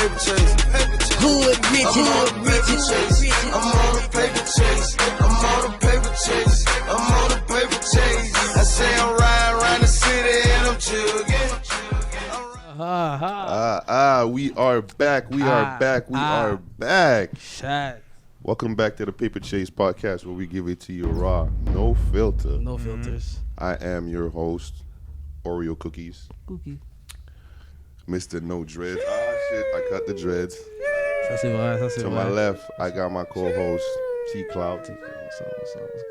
paper chase. Hood bitches. I'm on a paper chase. I'm on a paper chase. I'm on a paper chase. I say I'm riding around the city and I'm chugging. We are back. We are back. Shot. Welcome back to the Paper Chase podcast, where we give it to you raw, no filter. No filters. I am your host, Oreo Cookies, Mr. No Dreads. Shit, I cut the dreads. Ça c'est vrai. To my left, I got my co-host, T Cloud,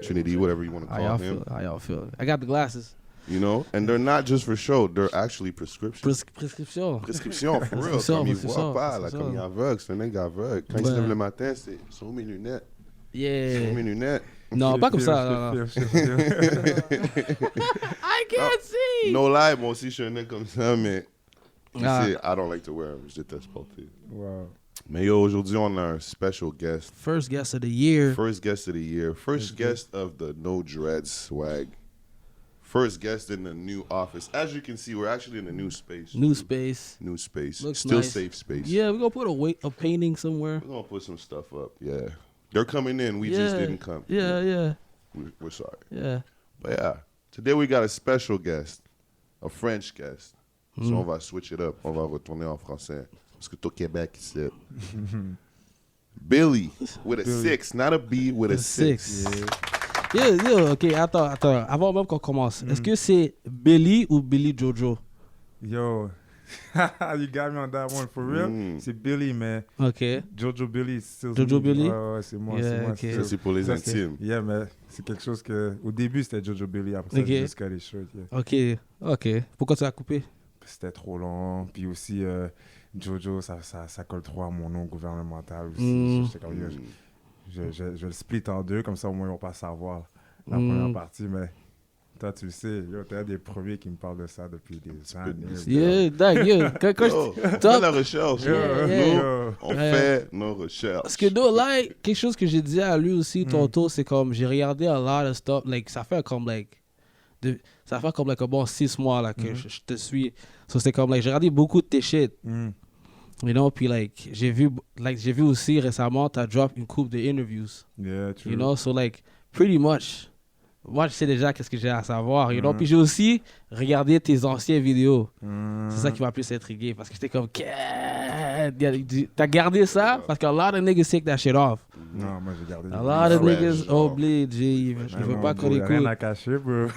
Trinity, whatever you want to call him. How y'all feel? I got the glasses. You know, and they're not just for show, they're actually prescriptions. Prescription. Prescription, for real. Comme ils voient pas, là, comme il est aveugle, c'est un nigga aveugle. Quand il se lève le matin, c'est sur mes lunettes. Yeah. Sur mes lunettes. Non, pas comme ça. Non. I can't see. No lie, moi aussi, je suis un nez comme ça, mais tu sais, I don't like to wear them. Je déteste porter. Wow. Mais yo, aujourd'hui, on a un special guest. First guest of the year. First guest of the year. First guest of the No Dreads swag. First guest in the new office. As you can see, we're actually in a new space. New space. New space. Looks Still nice. safe space. Yeah, we're going to put a painting somewhere. We're going to put some stuff up, yeah. They're coming in. We just didn't come. Yeah. We're sorry. Yeah. But yeah, today we got a special guest, a French guest. So on va switch it up. On va retourner en français. Parce que au Québec, ici. Billy with a 6, not a B, with a 6. Yeah, ok, attends. Avant même qu'on commence, est-ce que c'est Billy ou Billy Jojo? Yo, you got me on that one for real. C'est Billy, man. Ok. Jojo Billy, c'est Jojo Billy? Ouais, c'est moi, Yeah, c'est moi. ok. Ça, c'est pour les Ça, intimes. Yeah, mais c'est quelque chose que... Au début, c'était Jojo Billy, après ça, Ok. j'ai juste cut les shirts. Yeah. Ok. Pourquoi tu l'as coupé? C'était trop long. Puis aussi, Jojo, ça colle trop à mon nom gouvernemental aussi. J'étais comme, yo, je vais le split en deux, comme ça au moins ils vont pas savoir la première partie, mais toi tu le sais, t'es un des premiers qui me parle de ça depuis des années. Yeah, quand Fais la recherche. Yeah. On fait nos recherches. Parce que quelque chose que j'ai dit à lui aussi tantôt, c'est comme j'ai regardé a lot of stuff, ça fait comme un bon 6 mois là que je te suis. So c'est comme j'ai regardé beaucoup de tes shit. You know, puis j'ai vu aussi récemment t'as drop une couple de interviews. Yeah, true. You know, so pretty much moi je sais déjà qu'est-ce que j'ai à savoir, you know. Puis j'ai aussi regardé tes anciennes vidéos. C'est ça qui m'a plus intrigué parce que j'étais comme t'as gardé ça parce qu'à lot of niggas take that shit off. Non, moi j'ai gardé. A lot of niggas obligé, je veux pas qu'on les Rien couilles. à cacher, bro.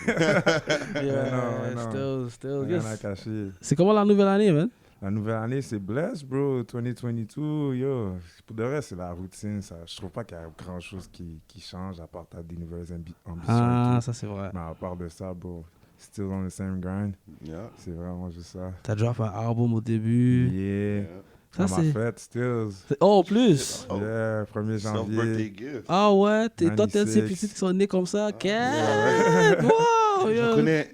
Still, Rien à cacher. c'est comment la nouvelle année, man? La nouvelle année, c'est blessed, bro. 2022, yo. Pour de vrai, c'est la routine. Ça. Je trouve pas qu'il y a grand-chose qui change à part des nouvelles ambitions. Ah, ça c'est vrai. Mais à part de ça, bro, still on the same grind. Yeah. C'est vraiment juste ça. T'as drop un album au début. Yeah. Ça, À c'est... ma fête, stills. Oh, plus! Oh. Yeah, 1er Self-birthday janvier. gift. Ah ouais, toi, t'es 96. petits qui sont nés comme ça. Wow! Je connais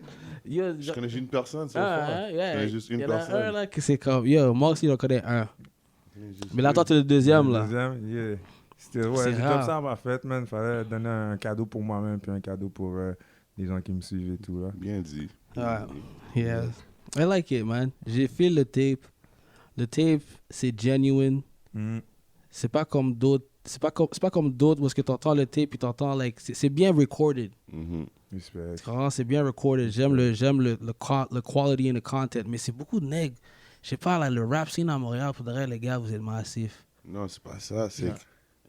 Yo, juste une personne, c'est yeah. Je connais juste une Il y en a personne. un là que c'est comme... Yo, moi aussi, j'en connais un. Je connais juste Mais là, une. toi, t'es le deuxième, là. Deuxième, yeah. Still, C'est ouais, j'ai rare. comme ça à ma fête, man. Fallait donner un cadeau pour moi-même puis un cadeau pour les gens qui me suivent et tout, là. Bien dit. Ouais. Yes. I like it, man. J'ai fait le tape. Le tape, c'est genuine. C'est pas comme d'autres. C'est pas comme d'autres où est-ce que t'entends le tape et t'entends c'est bien recorded. Respect. C'est bien recorded. J'aime le quality and the content, mais c'est beaucoup de nègres. Je sais pas là, le rap scene à Montréal, pour de vrai, les gars, vous êtes massifs. Non, c'est pas ça. C'est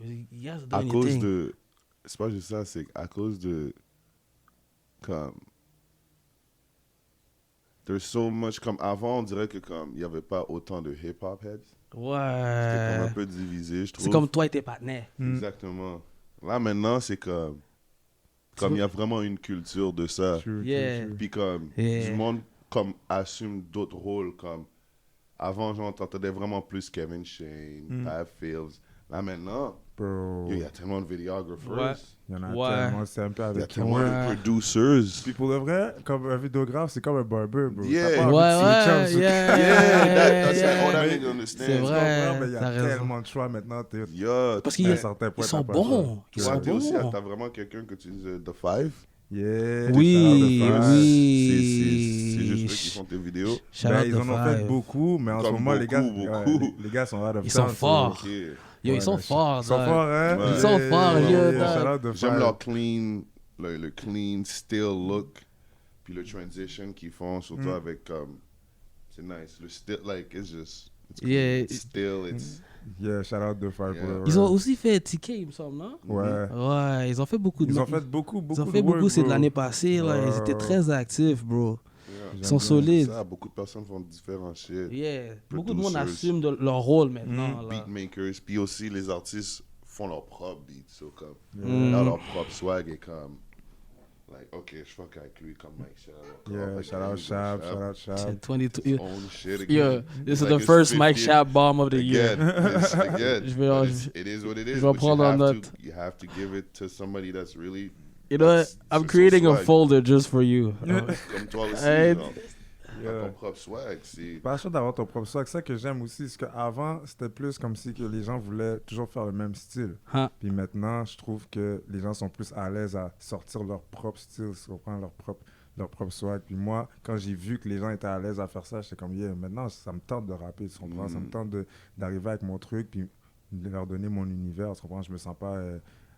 You guys à doing your cause thing. de. C'est pas juste ça, c'est à cause de. Comme. There's so much. Comme avant, on dirait que comme il n'y avait pas autant de hip-hop heads. C'était comme un Ouais. peu divisé, je trouve. C'est comme toi et tes partenaires. Exactement. Là, maintenant, c'est comme il y a vraiment une culture de ça. True, Yeah. true, true. Puis comme Yeah. du monde comme assume d'autres rôles. Comme avant, j'entendais vraiment plus Kevin Shane, Ty Fields. Là, maintenant, Bro, il y a tellement de videographers. Ouais. il y en a Ouais. tellement, c'est un peu Il y a avec tellement moi. de producers. Puis pour le vrai, comme un vidéographe, c'est comme un barber, bro. Yeah. T'as pas envie de Ouais, switch up, yeah, That's yeah. all that Mais- nigga understand. C'est tu vrai. comprends, mais il y t'as a raison. tellement de choix maintenant. Yeah. Parce À un qu'ils certain point, sont t'as pas le choix. bons. Ils Ouais, sont t'es aussi, bons. t'as vraiment quelqu'un que tu dis The Five. Yeah. Oui, shout out The Five. oui. C'est juste eux qui font tes vidéos. Shout Ben, out ils The en ont fait Five. beaucoup, mais en ce Comme moment, les gars, beaucoup. les gars sont out of Ils sont town, forts. Ok. Yo, ils Ouais, sont mais forts, Ils sont dog. forts, hein? Ouais. Ils sont forts, yo, dog. shout out The J'aime Five. leur clean, le clean, still look. Puis le transition qu'ils font, surtout avec c'est nice. Le still, like, it's just, it's clean. Yeah. It's still, it's, Yeah, shout out The Five. Yeah. pour le Ils ont vrai. aussi fait TK, il me semble, non? Ouais. Ouais, ils ont fait beaucoup de Ils ont fait beaucoup Ils ont de fait beaucoup, work, c'est de bro. l'année passée, là. Ouais, Ils étaient ouais. très actifs, bro. yeah. Ils sont bien. solides. Ça, beaucoup de personnes font différents shit. Yeah. Beaucoup de monde Producers. assume leur rôle maintenant, là. Beatmakers, puis aussi les artistes font leur propre beat. So, comme, Mm. là, leur propre swag est comme, like, ok, je fuck avec lui comme Mike Shab. Yeah, shout out Shab, shout out Shab. C'est 22. Own shit Yo, again. this is Like, the it's first Mike 50 Shab bomb of the year. Again, Je vais- but it is what it is. je vais but prendre en you have note. to- You have to give it to somebody that's really. You know what? that's- I'm c'est son creating a swag. folder just for you. Comme toi aussi, Hey. genre. T'as Yeah. ton propre swag. C'est Pas sûr d'avoir ton propre swag. C'est ça que j'aime aussi. Parce qu'avant, c'était plus comme si que les gens voulaient toujours faire le même style. Hein. Puis maintenant, je trouve que les gens sont plus à l'aise à sortir leur propre style, reprendre leur propre swag. Puis moi, quand j'ai vu que les gens étaient à l'aise à faire ça, j'étais comme, yeah, maintenant, ça me tente de rapper, tu comprends? Ça me tente d'arriver avec mon truc, puis de leur donner mon univers, tu comprends? Je me sens pas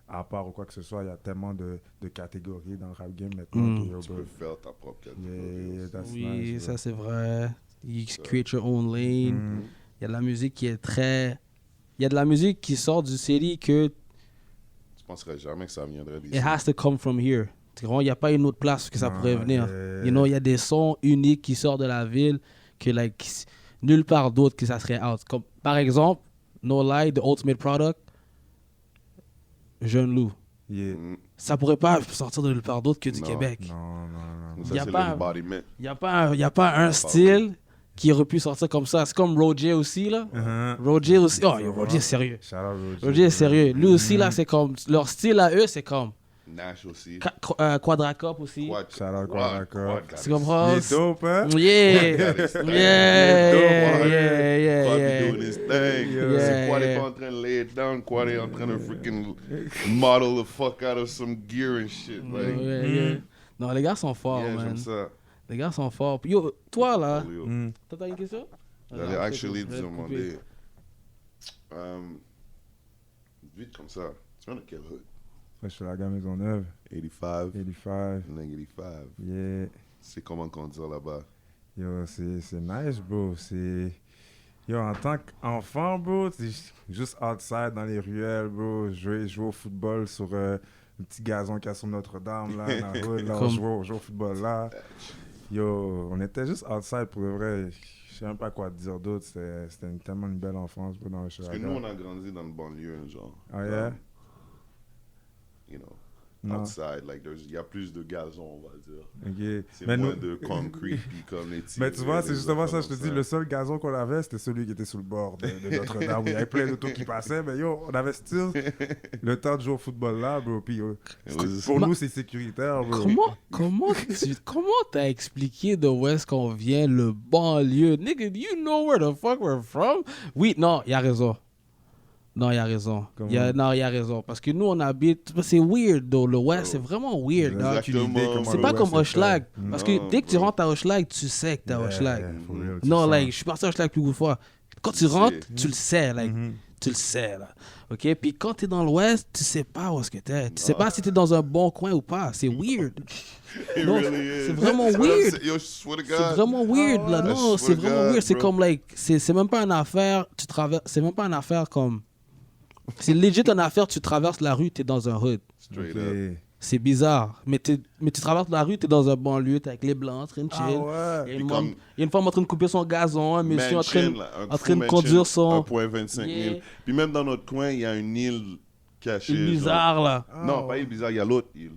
à part ou quoi que ce soit. Il y a tellement de catégories dans le rap game maintenant. que, yo, tu bro, peux faire ta propre catégorie. yeah, aussi. that's Oui, nice, ça bro. c'est vrai. You create your own lane. Mm. Il y a de la musique qui est très... Il y a de la musique qui sort du série que Tu penserais jamais que ça viendrait d'ici. it has to come from here. Tu comprends? Il n'y a pas une autre place que ça Non, pourrait venir. yeah. You know, il y a des sons uniques qui sortent de la ville que like, nulle part d'autre que ça serait out. Comme, par exemple, No Lie, The Ultimate Product, Jeune Loup. Yeah. Ça pourrait pas sortir de nulle part d'autre que du Non. Québec. Non, non, non. Ça, y a c'est pas- l'embodiment. Il n'y a pas un style qui aurait pu sortir comme ça. C'est comme Roger aussi, là. Roger aussi. Oh, yo, Roger est sérieux. Shout out Roger. Roger est sérieux. Lui aussi, là, c'est comme... Leur style à eux, c'est comme... Nash aussi. Quadracop aussi. Quad- Shout out Quad- Quad- Quad- Tu comprends? Il est dope, hein? Yeah. Quad- Yeah. Quad be doing his thing. Yeah. C'est Quad est pas en train de lay it down. Quad est en train de freaking model the fuck out of some gear and shit. Like, Yeah. Non, les gars sont forts, yeah, man. j'aime ça. Les gars sont forts. Puis yo, toi, là, Yo. t'as une question? J'allais Non, actually je te vais te couper. demander. Vite comme ça. Tu viens de quel hood? Je suis à la gamme Maisonneuve. 85. 85. Neg 85. Yeah. C'est comment conduire là-bas? Yo, c'est nice, bro. C'est... Yo, en tant qu'enfant, bro, t'es juste outside dans les ruelles, bro. Jouer au football sur le petit gazon qu'il y a sur Notre-Dame, là, dans la hood, là. On jouait au football, là. Yo, on était juste outside pour le vrai. Je sais même pas quoi dire d'autre. C'était tellement une belle enfance, bro, dans le Parce que Hochelaga. nous, on a grandi dans le banlieue, genre. Ah, yeah? You know, Non. outside, like, il y a plus de gazon, on va dire. Ok. C'est Mais moins nous- de concrete, puis comme les Mais tu vois, c'est justement ça, je te dis, le seul gazon qu'on avait, c'était celui qui était sur le bord de Notre-Dame, où il y avait plein d'autos qui passaient, mais yo, on avait still le temps de jouer au football là, bro, puis pour nous, c'est sécuritaire, bro. Comment t'as expliqué de où est-ce qu'on vient, le banlieue? Nigga, do you know where the fuck we're from? Oui, non, il a raison. Non, il a raison. Comment? Non, il a raison. Parce que nous, on habite... C'est weird, though. Le West, c'est vraiment weird, dog. Exactement. C'est pas comme Hochelag. Parce que Non, dès que tu bro. rentres à Hochelag, tu sais que t'es à Hochelag. for real, tu Non, sens. like, je suis parti à Hochelag plus de fois. Quand tu Tu rentres, sais. tu le sais, like, tu le sais, là. OK? Puis quand t'es dans l'Ouest, tu sais pas où est-ce que t'es. Tu sais pas si t'es dans un bon coin ou pas. C'est weird. It Non, really is. c'est vraiment That's what I'm weird. saying. Yo, je swear to C'est God. vraiment weird, là. I Non, swear c'est to vraiment God, weird. C'est bro. comme, like, c'est même pas une affaire, tu traverses... C'est même pas une affaire comme... C'est legit une affaire, tu traverses la rue, t'es dans un hood. Straight Ok. up. C'est bizarre. Mais tu traverses la rue, t'es dans un banlieue, t'es avec les blancs en train de chill. Ah ouais. Il y a Puis une comme- femme- il y a une femme en train de couper son gazon, un monsieur en train, Mansion, là, un en train de mansion, conduire son... 1,25 Yeah. 000. Puis même dans notre coin, il y a une île cachée. Une genre. bizarre, là. Non, pas une bizarre, il y a l'autre île.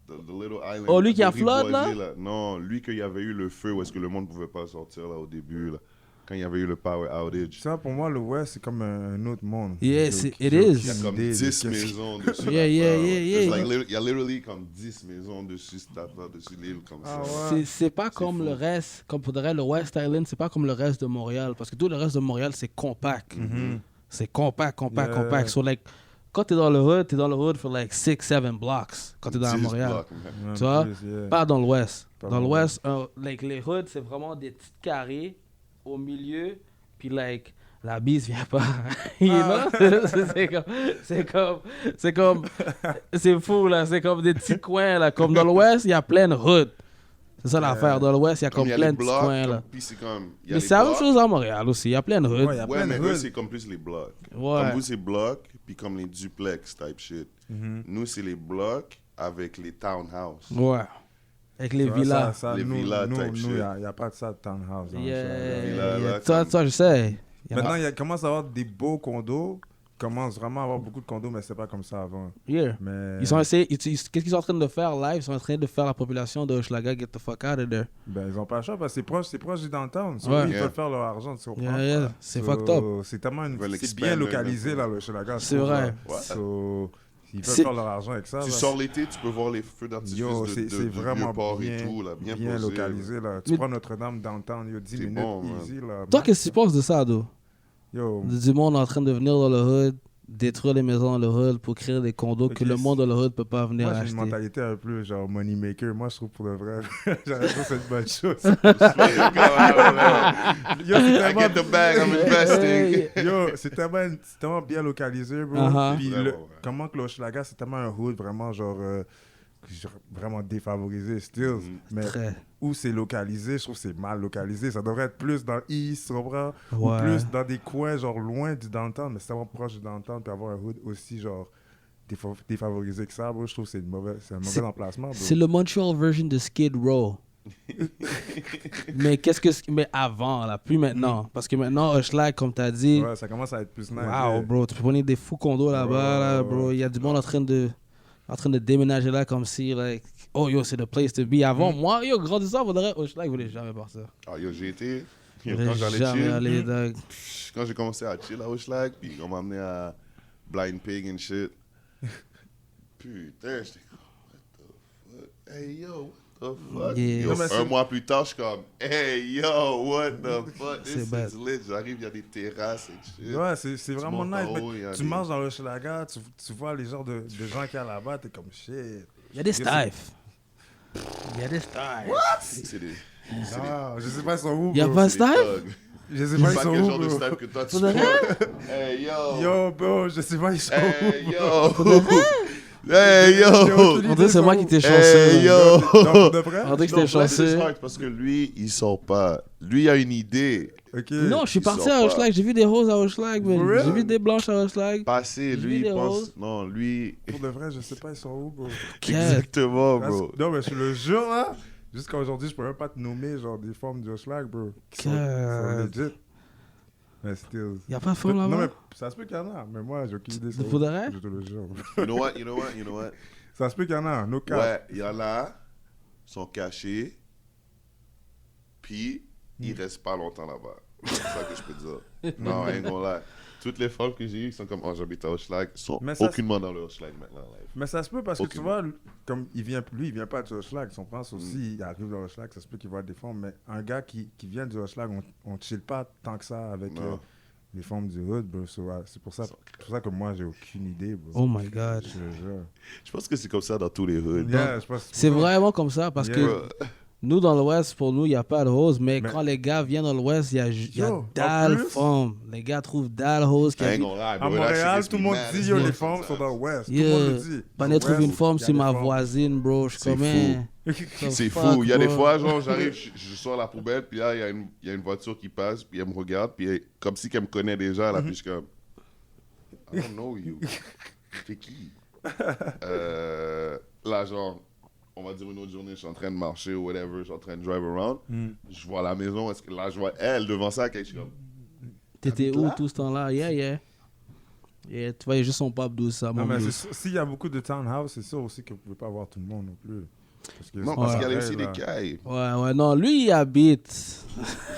The little island. Oh, lui qui a de flood, Rivoisier, là? Non, lui qu'il y avait eu le feu où est-ce que le monde pouvait pas sortir là au début, là. Quand il y avait eu le power outage. Ça, pour moi, le West, c'est comme un autre monde. Yeah, J'ai it aucune is. Il y a comme idée de 10 qu'est-ce- maisons dessus. Yeah, yeah, l'affaire, yeah, là. yeah. It's like il y a literally comme 10 maisons dessus cette affaire, dessus l'île comme ça. Ah ouais. C'est pas comme fou. le reste, comme faudrait le West Island, c'est pas comme le reste de Montréal. Parce que tout le reste de Montréal, c'est compact. C'est compact. Yeah. So, like, quand t'es dans le hood for like 6-7 blocks. Quand t'es dans 10 Montréal. blocs, man. Même Tu vois? plus, yeah. Pas dans l'ouest. Pas Dans dans l'ouest, like, les hoods, c'est vraiment des petits carrés au milieu. Puis, like, la bise vient pas. You know? C'est fou, là. C'est comme des petits coins, là. Comme dans l'ouest, il y a plein de hoods. C'est ça l'affaire. Dans l'ouest, il y a comme il y a plein les de petits blocs, coins, là. comme- puis c'est comme... il y a Mais les c'est la même blocs. chose à Montréal aussi. Il y a plein de hoods. Ouais, il y a Ouais, plein mais de eux, hoods. c'est comme plus les blocs. Ouais. Comme vous, c'est blocs, puis comme les duplex type shit. Nous, c'est les blocs avec les townhouses. Ouais. Avec les Tu vois, villas. ça, Les nous, villas nous, type nous, shit. il n'y a pas de ça de townhouse. Hein, Yeah, Villa, yeah. là, Toi, comme- je sais. Il y en a- Maintenant, il commence à avoir des beaux condos. Il commence vraiment à avoir beaucoup de condos, mais c'est pas comme ça avant. Yeah. Mais... Ils sont essayés, qu'est-ce qu'ils sont en train de faire live? Ils sont en train de faire la population de Hochelaga get the fuck out of there. Ben, ils ont pas le choix parce que c'est proche du downtown. So, Ouais. Ils Yeah. peuvent faire leur argent, tu comprends? Yeah, yeah. C'est So, fucked up. C'est tellement Ils veulent c'est bien expand localisé leur- là, chez la gare. C'est vrai. Ouais. So, ils peuvent C'est- faire leur argent avec ça. Tu là. sors l'été, tu peux voir les feux d'artifice Yo, de c'est vraiment Vieux-Port bien, et tout, là, bien, bien posé, localisé. Là. Tu Mais- prends Notre-Dame downtown, yo, 10 C'est minutes, bon, man. easy. Là. Toi, qu'est-ce que tu penses de ça, Do? Yo, Du monde en train de venir dans le hood, détruire les maisons dans le hood pour créer des condos Ok, que le monde dans le hood peut pas venir moi, j'ai une acheter. mentalité un peu genre money maker. Moi, je trouve pour le vrai, j'aurais trouvé c'est une bonne chose. Yo, c'est I tellement, get the bag, I'm investing. yo, c'est tellement bien localisé, bro. Uh-huh. Puis Vraiment, ouais. comment que l'Hochelaga, c'est tellement un hood vraiment genre vraiment défavorisé, still. Mais Très. où c'est localisé, je trouve que c'est mal localisé. Ça devrait être plus dans l'East, tu comprends? Ouais. Ou plus dans des coins genre loin du downtown, mais c'est tellement proche du downtown, puis avoir un hood aussi genre défavorisé que ça, bro. Je trouve que c'est un mauvais emplacement, bro. C'est le Montreal version de Skid Row. mais avant, là, plus maintenant. Parce que maintenant, Hochelag, comme tu as dit, Ouais, ça commence à être plus nice. wow, bro, tu peux prendre des fous condos là-bas, là, bro. Il y a du monde en train de déménager là comme si, like, oh yo, c'est the place to be. Avant, moi, yo, grandissant, Hochelag, je voulais jamais partir. Ah, yo, j'ai été... Je Yo, voulais quand j'allais jamais chill, aller, dog. quand j'ai commencé à chill à Hochelag, puis on m'a amené à Blind Pig and shit. Putain, j'étais comme, what the fuck? Hey, yo, what the fuck? Yeah. Yo, Non, mais c'est- un mois plus tard, je suis comme, hey, yo, what the fuck? C'est This bad. is lit. J'arrive, il y a des terrasses et shit. Ouais, c'est vraiment montes en nice. haut, il y a Mais tu des- marches dans l'Hochelaga, tu vois les genres de gens qu'il y a là-bas, t'es comme shit. Il y a des Yo, staffs. Il y a des staffs. C'est des... Ah, je sais pas ils sont où, Il y a bro. pas de c'est des staff? thugs. Je sais Je pas sais ils pas sont quel où, genre de bro. style que toi tu Pour de fais. Hey, yo. Yo, bro, je sais pas ils sont Hey, où, bro. yo. Hey, yo. On dirait que c'est moi qui t'ai Hey, chanceux. yo. Non, pour de vrai? On dirait que Non, c'était bless his chanceux. heart, parce que lui, il sort pas. Lui, il a une idée. Ok. Non, je suis Il parti sort à pas. Hochelag. J'ai vu des roses à Hochelag, man. For real? J'ai vu des blanches à Hochelag. Passé, J'ai lui, vu des il pense. roses. Non, lui. Pour de vrai, je sais pas ils sont où, bro. Exactement, Parce- bro. Non, mais je le jure, là. Jusqu'à aujourd'hui, je peux même pas te nommer genre des formes de Hochelag, bro. Qui sont legit. Mais still. Il y a pas de femme Non, là-bas? mais ça se peut qu'il y en a, mais moi, j'ai aucune idée. Pour de vrai? Je te le jure. You know what, you know what, you know what? Ça se peut qu'il y en a, no cap. Ouais, il y en a, sont cachés, puis ils restent pas longtemps là-bas. C'est ça que je peux dire. Non, I ain't gonna lie. Toutes les femmes que j'ai eues qui sont comme, oh, j'habite à Hochelag, sont Mais ça, aucunement dans le Hochelag maintenant. Live. Mais ça se peut parce que tu Aucunement. vois, comme il vient pas du Hochelag, son prince aussi, il arrive dans le Hochelag, ça se peut qu'il voit des formes, mais un gars qui vient du Hochelag, on chill pas tant que ça avec Non. les formes du hood, bro. So, c'est pour ça que moi, j'ai aucune idée, bro. Oh my God. Je te jure. Je pense que c'est comme ça dans tous les hoods. Yeah, je pense que C'est pour ça. vraiment comme ça parce Yeah. que nous, dans l'Ouest, pour nous, il n'y a pas de rose. Mais Mais- quand les gars viennent dans l'Ouest, il y a Yo, en dalle plus- femmes. Les gars trouvent dalle rose. I ain't gonna lie, bro. À That Montréal, shit tout le gets me monde mad dit, as yo, fuck les femmes sont sometimes. dans l'Ouest. Tout le monde le dit. Pas trouver une West, femme, il y a c'est des ma femmes. voisine, bro. Je suis C'est comme, fou. hein, C'est fuck, fou. Il y a des bro. fois, genre, j'arrive, je sors la poubelle, puis là, il y a une voiture qui passe, puis elle me regarde, puis comme si elle me connaît déjà, là, puis je suis comme, I don't know you. T'es qui? Là, genre, on va dire une autre journée, je suis en train de marcher ou whatever, je suis en train de drive around, je vois la maison, est-ce que là, je vois elle devant ça, je suis comme, T'étais où tout ce temps-là? Yeah. Tu voyais juste son pape douce, ça, Non, mon mais douce. c'est sûr, s'il y a beaucoup de townhouse, c'est sûr aussi que vous pouvez pas voir tout le monde non plus. Parce que non, c'est parce pas qu'il y a pareil, aussi des là. cailles. Ouais, non, lui, il habite.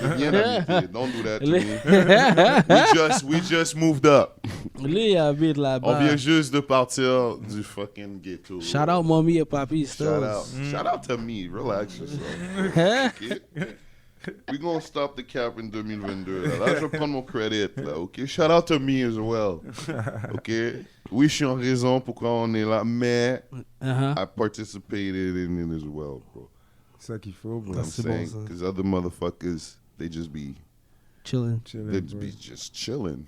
J'ai bien habité, don't do that to Lui, me. We just moved up. lui, il habite On là-bas. vient juste de partir du fucking ghetto. Shout out, mommy et papi. Shout out. Shout out to me. Relax yourself. Ok? we gonna stop the cap in 2022. Là, je vais prendre mon credit, là, OK? Shout out to me as well. OK? Oui, je suis en raison pourquoi on est là, mais I participated in it as well, bro. C'est ça qu'il faut, bro. You know what I'm C'est bon, saying? ça. Because other motherfuckers, they just be Chilling. just chilling.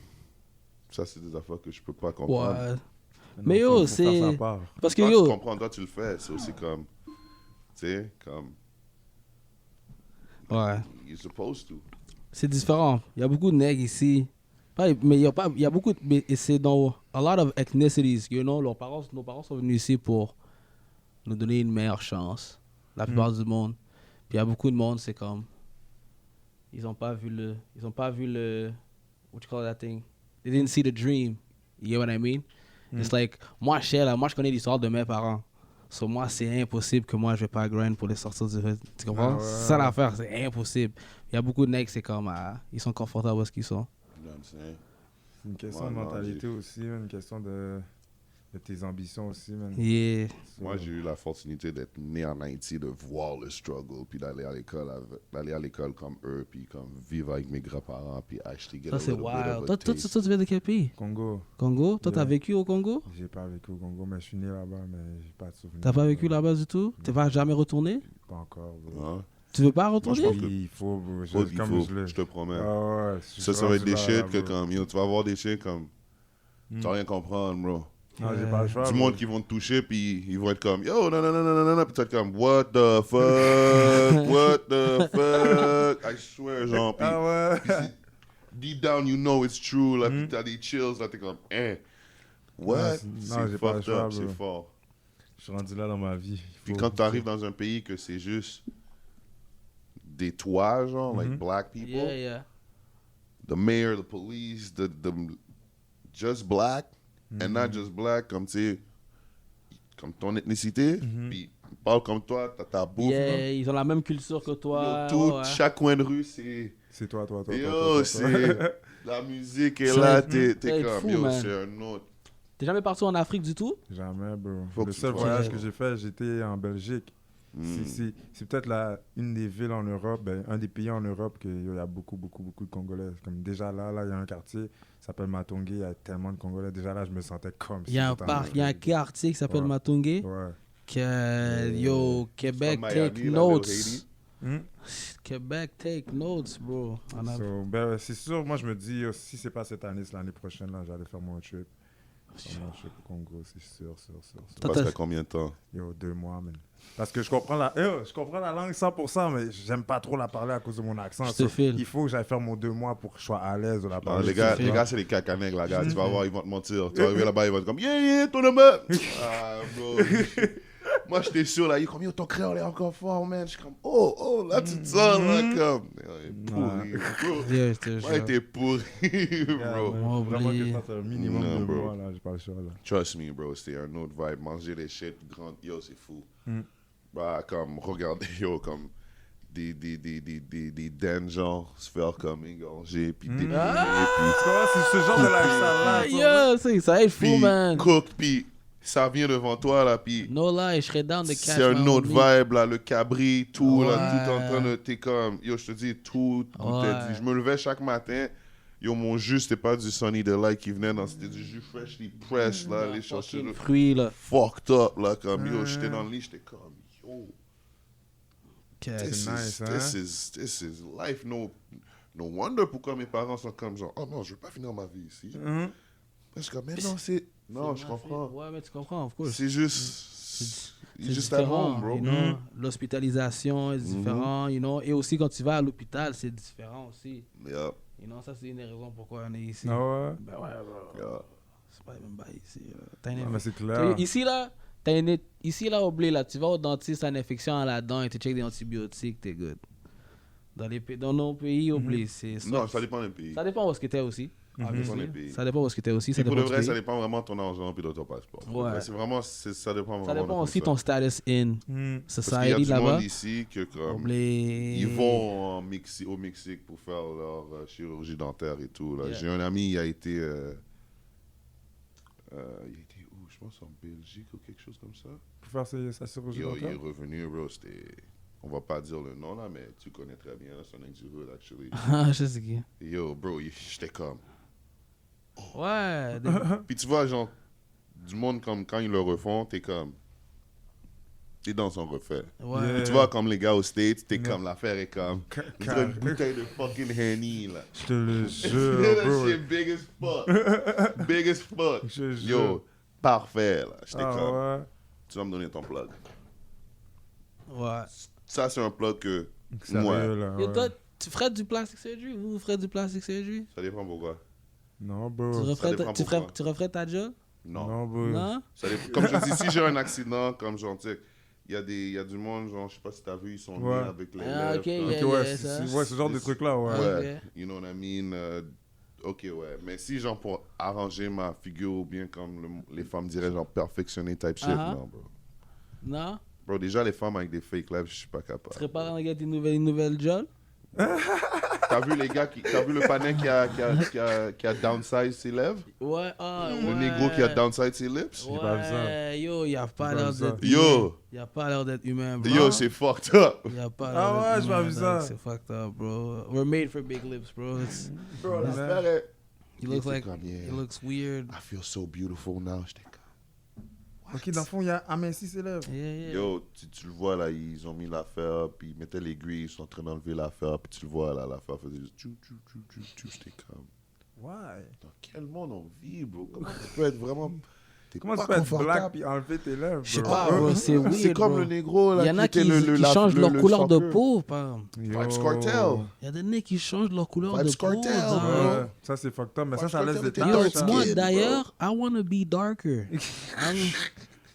Ça, c'est des affaires que je peux pas comprendre. Ouais. Mais yo, c'est. Parce que Toi, tu yo. comprends, toi, tu le fais. C'est aussi comme, tu sais, comme, Ouais. you're supposed to. C'est différent. Il y a beaucoup de nègres ici. Mais il y a beaucoup de. Mais c'est dans a lot of ethnicities, you know. Nos parents sont venus ici pour nous donner une meilleure chance. La plupart du monde. Puis il y a beaucoup de monde, c'est comme. Ils ont pas vu le. What you call that thing? They didn't see the dream. You get what I mean? It's like, moi, je connais l'histoire de mes parents. So, moi, c'est impossible que moi, je vais pas grind pour les sortir du hood. Tu comprends? Ah ouais. C'est ça l'affaire, c'est impossible. Il y a beaucoup de nègres, c'est comme, ils sont confortables où ce qu'ils sont. You know what I'm saying? C'est une question Ouais, de non, mentalité aussi, man, une question de tes ambitions aussi, man. Yeah. Moi, j'ai eu la fortunité d'être né en Haïti, de voir le struggle, puis d'aller à l'école comme eux, puis comme vivre avec mes grands-parents, puis acheter Ça, c'est wild. Toi, tu viens de quel pays? Congo. Congo? Toi, t'as Yeah. vécu au Congo? J'ai pas vécu au Congo, mais je suis né là-bas, mais j'ai pas de souvenir. T'as pas vécu là-bas du tout? T'es pas jamais retourné? Pas encore, bro. Hein? Tu veux pas Moi, je retourner? pense que- Il faut, bro. Il Comme faut, je l'ai. je te promets. Ah ouais. Ça va être des shit que comme. comme, yo, tu vas avoir des shit comme, tu vas rien comprendre, bro. Non, j'ai pas le choix. Du bro. monde qui vont te toucher, puis ils vont être comme, yo, non, non, non, non, non, non, puis tu vas être comme, what the fuck, what the fuck, I swear, genre, puis Ah ouais. deep down, you know it's true, là, puis t'as des chills, là, t'es comme, what? Non, C'est j'ai pas le fucked choix, up, c'est bro. fort. Je suis rendu là dans ma vie. Puis quand tu arrives dans un pays que c'est juste des toits, genre, like black people, Yeah, yeah. the mayor, the police, the just black, and not just black, comme tu sais, comme ton ethnicité, puis ils parlent comme toi, t'as ta bouffe, Yeah, là. ils ont la même culture que toi. Yo, tout, ouais. chaque coin de rue, c'est... C'est toi. Yo, c'est... La musique est là, t'es C'est comme, fou, yo, man. c'est un autre. T'es jamais parti en Afrique du tout? Jamais, bro. Faut que Le tu seul fasses. voyage que j'ai fait, j'étais en Belgique. C'est peut-être une des villes en Europe, un des pays en Europe que il y a beaucoup de Congolais. Comme déjà là, il y a un quartier, ça s'appelle Matongé, il y a tellement de Congolais. Déjà là, je me sentais comme Il y a un si j'étais en parc, il y a un Afrique. quartier qui s'appelle Ouais. Matongé. Ouais. Yo, Québec, Miami, take là, notes. vers Haiti. Québec, take notes, bro. C'est sûr, moi je me dis, si c'est pas cette année, c'est l'année prochaine, là, j'allais faire mon trip. Faire mon trip au Congo, c'est sûr. Tu passes à combien de temps? Yo, 2 mois, man. Parce que je comprends la langue 100%, mais j'aime pas trop la parler à cause de mon accent. Je te file. Il faut que j'aille faire mon 2 mois pour que je sois à l'aise de la Non, parler. les gars, c'est les cacanègues, là, gars. Tu vas voir, ils vont te mentir. Tu vas arriver là-bas, ils vont être comme, yeah, ton number. Ah, bro. Moi, j'étais sûr, là, il est comme, yo, ton créole est encore fort, man. Je suis comme, oh, là, tu te sens, là, comme. Il est pourri, bro. Yeah, je te Moi, il jure. était pourri, bro. Vraiment oublié. que ça, c'est un minimum Non, de bro. mois, là, j'ai pas le choix, là. Trust me, bro, c'était un autre vibe. Manger des shit, grand, yo, c'est fou. Bah, comme, regardez, yo, comme des dents, genre, se faire comme égorger, puis dépiler, Tu comprends, c'est ce genre de lifestyle-là. Ah, tu vois. yo, ça aide fou, puis man. cook, puis ça vient devant toi, là, puis No lie, je serais down de catch c'est un my autre homie. vibe, là, le cabri, tout, là, Ouais. tout en train de, t'es comme, yo, je te dis, tout Ouais. était dit. Je me levais chaque matin, yo, mon jus, c'était pas du Sunny Delight qui venait, non, c'était du jus freshly pressed, là, les chercher Fucking le fruits, là. fucked up, là, comme, yo, j'étais dans le lit, j'étais comme, yo, C'est nice, hein? this is life, no wonder pourquoi mes parents sont comme genre, oh non, je veux pas finir ma vie ici. Parce que, mais non, non, je comprends. Ouais, mais tu comprends, of course. C'est juste, C'est just at différent, home, bro. you know. L'hospitalisation est différent, you know. Et aussi, quand tu vas à l'hôpital, c'est différent aussi. Yeah, You know, ça, c'est une des raisons pourquoi on est ici. Ah ouais? Ben ouais, bro. yeah. C'est pas même pas ici. T'as une Ah, mais c'est infection. clair. Ici, là, au blé, là, tu vas au dentiste, t'as une infection à la dent et tu checkes des antibiotiques, t'es good. Dans nos pays, au blé, c'est ça. Non, ça dépend des pays. Ça dépend où est-ce que t'es aussi. dépend obviously. des pays. Ça dépend où est-ce que t'es aussi. Ça Puis pour dépend le du vrai, pays. ça dépend vraiment de ton argent puis de ton passeport. Ouais. Mais c'est vraiment, ça dépend vraiment. Ça dépend de aussi ça. ton status in Parce qu'il y a society du là-bas. monde ici que Au comme, blé. ils vont au Mexique pour faire leur chirurgie dentaire et tout. Là. Yeah. J'ai un ami, il a été où? Je pense en Belgique ou quelque chose comme ça. Pour faire sa chirurgie Yo, il est dentaire? revenu, bro, c'était On va pas dire le nom là, mais tu connais très bien. C'est un ex du hood, actually. Ah, je sais qui. Yo, bro, j'étais comme. Ouais. Puis tu vois, genre, du monde comme quand ils le refont, t'es comme. Tes dents sont refaites. Ouais. Yeah. Tu vois, comme les gars aux States, t'es Yeah. comme l'affaire est comme. Tu vois Car- une bouteille de fucking Henny là. Je te le That jure, bro. shit big as fuck. Big as fuck. Je jure. Yo, parfait là. J'étais Ah comme. ouais. Tu vas me donner ton plug. Ouais. Ça, c'est un plug que. Sérieux, Moi. là, Yo, ouais. toi, tu ferais du plastic surgery? Vous ferez du plastic surgery? Ça dépend pourquoi. Non, Tu bro. referais, dépend tu, ferais, pourquoi. tu referais ta job? Non. Non, bro. Non? Ça dépend. Comme je dis, si j'ai un accident, comme genre, tu sais, il y a du monde, genre, je sais pas si t'as vu, ils sont Ouais. nés avec les Ah, lèvres. ok, comme- yeah. Ok, ouais, ça. ouais, ce genre de trucs-là, ouais. Ouais, Ok. you know what I mean? Ok, ouais. Mais si, genre, pour arranger ma figure ou bien comme les femmes diraient, genre, perfectionner type shit, Uh-huh. non, bro. Non? Bro, déjà, les femmes avec des fake lèvres, je suis pas Tu capable. serais pas dans une nouvelle job? T'as vu les gars t'as vu le panel qui a downsize ses lèvres? Ouais, ah, ouais. Le négro qui a downsize ses lips? J'ai pas vu ça. Ouais, yo, il a pas J'ai pas l'air vu ça. d'être Yo! humain. Il a pas l'air d'être humain, bro. Yo, c'est fucked up! Il a pas Ah l'air ouais, d'être j'ai pas humain, vu dog. ça. C'est fucked up, bro. We're made for big lips, bro. Bro, l'affaire est... He looks était like, comme, yeah. he looks weird. I feel so beautiful now. J'étais comme... Ok, dans le fond, il y a aminci ses lèvres. Yeah, yeah. Yo, tu le vois là, ils ont mis l'affaire, puis ils mettaient l'aiguille, ils sont en train d'enlever l'affaire, puis tu le vois là, l'affaire faisait juste tchou, tchou, tchou, tchou, tchou. J'étais comme... Ouais. Dans quel monde on vit, bro? Comment tu peux être vraiment... T'es Comment pas tu peux être black confortable. puis enlever tes lèvres, Je sais bro? pas, bro, c'est weird, C'est comme bro. le négro là, Il y en a qui, était qui changent leur couleur de peau, par exemple. Vibes Cartel. Il y a des nègres qui changent leur couleur Vibes de peau. Cartel, dog. bro. Ouais, ça c'est fucked up, mais ça, Vibes ça laisse Cartel des était Yo, taches. dark hein. moi skin, d'ailleurs, I want to be darker.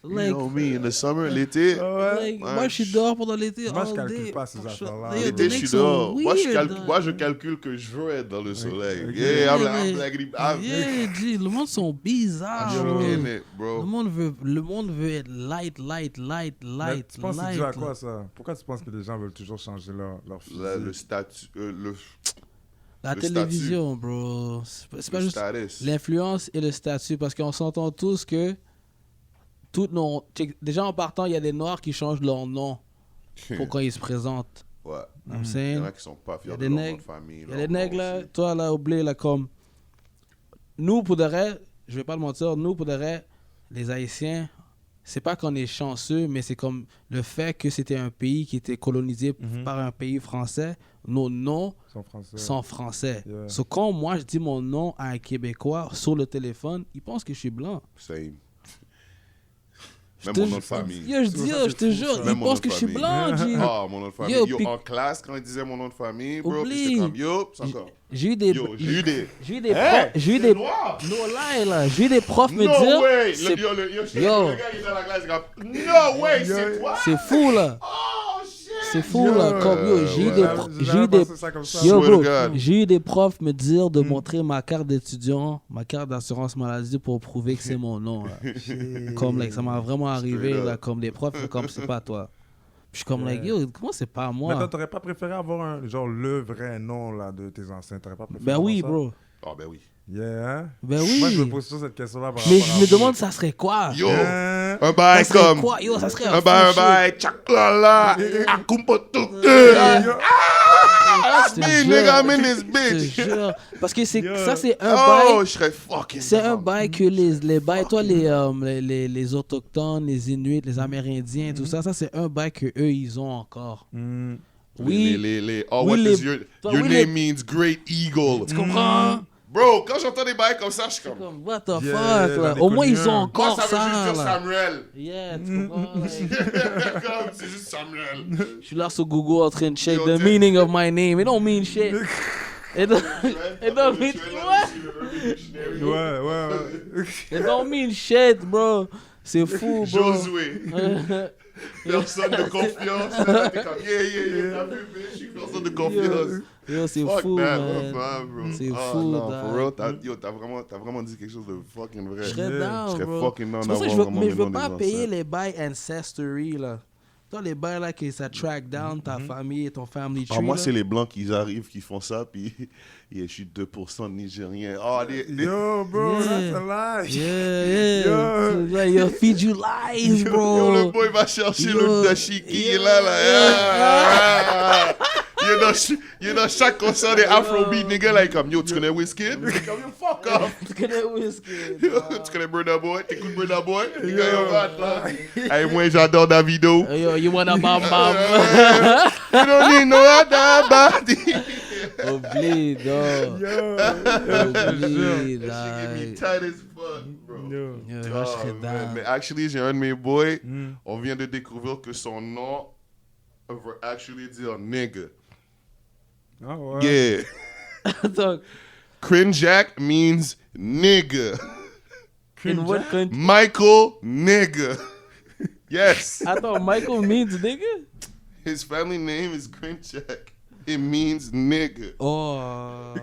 You Like, know me, in the summer, l'été, Ouais. moi je suis dehors pendant l'été. Moi, je all calcule day. pas ces affaires-là. Yo, l'été, the je suis niggas sont dehors. Moi, weird, moi, je dog. calcule que je veux être dans le soleil. Ok. Yeah, I'm Yeah, like, Yeah, G, le monde sont bizarres, I'm bro. in it, Le bro. monde veut être light. Mais tu penses que c'est dû à light. quoi ça? Pourquoi tu penses que les gens veulent toujours changer leur physique? Le statut, La le télévision, bro. C'est pas le juste status. l'influence et le statut, parce qu'on s'entend tous que toutes nos... Déjà en partant, il y a des Noirs qui changent leur nom pour quand ils se présentent. Ouais. I'm Il y saying. en a qui sont pas Il y fiers a de des leur nom nègres. de famille. Il y a des nègres là, toi là, oublié là, comme. Nous, pour de vrai, je vais pas le mentir, nous, pour de vrai, les Haïtiens, c'est pas qu'on est chanceux, mais c'est comme le fait que c'était un pays qui était colonisé par un pays français, nos noms Ils sont français. sont français. Yeah. So, quand moi je dis mon nom à un Québécois sur le téléphone, il pense que je suis blanc. Same. Je Même te mon ju- nom de famille. Yo, je Ça, dis, ça, yo, je c'est te fou, jure, ça. il Même mon pense nom de que je suis famille. blanc, G. Ah, mon nom de famille. Yo, Yo, puis- en classe, quand ils disaient mon nom de famille, bro, puis Oublie. j'étais comme, yo, c'est encore. J'ai eu des... Yo, j'ai eu des... J'ai eu des... Hey, j'ai eu c'est des... noir. No lie, là. J'ai eu des profs me No dire... way! c'est- Yo, Yo. le gars, il est dans la classe, il est comme, no way, c'est toi? C'est fou, là. Oh, shit! C'est fou, là. Comme, yo, j'ai eu des... ouais. J'ai eu des... Ça comme ça. Yo, Swear bro, to God. j'ai eu des profs me dire de montrer ma carte d'étudiant, ma carte d'assurance maladie pour prouver que c'est mon nom, là. Comme, like, ça m'a vraiment arrivé, Straight là, up. comme des profs, comme c'est pas toi. Puis je suis comme, like, Yeah. yo, comment c'est pas Mais toi, moi? t'aurais pas préféré avoir un, genre le vrai nom là, de tes anciens? T'aurais pas préféré Ben oui, avoir ça? bro. Oh, ben oui. Yeah, hein? Ben Moi, je me oui. pose toujours cette question-là. par Mais rapport je à me vous. demande, ça serait quoi? Yo, Hein? un Ça bail serait comme... quoi? Yo, ça serait Un bail, fou shit. tchaklala, akumpotuk. That's Je te me, jure. nigga, I'm in this Je te bitch. jure. Parce que c'est, Yo. ça, c'est un Oh, bail. je serais fucking C'est un down. bail que les bails, toi, les Autochtones, les Inuits, les Amérindiens, tout ça, c'est un bail que eux ils ont encore. Hmm. Oui, Oh, Oui, what les- does your toi, your oui, name les- means Great Eagle. tu comprends? Bro, quand j'entends des bails comme ça, je suis comme... Comme, what the Yeah, fuck, là. j'en ai Au moins, connu ils ont un. encore Moi, ça veut juste dire là. Samuel. Yeah, tu comprends? Like, Comme, c'est juste Samuel. je suis là sur Google en train de check Yo, the t'es- meaning of my name. It don't mean shit. It don't, it don't mean Ouais, ouais. It don't mean shit, bro. C'est fou, bro. Josué. Personne de confiance. Là, t'es comme, yeah, t'as vu, bitch, je suis personne de confiance. Yo, c'est Fuck fou, that, man. bro. C'est Oh, fou, non, dog. for real, t'as vraiment dit quelque chose de fucking vrai. Je serais Yeah. down, Je serais bro. fucking down C'est pour ça que d'avoir mais je veux vraiment pas des payer ancêtres. les bails Ancestry, là. Toi, les bails là, que ça track down ta famille et ton family tree. Ah, moi, là. c'est les Blancs qui arrivent, qui font ça, puis je suis 2% de Nigériens. Oh, Yo, bro, Yeah. that's a lie. Yeah. Yo. Like, yo, feed you lies, bro. Yo, le boy va chercher Yo. le dashiki, Yeah. là. Il est dans chaque concert des Afrobeat, nigga, là, comme, yo, tu connais Wizkid? Il est comme, yo, fuck off. Tu connais Wizkid? Yo, tu connais Burna Boy? T'écoutes Burna Boy? Nigga, yo, va, là. Hey, moi, j'adore Davido. Yo, you wanna bam bam? You don't need no other body. Oublie, dog. Oublie, That shit get me like. tight as fuck, bro. Yo. Yo, je Oh, serais man. down. Mais actually, j'ai un de mes boys, on vient de découvrir que son nom veut actually dire nigga. Ah ouais. Yeah. Donc, Crinjack means nigga. in what country? Michael nigga. Yes. Attends, Michael means nigga? His family name is Crinjack. It means nigga. Oh.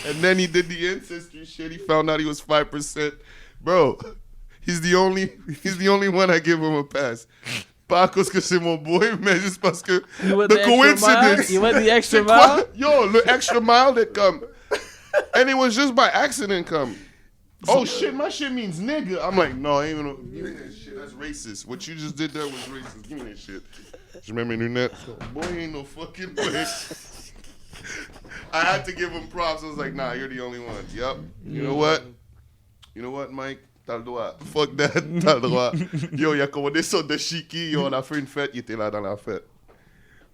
And then he did the ancestry shit. He found out he was 5%. Bro, he's the only one I give him a pass. Pas à cause que c'est mon boy, mais juste parce que You went the the extra coincidence. mile? You went the extra C'est quoi? mile? Yo, le extra mile that come. And it was just by accident come. Oh shit, my shit means nigga. I'm like, no, ain't no. Give me that shit. That's racist. What you just did there was racist. Give me that shit. Je mets mes lunettes. Boy, ain't no fucking way. I had to give him props. I was like, nah, you're the only one. Yep. You know what? You know what, Mike? T'as le droit. Fuck that. T'as le droit. Yo, il a commandé ça de Shiki. Yo, on a fait une fête. Il était là dans la fête.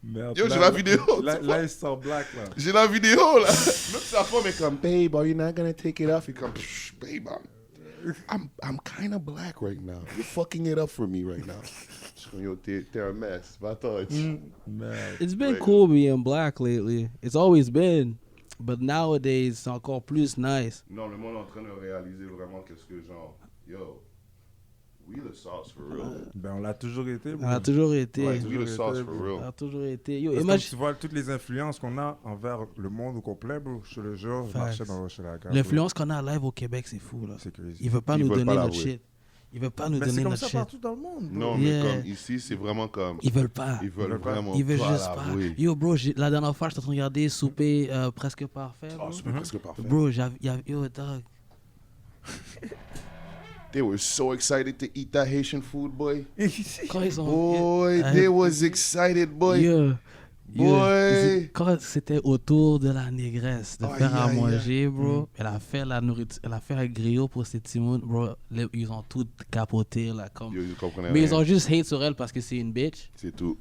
Merde, Yo, j'ai là, la vidéo. Là, il sort black, là. J'ai la vidéo, là. Même sa femme est comme, babe, are you not gonna take it off? Il comme, babe, I'm kind of black right now. You're fucking it up for me right now. Je suis comme, yo, t'es un mess. Va-t'en. Merde. It's been Ouais. cool being black lately. It's always been. But nowadays, c'est encore plus nice. Non, le monde est en train de réaliser vraiment qu'est-ce que genre, yo, we the sauce for real. Ben, on l'a toujours été, bro. On a toujours été. Like, we toujours the sauce été, for bro. real. On a toujours été. Yo, Parce que imagine. tu vois toutes les influences qu'on a envers le monde au complet, bro. Je te le jure, je marchais Facts. dans Hochelaga. L'influence qu'on a live au Québec, c'est fou, là. C'est crazy. Il veut pas Ils nous veulent donner pas notre l'avouer. shit. Il veut pas nous Mais c'est donner comme notre ça shit. partout dans le monde, bro. Non, Yeah. mais comme ici, c'est vraiment comme, Ils veulent pas. ils veulent vraiment Ils veulent pas juste pas. l'avouer. Yo, bro, la dernière fois, j'étais en train de regarder Souper presque parfait. Oh, Bro, c'est presque parfait. Bro, yo, dog. They were so excited to eat that Haitian food, boy. Quand ils ont. Boy, they was excited, boy. Yo. Boy. Quand c'était autour de la négresse de Aïe, faire à aïe, manger, bro, elle a fait la nourriture, elle a fait un griot pour ses timons, bro. Ils ont tout capoté, là. Comme... Yo, ils comprenaient Mais rien. ils ont juste hate sur elle parce que c'est une bitch. C'est tout.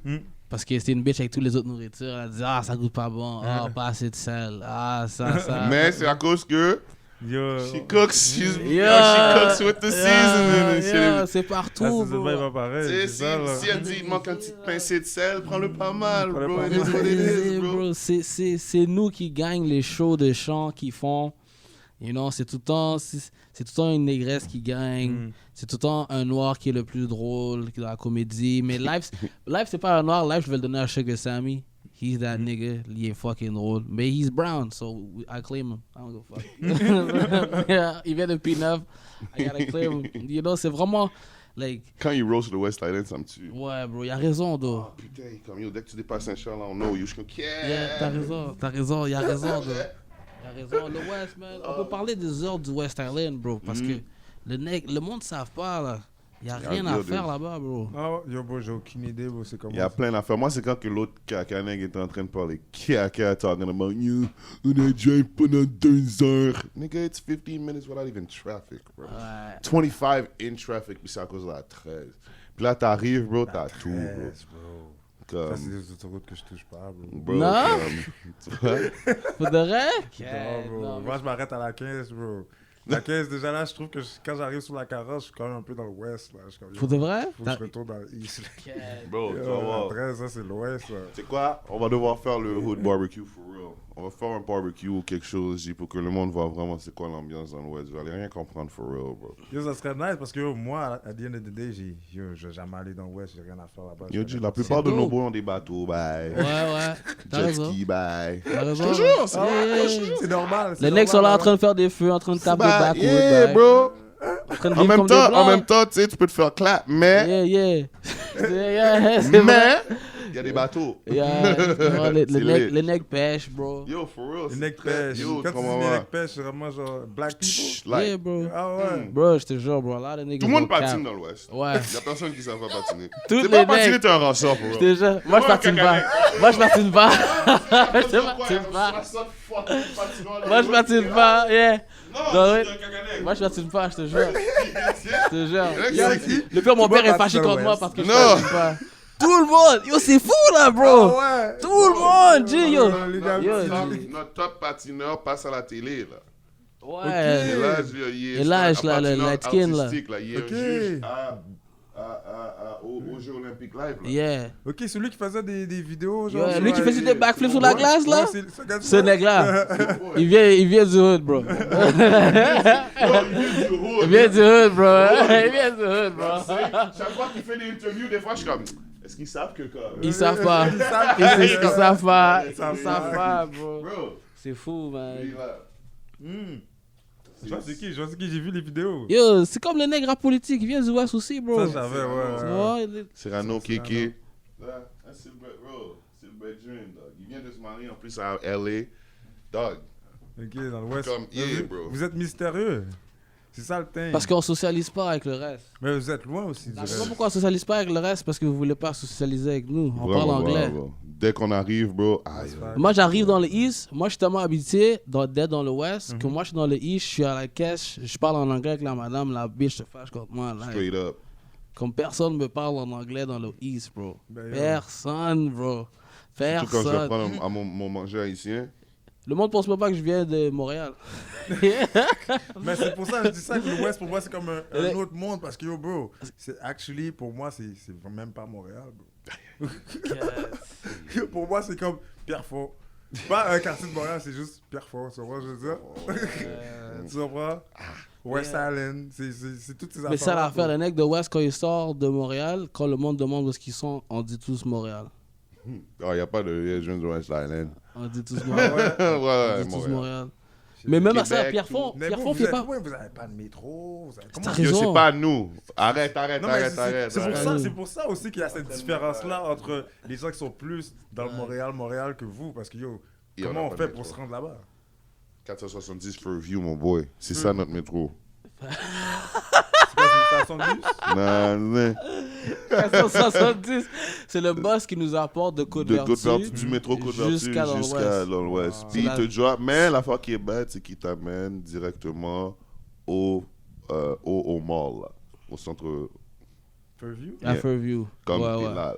Parce que c'est une bitch avec toutes les autres nourritures. Elle a dit, ah, ça goûte pas bon. Ah, pas assez de sel. Ah, ça. Mais c'est à cause que Yo. she cooks, she Yeah. cooks with the seasoning and shit. Yeah, c'est Là, partout, c'est pas bro. pareil. Tu sais, C'est ça, là. si elle dit il manque un petit pincé de sel, prends-le pas mal, Prends-le bro. pas It is what it is, bro. Bro, c'est nous qui gagnent les shows de chant qu'ils font. You know, c'est tout le temps une négresse qui gagne. C'est tout le temps un noir qui est le plus drôle dans la comédie. Mais live, c'est pas un noir. Live, je vais le donner à Sugar Sammy. He's that nigga. Il est fucking drôle. Mais he's brown, so I claim him. I don't give a fuck. Yeah, il vient de P9. I gotta claim him. You know, c'est vraiment, like, Quand il roast le West Island, ça me tue. ouais, bro, il a raison, though. Oh, putain, comme yo, dès que tu dépasses Saint-Charles, on know, yo, je suis comme, Yeah, t'as raison, il a raison, though. Il a raison. Le West, man. On peut parler des heures du West Island, bro. Parce que le monde ne savent pas, là. Il n'y a rien à faire là-bas, bro. Ah, yo, bro, j'ai aucune idée, bro. C'est comment. Il y a plein d'affaires. Moi, c'est quand que l'autre cacaneg était en train de parler caca, talking about you, on a drive pendant 2 heures. Nigga, it's 15 minutes without even traffic, bro. Ouais. 25 in traffic, puis c'est à cause de la 13. Puis là, t'arrives, bro, t'as tout, bro. Yes, bro. Ça, Comme, c'est des autoroutes que je touche pas, bro. bro, Non? comme, tu vois? Pour de vrai? Non, bro. Non, Moi, je m'arrête à la 15, bro. La 15, déjà là, je trouve que quand j'arrive sur la carrosse, je suis quand même un peu dans l'ouest, là. Je suis comme, yo, Pour de vrai? faut que je retourne dans l'east. Bro, tu vas Yo, voir. la 13, ça, c'est l'ouest, là. C'est quoi? On va devoir faire le hood barbecue for real. On va faire un barbecue ou quelque chose, J, pour que le monde voit vraiment c'est quoi l'ambiance dans l'Ouest. Je vais aller rien comprendre for real, bro. Yo, ça serait nice parce que yo, moi, à the end of the day, je vais jamais aller dans l'ouest, j'ai rien à faire là-bas. Yo, J, la plupart de dope. nos boys ont des bateaux, bye. Ouais, ouais. T'as Jet raison. ski, bye. T'as raison. Je te jure, c'est Yeah, yeah, vrai, yeah. je te jure. C'est normal. Les mecs sont là en train de faire des feux, en train de taper Bye. backwood. Yeah, bye. bro. train de En vivre même comme des temps, blancs. tu sais, tu peux te faire clap, mais Yeah. C'est vrai. il y a des bateaux. Les C'est lit. nègres pêchent, bro. Yo, for real. Les c'est necks très- pêche. Yo, Quand tu comment dis on les va? necks pêche, c'est vraiment genre black people. Chut, like, Yeah, bro. Ah ouais. Bro, je te jure, bro. Là, les nègres. Tout le monde vont cap. patine dans l'Ouest. Ouais. Il y a personne qui ne sait pas patiner. Tous C'est les pas patiner, mecs. t'es un ranceur, pour Je real. te jure. Moi, je patine pas. Moi, je patine pas. Je patine pas. Moi, je patine pas. Yeah. Non, ouais. Moi, je patine pas, je te jure. Je te jure. Le pire, mon Tu vas père est patiner fâché dans contre moi l'Ouest. parce que je Non. patine pas. Tout le monde. Yo, c'est fou, là, bro. Ah ouais. Tout le monde, G, yo. Les gars, Yo, Notre top patineur passe à la télé, là. Et Ouais. là, il est Et là, un là, le patineur light skin, là. artistique, là. Il est Ok. un juge aux Jeux Olympiques Live, là. Yeah. Ok, celui qui faisait des vidéos, genre. Yeah, lui qui sur- faisait des backflips sur la Ouais, glace, là. ouais, c'est ce gars-là. Ce nègre-là. Il vient du hood, bro. Il vient du hood, bro. Il vient du hood, bro. Chaque fois qu'il fait des interviews, des fois, je suis comme, est-ce qu'ils savent que comme... Ils savent pas. Ils savent Ils savent pas. Ils Ils savent savent pas, bro. Bro, C'est fou, man. lui, là, Je vois c'est qui, j'ai vu les vidéos. Yo, c'est comme le nègre à politique. Il vient du West aussi, bro. Ça, j'avais, Tu ouais. vois, il- Cyrano Kéké. Là, c'est le bro, c'est le bedroom, dog. Il vient de se marier en plus à LA. Dog, Ok, dans l'Ouest. Comme, yeah, bro. Vous êtes mystérieux. C'est ça le thing. Parce qu'on socialise pas avec le reste. Mais vous êtes loin aussi. du Je sais pas reste. pourquoi on socialise pas avec le reste, parce que vous voulez pas socialiser avec nous. On parle anglais. bro. Dès qu'on arrive, bro, aïe. Moi, j'arrive dans le East. Moi, je suis tellement habitué d'être dans le West que moi, je suis dans le East. Je suis à la caisse. Je parle en anglais avec la madame. La bitch se fâche contre moi. Là. Straight up. Comme personne me parle en anglais dans le East, bro. Ben, yo. Personne, bro. Surtout quand je vais Personne. prendre à mon manger haïtien. Le monde pense même pas que je viens de Montréal. Mais c'est pour ça que je dis ça que l'Ouest, pour moi, c'est comme un autre monde. Parce que, yo, bro, c'est actually, pour moi, c'est même pas Montréal, bro. Pour moi, c'est comme Pierrefonds. Pas un quartier de Montréal, c'est juste Pierrefonds. Tu comprends, je veux dire? Tu comprends? West Island, c'est toutes ces affaires. Mais ça l'affaire, le mec de West, quand il sort de Montréal, quand le monde demande où est-ce qu'ils sont, on dit tous Montréal. Oh, il n'y a pas de je viens de West Island. On dit tous Montréal. Ouais, On dit tous Montréal. Montréal. Mais même à ça, Québec, Pierrefonds, Mais Pierrefonds vous fait êtes pas. loin, vous n'avez pas de métro. Vous avez... T'as Comment- raison. Yo, c'est pas nous. Arrête. Non, mais c'est pour arrête. ça, c'est pour ça aussi qu'il y a cette différence-là entre les gens qui sont plus dans le Montréal que vous. Parce que, yo, Et on comment a on pas de fait métro. pour se rendre là-bas? 470 for view, mon boy. C'est ça notre métro. C'est quoi, c'est une station de bus? Non, non. 470, c'est le boss qui nous apporte de Côte-Vertu. Du métro Côte-Vertu jusqu'à dans l'Ouest. dans l'Ouest. Puis il te drop. Mais l'affaire qui est bête, c'est qu'il t'amène directement au mall, là. Au centre, Fairview? À Fairview. comme Ouais, t'es ouais. là.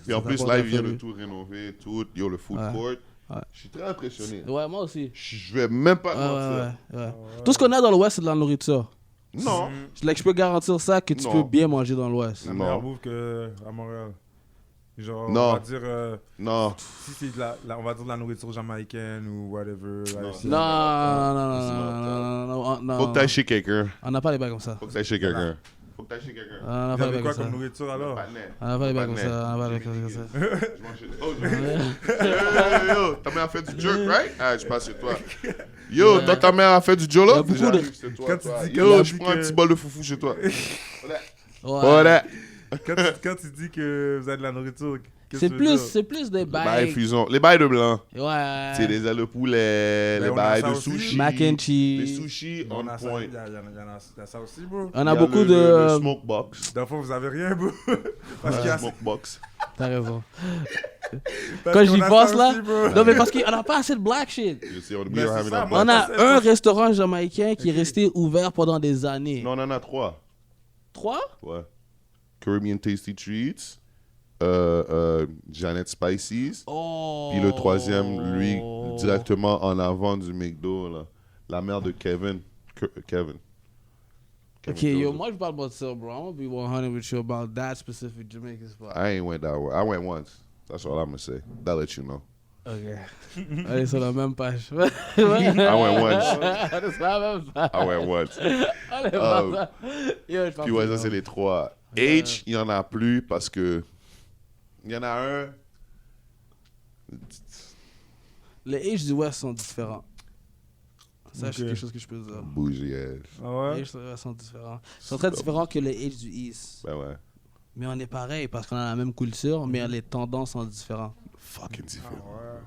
Puis en plus, apporte là, à il vient de Fairview. tout rénover, tout. Yo, le food Ouais. court. Ouais. Je suis très impressionné. Ouais, moi aussi. Je vais même pas te mentir. Ouais. Tout ce qu'on a dans l'Ouest, c'est de la nourriture. Non. Je peux garantir ça que tu Non. peux bien manger dans l'Ouest. La Non. meilleure bouffe qu'à Montréal. Genre, Non. on va dire, Non. si c'est on va dire de la nourriture jamaïcaine ou whatever. haïtienne. Non. Faut que t'ailles chez quelqu'un. On n'a pas les bails comme ça. Faut que t'ailles chez quelqu'un. Faut que t'ailles chez quelqu'un. On n'a Vous pas les avez bails quoi comme comme ça. nourriture alors? On n'a pas les bails comme ça. On n'a pas les bails comme ça. Je mange chez toi. Oh, yo, ta mère a fait du jerk, right? Ah, je passe chez toi. Yo, toi, ta mère a fait du Il y jollof? a beaucoup J'arrive chez toi, Quand tu toi. dis Yo, que- je prends un petit bol de foufou chez toi. Ouais. Voilà. Quand tu dis que vous avez de la nourriture, qu'est-ce C'est que tu veux dire? plus des Les bails bails. fusion. Les bails de blanc. Ouais. C'est les ailes de poulet, Ben, les on a bails ça de aussi. sushi. Mac and Les cheese. sushis On on a ça, point. il y a ça aussi, bro. On Il y a beaucoup le de. smoke box. Dans le fond, vous avez rien, bro. Parce qu'il y a Smoke box. T'as raison. parce Quand qu'on j'y a pense ça là. aussi, bro. Non, mais parce qu'on n'a pas assez de black shit. You see, on Ben, we are c'est having ça, a moi, On black. a un restaurant jamaïcain qui est resté ouvert pendant des années. Non, on en a 3. 3? Ouais. Caribbean Tasty Treats, Janet Spices, Oh. puis le troisième, lui, directement en avant du McDo, là. La mère de Kevin. Kevin. Ok, yo, moi je parle pas de ça, bro. I'm gonna be 100 with you about that specific Jamaican spot. I ain't went that way. I went once. That's all I'm gonna say. That'll let you know. Ok. On est sur la même page. I went once. On est sur la même page. I went once. On est pas ça. Yo, je parle Puis ouais, pas ça, c'est les 3. H, il y en a plus parce que... Il y en a un... Les H du West sont différents. Ça, c'est quelque chose que je peux dire. Bougie ass. Ah Les ouais? H sont différents. Ils sont très différents que les H du East. Ben ouais. Mais on est pareil parce qu'on a la même culture, mais les tendances sont différentes. Fucking différent.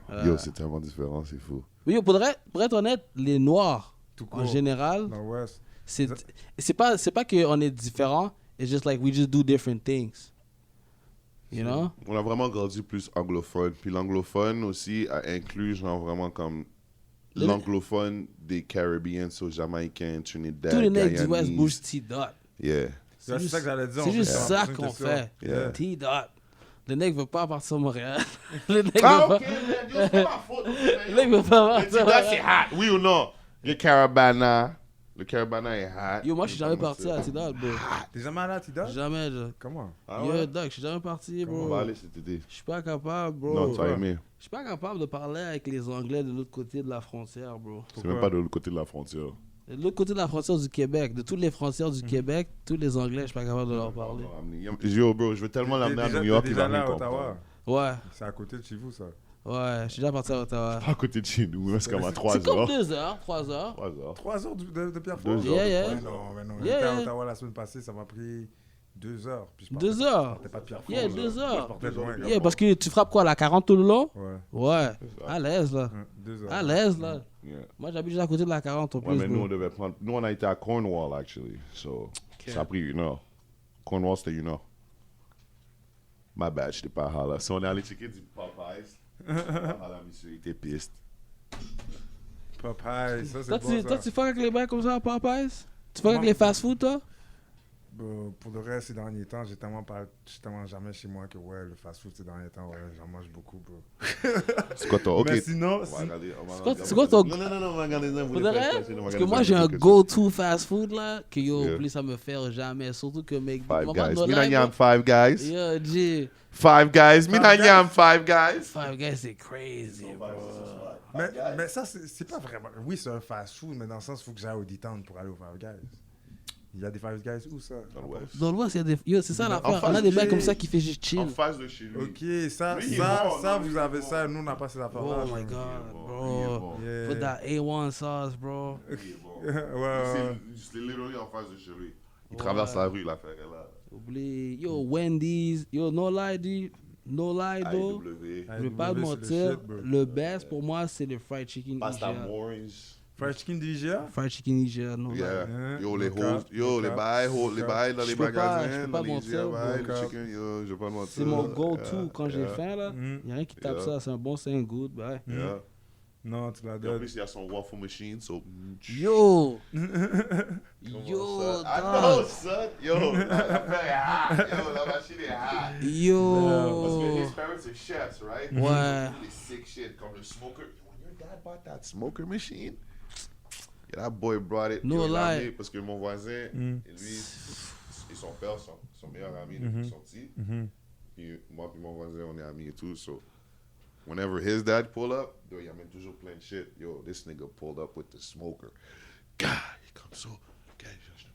Ah ouais. Yo, c'est tellement différent, c'est fou. Mais yo, pour être honnête, les Noirs, Tout en court. général, Dans l'Ouest. c'est pas qu'on est différents, it's just like we just do different things. You know? On a vraiment grandi plus anglophone. Puis l'anglophone aussi a inclus genre vraiment comme l'anglophone des Caribbeans, so Jamaïcains, Trinidad, Tous les nègres du Guyanese. West bougent T-Dot. Yeah. C'est ça que j'allais dire. C'est en juste fait, ça c'est une qu'on question. fait. Yeah. T-Dot. Le nègre veut pas partir à Montréal. Le nègre Ah, veut ok, pas. man, yo, c'est pas ma faute. Le nègre veut pas Le partir à Tida, c'est Montréal. hot, oui ou non? Le Carabana. Le Carabana est hot. Yo, moi, je suis jamais parti à T-Dot, bro. T'es jamais allé à Tida? Jamais, là. Comment? Ah Yo, ouais? Doc, je suis jamais parti, On va bro. aller cet été. Je suis pas capable, bro. Non, tu as aimé. Je suis pas capable de parler avec les Anglais de l'autre côté de la frontière, bro. C'est même pas de l'autre côté de la frontière. De l'autre côté de la frontière du Québec, de toutes les frontières du Québec, tous les Anglais, je suis pas capable de leur parler. Yo, bro, je veux tellement l'amener à New York, T'es il déjà va allé rien à Ottawa? comprendre. Ouais, C'est à côté de chez vous, ça. ouais, je suis déjà parti à Ottawa. Pas à côté de chez nous, c'est comme à 3 C'est comme heures. 2 heures, 3 heures. 3 heures. 3 heures de Pierrefonds? 2 heures. Yeah, yeah. Ouais, non, mais non. Yeah, J'étais à yeah. Ottawa la semaine passée, ça m'a pris 2 heures. Puis je 2 heures. Je partais pas de Pierrefonds. Yeah, là. 2 Je heures. partais de loin. Yeah, parce que tu frappes quoi, la 40 tout le long? Ouais. Ouais, à l'aise, là. 2 heures. À l'aise, là. Yeah. Moi, j'habite juste à côté de la 40 en Ouais, plus, mais nous, on bro. devait prendre. Nous, on a été à Cornwall, actually. So, ça a pris 1 heure. Cornwall, c'était 1 heure. My bad, j'étais pas là. So, on est allé checker du Popeyes. Ah, monsieur, il était piste. Popeye, ça c'est Toi, bon, toi, ça. tu fuck avec les bains comme ça à Popeyes? Tu fuck avec Moi- les fast-food, toi? Pour le reste, ces derniers temps, j'ai tellement jamais chez moi que ouais, le fast-food ces derniers temps, ouais, j'en mange beaucoup, bro. C'est quoi ton. Ok. Mais sinon, On va regarder- on va quoi- regarder- c'est quoi ton- Non, on va regarder ça. Pour de vrai? Parce que moi, j'ai un go-to fast-food, là, que yo, Yeah. oublie ça me faire jamais. Surtout que mes... Five Maman, guys. no Mina lie, Yam, bro. 5 guys. Yo, G. 5 guys. Mina Five Yam, 5 guys. Five Guys, c'est crazy, bro. mais ça, c'est pas vraiment. Oui, c'est un fast-food, mais dans le sens, il faut que j'aille au D-Town pour aller au Five Guys. Il y a des Five Guys où ça? Dans l'Ouest. Dans l'Ouest, il y a des... Yo, c'est ça l'affaire. face On a des de mecs chez- comme ça qui fait juste chill. En face de chez lui. Ok, ça, Lui, il est ça, bon, ça, non, lui, vous il est avez bon. ça, nous, on n'a pas ces affaires-là. Oh my Il est God, bon, il est bro. bon. Yeah. With that A1 sauce, bro. Il est bon. ouais. C'est literally en face de chez lui. Il traverse la rue, l'affaire est là. Oublie. Yo, Wendy's. Yo, no lie, dude. No lie, though. AEW. Je vais pas te mentir. Le best pour moi, c'est le fried chicken Pasta IGA. Morange. Fried chicken du IGA? Fried chicken IGA, no lie. Yeah. Hein, Yo, les le hoes, cap, yo, le les cap, bails, le les cap. bails dans les Je peux pas- je magasins, peux dans pas les mentir, IGA, bails, bro. le chicken, yo, je vais pas mentir. C'est mon go-to Yeah, quand j'ai yeah, faim, là. Mm. Il y a rien qui tape Yeah. ça. C'est un bon, c'est un good. Bye. yeah. Non, tu la Et en donnes. plus, il y a son waffle machine, so... Yo! Comment Yo, ça? I know, dog. son. Yo, l'affaire est hot. Yo, la machine est hot. Parce que Yo! his parents are chefs, right? Ouais. Les sick shit, comme le smoker. When your dad bought that smoker machine, yeah, that boy brought it. No Yo, il l'a lie. amené parce que mon voisin, lui, et son père sont meilleurs amis depuis qu'ils sont petits. Puis moi et mon voisin, on est amis et tout. So, whenever his dad pull up, yo, il amène toujours plein de shit. Yo, this nigga pulled up with the smoker. God, he comes so, okay, j'ai acheté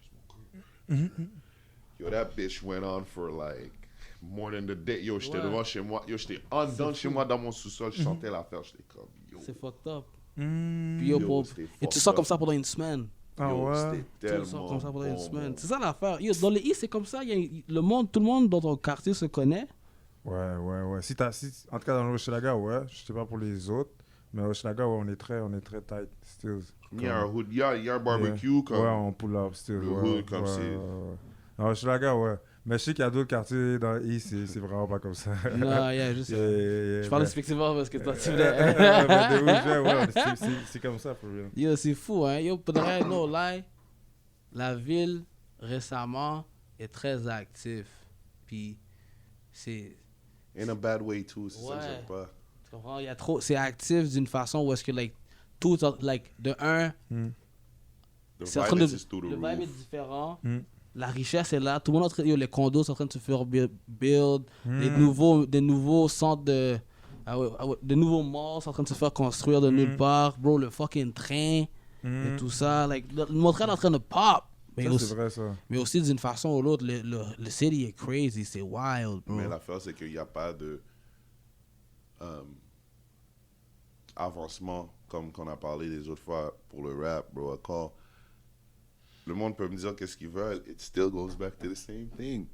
un smoker. Yo, that bitch went on for like more than the day. Yo, j'étais Ouais. devant chez moi. Yo, j'étais en dedans de chez moi dans mon sous-sol. Je chantais l'affaire. J'étais comme, yo. C'est fucked up. Mm. Puis yo, Yo, pour... c'était Et fucked tu sors comme up. ça pendant une semaine. Ah Yo, ouais? c'était Tu tellement sors comme ça pendant une bon, semaine. bon. C'est ça l'affaire. Yo, dans le East, c'est comme ça. Le monde, tout le monde dans ton quartier se connaît. Ouais. Si, en tout cas, dans l'Hochelaga, ouais. Je sais pas pour les autres. Mais Hochelaga, ouais, on est très tight, still. Il y a un hood, il y a un barbecue comme. Ouais, on pull up, still. Le ouais, hood, comme ouais, c'est- ouais. Non, Hochelaga, ouais. Mais je sais qu'il y a d'autres quartiers dans l'East, c'est vraiment pas comme ça. Non, yeah, juste. Yeah, Je parle mais- effectivement parce que toi, tu Mais voulais. de où je vais, ouais, c'est comme ça, for real. Yo, c'est fou, hein. Yo, pour de vrai, no lie, la ville, récemment, est très active. Puis, c'est... In a bad way too, c'est ça que Ouais. j'aime pas. Tu comprends? Il y a trop... C'est actif d'une façon où est-ce que, like, tout... Like, de un, The c'est en train de... violence is through the Le vibe est roof. différent. Mm. La richesse est là. Tout le monde est en train... Yo, les condos sont en train de se faire build. Des nouveaux centres de... de nouveaux malls sont en train de se faire construire de nulle part. Bro, le fucking train et tout ça. Like, Montréal est en train de pop. Mais Ça, aussi, c'est vrai, ça. mais aussi d'une façon ou l'autre, le city est crazy, c'est wild, bro. Mais l'affaire, c'est qu'il n'y a pas de avancement comme qu'on a parlé les autres fois pour le rap, bro, quand le monde peut me dire qu'est-ce qu'ils veulent, it still goes back to the same thing.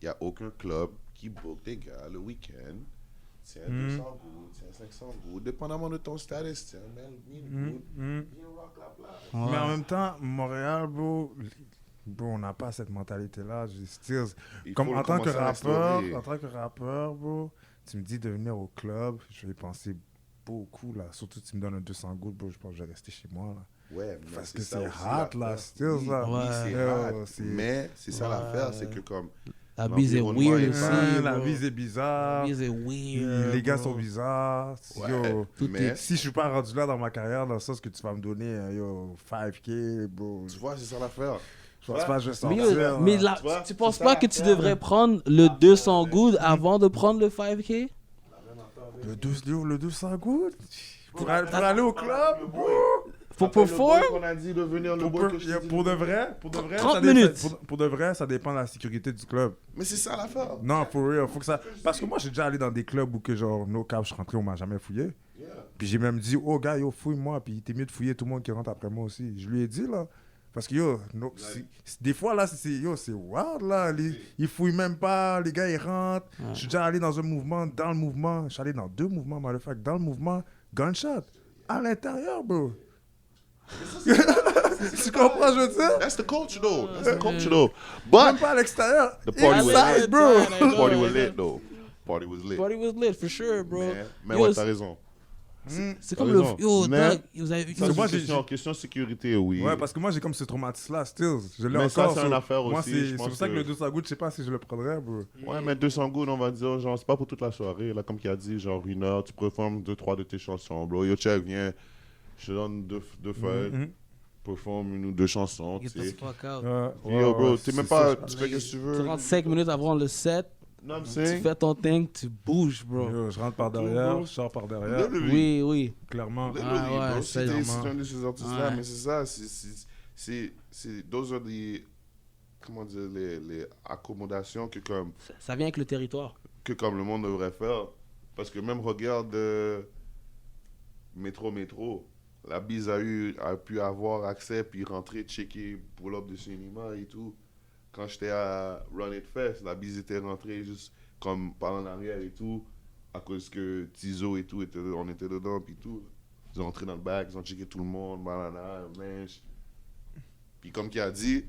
Il n'y a aucun club qui book des gars le week-end. Tiens 200 gouttes, tiens 500 gouttes, dépendamment de ton status, tiens 1000 gouttes, viens rock la place. Ouais. Mais en même temps, Montréal, bro, on n'a pas cette mentalité-là. Il Comme faut en tant que commencer à rappeur, bro, tu me dis de venir au club, je vais y penser beaucoup, là. Surtout, tu me donnes un 200 gouttes, bro, je pense que je vais rester chez moi, là. Ouais, mais Parce c'est que ça c'est aussi hot, l'affaire. là, Stills, Oui, là. oui, c'est Yo, hot. c'est- Mais c'est ça l'affaire, c'est que comme La bise est l'environnement weird est aussi. pas- La bro. vie, c'est bizarre. La bise est weird. Les gars bro. sont bizarres. Ouais, Yo, mais si je suis pas rendu là dans ma carrière, dans le sens que tu vas me donner, yo, 5K, bro. tu vois, c'est ça l'affaire. Je pense pas que je vais Mais, sortir. yo, mais là. là, Tu vois, tu penses c'est pas ça que tu l'affaire. devrais prendre le 200 gouttes avant de prendre le 5K? Le 200 gouttes pour aller au club, bro. Pour perform? On a dit de venir le boy que je t'ai dit. Pour de vrai, 30 ça minutes. pour de vrai, ça dépend de la sécurité du club. Mais c'est ça l'affaire. Non, for real, faut que ça. Parce que moi, j'ai déjà allé dans des clubs où que genre, no cap, je suis rentré, on m'a jamais fouillé. Yeah. Puis j'ai même dit, oh gars, yo, fouille-moi, puis t'es mieux de fouiller tout le monde qui rentre après moi aussi. Je lui ai dit, là. Parce que yo, des fois, là, c'est wild, là. Ils fouillent même pas, les gars, ils rentrent. Je suis déjà allé dans un mouvement, dans le mouvement. Je suis allé dans 2 mouvements, motherfucker. Dans le mouvement, gunshot. À l'intérieur, bro. Tu comprends, je veux dire? That's the culture though. That's the culture though. But Même pas à l'extérieur. The party was Inside, lit. bro. the party was lit though. Party was lit. Party was lit, for sure, bro. Mais Yo, ouais, t'as raison. c'est t'as comme le... raison. Yo, Mais- Doug, vous avez... Ça, moi, c'est j'ai- question sécurité, oui. Ouais, parce que moi, j'ai comme ce traumatisme-là, still. Je l'ai Mais ça, encore. c'est so- une affaire moi, aussi, c'est je pense pour ça que que- le 200 gouttes, je sais pas si je le prendrais, bro. Ouais, mais 200 gouttes, on va dire, genre, c'est pas pour toute la soirée. Là, comme il a dit, genre, 1 heure, tu performes 2-3 de tes chansons, bro. Yo, check, viens, je te donne deux feuilles, performe 1 ou 2 chansons, tu Get the sais. fuck out. Puis, yo, bro, t'es c'est même ça, pas, je tu pense. fais ce que tu Tu veux. rentres 5 minutes avant le set, Non, tu c'est fais ton thing, tu bouges, bro. Yo, je rentre par Bro. derrière, je sors par derrière, Oui, oui. clairement. Literally, Ah ouais, bro. c'est Si t'es normal. un de ces artistes-là, Ouais. mais c'est ça, those are the, comment dire, les accommodations que comme Ça vient avec le territoire. le monde devrait faire. Parce que même regarde Métro, la bise a pu avoir accès puis rentrer, checker pull-up de cinéma et tout. Quand j'étais à Run It Fest, la bise était rentrée juste comme par en arrière et tout, à cause que Tizo et tout, on était dedans puis tout. Ils ont entré dans le bac, ils ont checké tout le monde, banana, linge. Puis comme qu'il a dit,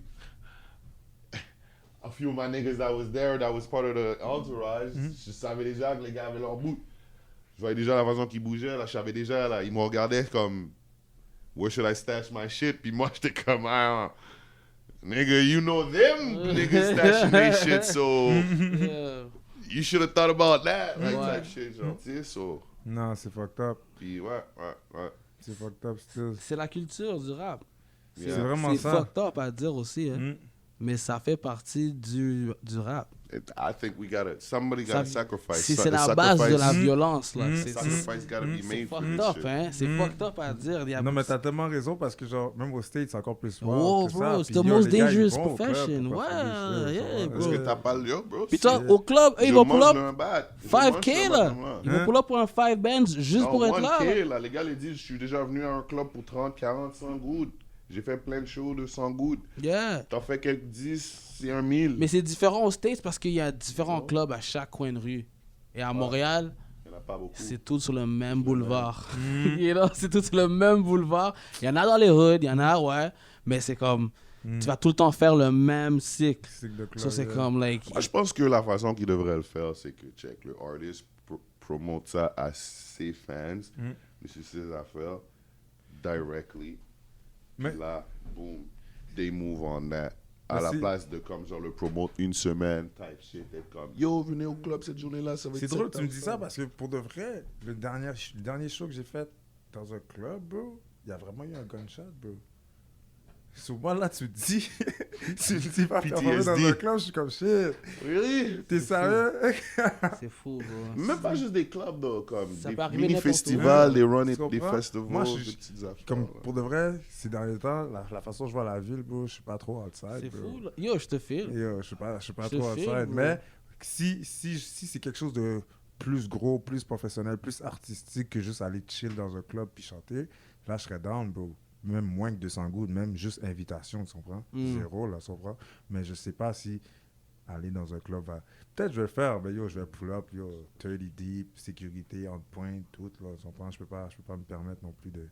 a few of my niggas that was there, that was part of the entourage, je savais déjà que les gars avaient leur bout. Je voyais déjà la façon qu'ils bougeaient, là, je savais déjà, là, ils me regardaient comme, where should I stash my shit? Puis moi, j'étais comme, ah, nigga, you know them niggas stashing their shit, so Yeah. you should have thought about that, like, Ouais. type shit, genre, tu sais, so. Non, c'est fucked up. Puis ouais. C'est fucked up, still. C'est la culture du rap. Yeah. C'est vraiment C'est ça. fucked up à dire aussi, hein. Mais ça fait partie du rap. I think somebody Ça- gotta sacrifice. C'est la base de la Sacrifice- violence, là. C'est Sacrifice gotta be c'est made for fucked this up, shit. hein. C'est fucked up à dire. Il y a- Non, mais t'as tellement raison parce que, genre, même aux States, c'est encore plus wild Oh, que bro, ça. it's Puis, the yo, most les gars, ils dangerous vont au club profession. pour Ouais, faire des shit, yeah, tu vois. Parce bro. que t'as pas le yo, bro. Puis toi, au club, eux, ils vont pull up 5K, là. Ils vont pull up pour un 5 bands juste pour être là. 1K, là. Les gars, ils disent, je suis déjà venu à un club pour 30, 40, 100 gouttes. J'ai fait plein de shows de 100 gouttes. Yeah. T'en fais quelques 10, c'est 1000. Mais c'est différent aux States parce qu'il y a différents clubs à chaque coin de rue. Et à Montréal, Il y en a pas beaucoup. c'est tout sur le même boulevard. You know, c'est tout sur le même boulevard. Il y en a dans les hoods, il y en a, ouais. Mais c'est comme, tu vas tout le temps faire le même cycle. C'est de club, Ça, c'est comme, like, Moi, je pense que la façon qu'il devrait le faire, c'est que, check, le artist promote ça à ses fans, de ses affaires, directly. Mais- Puis là, boom, they move on that. À Mais la c'est- place de, comme, genre, le promote une semaine, type shit, être comme, yo, venez au club cette journée-là, ça va être C'est ça, drôle, tu ça, me dis ça parce que pour de vrai, le dernier show que j'ai fait dans un club, bro, il y a vraiment eu un gunshot, bro. Sur moi, là, tu me dis, tu me dis pas performer dans PTSD. un club, je suis comme shit. Really? T'es sérieux? c'est fou, bro. Même pas juste des clubs, though, comme Ça des peut arriver n'importe où. mini-festivals, des run Tu it, des comprends? festivals, Moi, des je- petites affaires. Comme là. pour de vrai, ces derniers temps, la façon dont je vois la ville, bro, je suis pas trop outside. C'est bro. fou, là. Yo, je te file. Yo, je suis pas Je te trop file, outside. bro. Mais si c'est quelque chose de plus gros, plus professionnel, plus artistique que juste aller chill dans un club puis chanter, là, je serais down, bro. Même moins que 200 gouttes, même juste invitation, tu comprends? Zéro, là, tu comprends? Mais je sais pas si aller dans un club va... Peut-être je vais le faire, mais yo, je vais pull up, yo, 30 deep, sécurité, on point, tout, là, tu comprends? Je peux pas me permettre non plus de...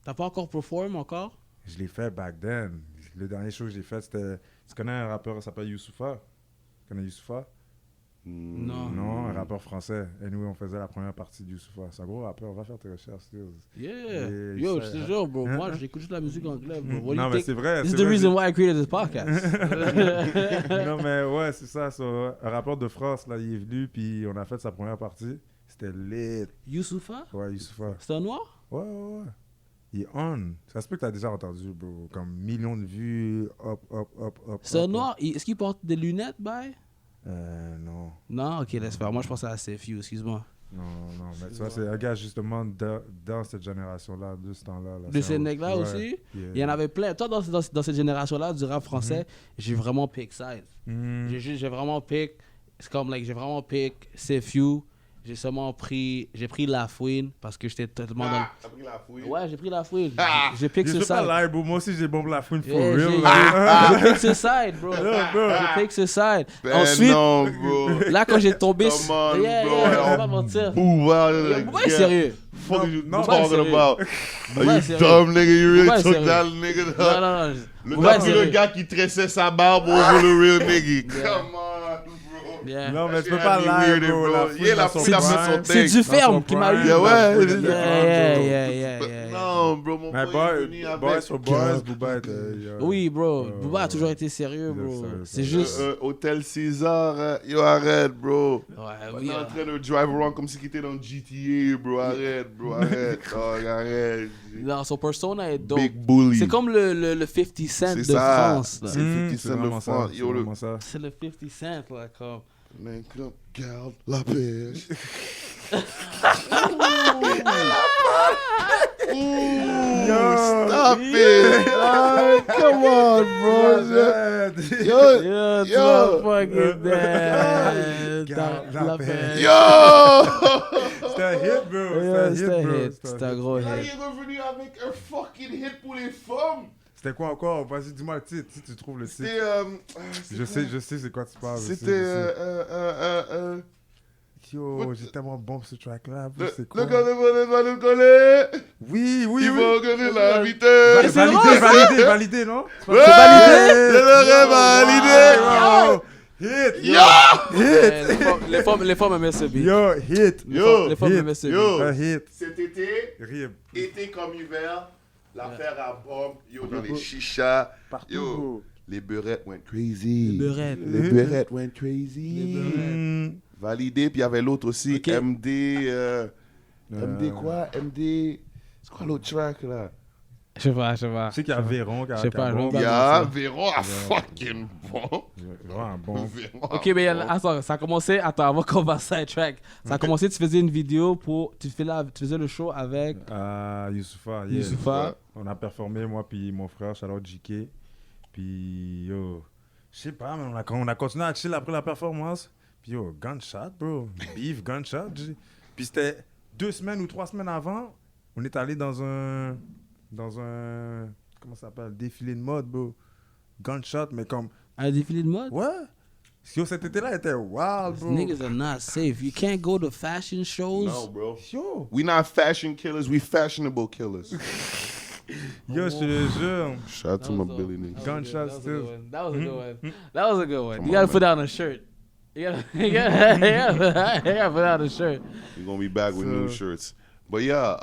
T'as pas encore perform encore? Je l'ai fait back then. Le dernier show que j'ai fait, c'était... Tu connais un rappeur qui s'appelle Youssoupha? Tu connais Youssoupha? Non. Non, un rappeur français. Et nous, on faisait la première partie de Youssoupha. C'est un gros rappeur, on va faire tes recherches. Yeah. Et Yo, ça- je te jure, bro. Moi, j'écoute juste la musique anglaise, bro. What do you Non, mais think? c'est vrai. This is c'est the vrai, reason why I created this podcast. non, mais ouais, c'est ça. Un rappeur de France, là, il est venu, puis on a fait sa première partie. C'était lit. Youssoufa? Ouais, Youssoupha. C'est un noir? Ouais, ouais, ouais. Il est on. Ça se peut que t'as déjà entendu, bro. Comme millions de vues, hop. C'est un hop. noir? Est-ce qu'il porte des lunettes, bye? Non. Non, ok, laisse faire. Moi, je pensais à CFU, excuse-moi. Non, mais tu vois, c'est un gars justement dans cette génération-là, de ce temps-là. Là. De ces nègres-là Ouais. aussi? Yeah. Il y en avait plein. Toi, dans cette génération-là du rap français, j'ai vraiment pick side. Mhm. J'ai vraiment pick. C'est comme, like, j'ai vraiment pick CFU. J'ai pris La Fouine parce que j'étais tellement dans. Ah, t'as pris la fouille. Ouais, j'ai pris La Fouine. Ah! J'ai pick Je ce sais pas side. live, bro. Moi aussi, j'ai bombe la fouine for Yeah, real. là. j'ai pick ce side, bro. J'ai pick ce side. Ben Ensuite, non, bro. là, quand j'ai tombé. Come on, Yeah, bro. yeah, je vais pas mentir. Booba, Booba est sérieux. Fuck you Non, talking sérieux. about? Booba Are est you sérieux. dumb, nigga? You Booba really est took sérieux. that nigga? Non, non, non. Le Booba est t'as pris le sérieux. gars qui tressait sa barbe over le real nigga. Yeah. Come on, bro. Yeah. Non, mais tu That peux pas shit had me live, weird, bro. La fouine Yeah, dans la son fouine a fait prime. son C'est thing. du ferme qui m'a eu. Yeah, ouais. Yeah. Non, bro, mon Mais boy est venu avec... boys for boys, Booba était... Oui, bro. Ouais, Booba a ouais. toujours été sérieux, bro. Yes, sir, C'est sir. juste. Hôtel César, yo, arrête, bro. Ouais, On oui. est en train de drive around comme si qu'il était dans GTA, bro. Arrête, bro, arrête. Dog, arrête. Non, son persona est dope. Big bully. C'est comme le 50 Cent de C'est ça. France. là. C'est 50 Cent de vraiment ça. France. C'est Yo, le... vraiment ça. C'est le 50 Cent, là, comme. Man, come, garde la pêche. Stop it. Oh, come on, bro. Yo, Yo, tu yo. vas fucking dead. Garde la La paix. paix. yo. C'était un hit, bro. Yeah, C'était un hit, bro. C'était un gros Là, il hit. est revenu avec un fucking hit pour les femmes. C'était quoi encore? Vas-y, dis-moi le titre, si tu trouves le titre. C'était, Je sais c'est quoi tu parles. je sais, C'était, je sais. Yo, j'ai tellement bon ce track-là, bro. C'est quoi? le gars va nous connaître. Oui, oui, Il oui. va connaître la vitesse. c'est vrai, Validé, non? Ouais, validé? je l'aurais validé. Hit! Yo! Les femmes aimaient ce beat. Yo, hit! Les femmes aimaient ce beat. Un hit. Cet été, Rib. été comme hiver, l'affaire à bombe, yo, dans les chichas, Partout, yo, bro. les beurettes went crazy. Les beurettes. Les beurettes went crazy. Les beurettes. Validé, puis il y avait l'autre aussi, Ok. MD, MD quoi? MD, c'est quoi l'autre track là? Je sais pas. Je sais qu'il y a Véron qui a Je sais pas, bon. je Il y sais a Véron à fucking bon. Véron a bon. Véron à Ok, mais bon. attends, ça a commencé. Attends, avant qu'on va sidetrack. Ça a commencé, tu faisais une vidéo pour. Tu faisais le show avec Youssoupha, yeah. Youssoupha. On a performé, moi puis mon frère, Charlotte JK. Puis, yo, je sais pas, mais on a continué à chill après la performance. Puis, yo, gunshot, bro. Beef, gunshot. Puis, c'était 2 semaines ou 3 semaines avant. On est allé dans un. Comment ça s'appelle? Défilé de mode, bro. Gunshot, mais comme. un défilé de mode. Ouais. Yo, cet été-là était wild, These bro. niggas are not safe. You can't go to fashion shows. No, bro. Yo. We not fashion killers, we fashionable killers. Yo, je te le jure. Shout out to my Billy nigga. That Gunshot was a still. good one. That was a good one. That was a good one. Come You gotta on, put down a shirt. You gotta put down a shirt. We're gonna be back with So- new shirts. But yeah,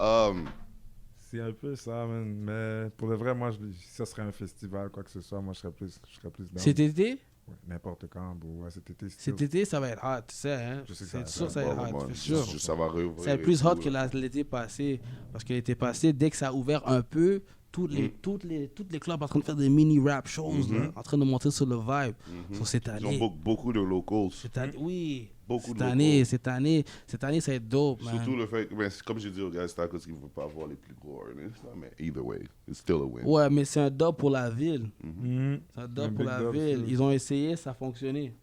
C'est un peu ça, man. Mais pour le vrai, moi, si ça serait un festival, quoi que ce soit, moi, je serais plus down. Cet été, Ouais, n'importe quand, bro. Ouais, cet été, cet été, ça va être hot, tu sais, hein. Je sais que ça va C'est sûr, être ça va être bon, hot, bon, c'est sûr. ça va réouvrir. C'est plus hot que l'été passé. Parce que l'été passé, dès que ça a ouvert un peu, toutes les clubs en train de faire des mini rap shows, là, en train de monter sur le vibe. Sur cette Ils année. ont beaucoup de locals. Oui. Beaucoup cette de année, locaux. cette année, ça va être dope, man. Surtout le fait que, ben, comme je dis aux gars, c'est à cause qu'ils ne veulent pas avoir les plus gros artists. Mais either way, it's still a win. Ouais, mais c'est un dub pour la ville. Mhm. C'est un Un dub pour big la dub, ville. ça. Ils ont essayé, ça a fonctionné.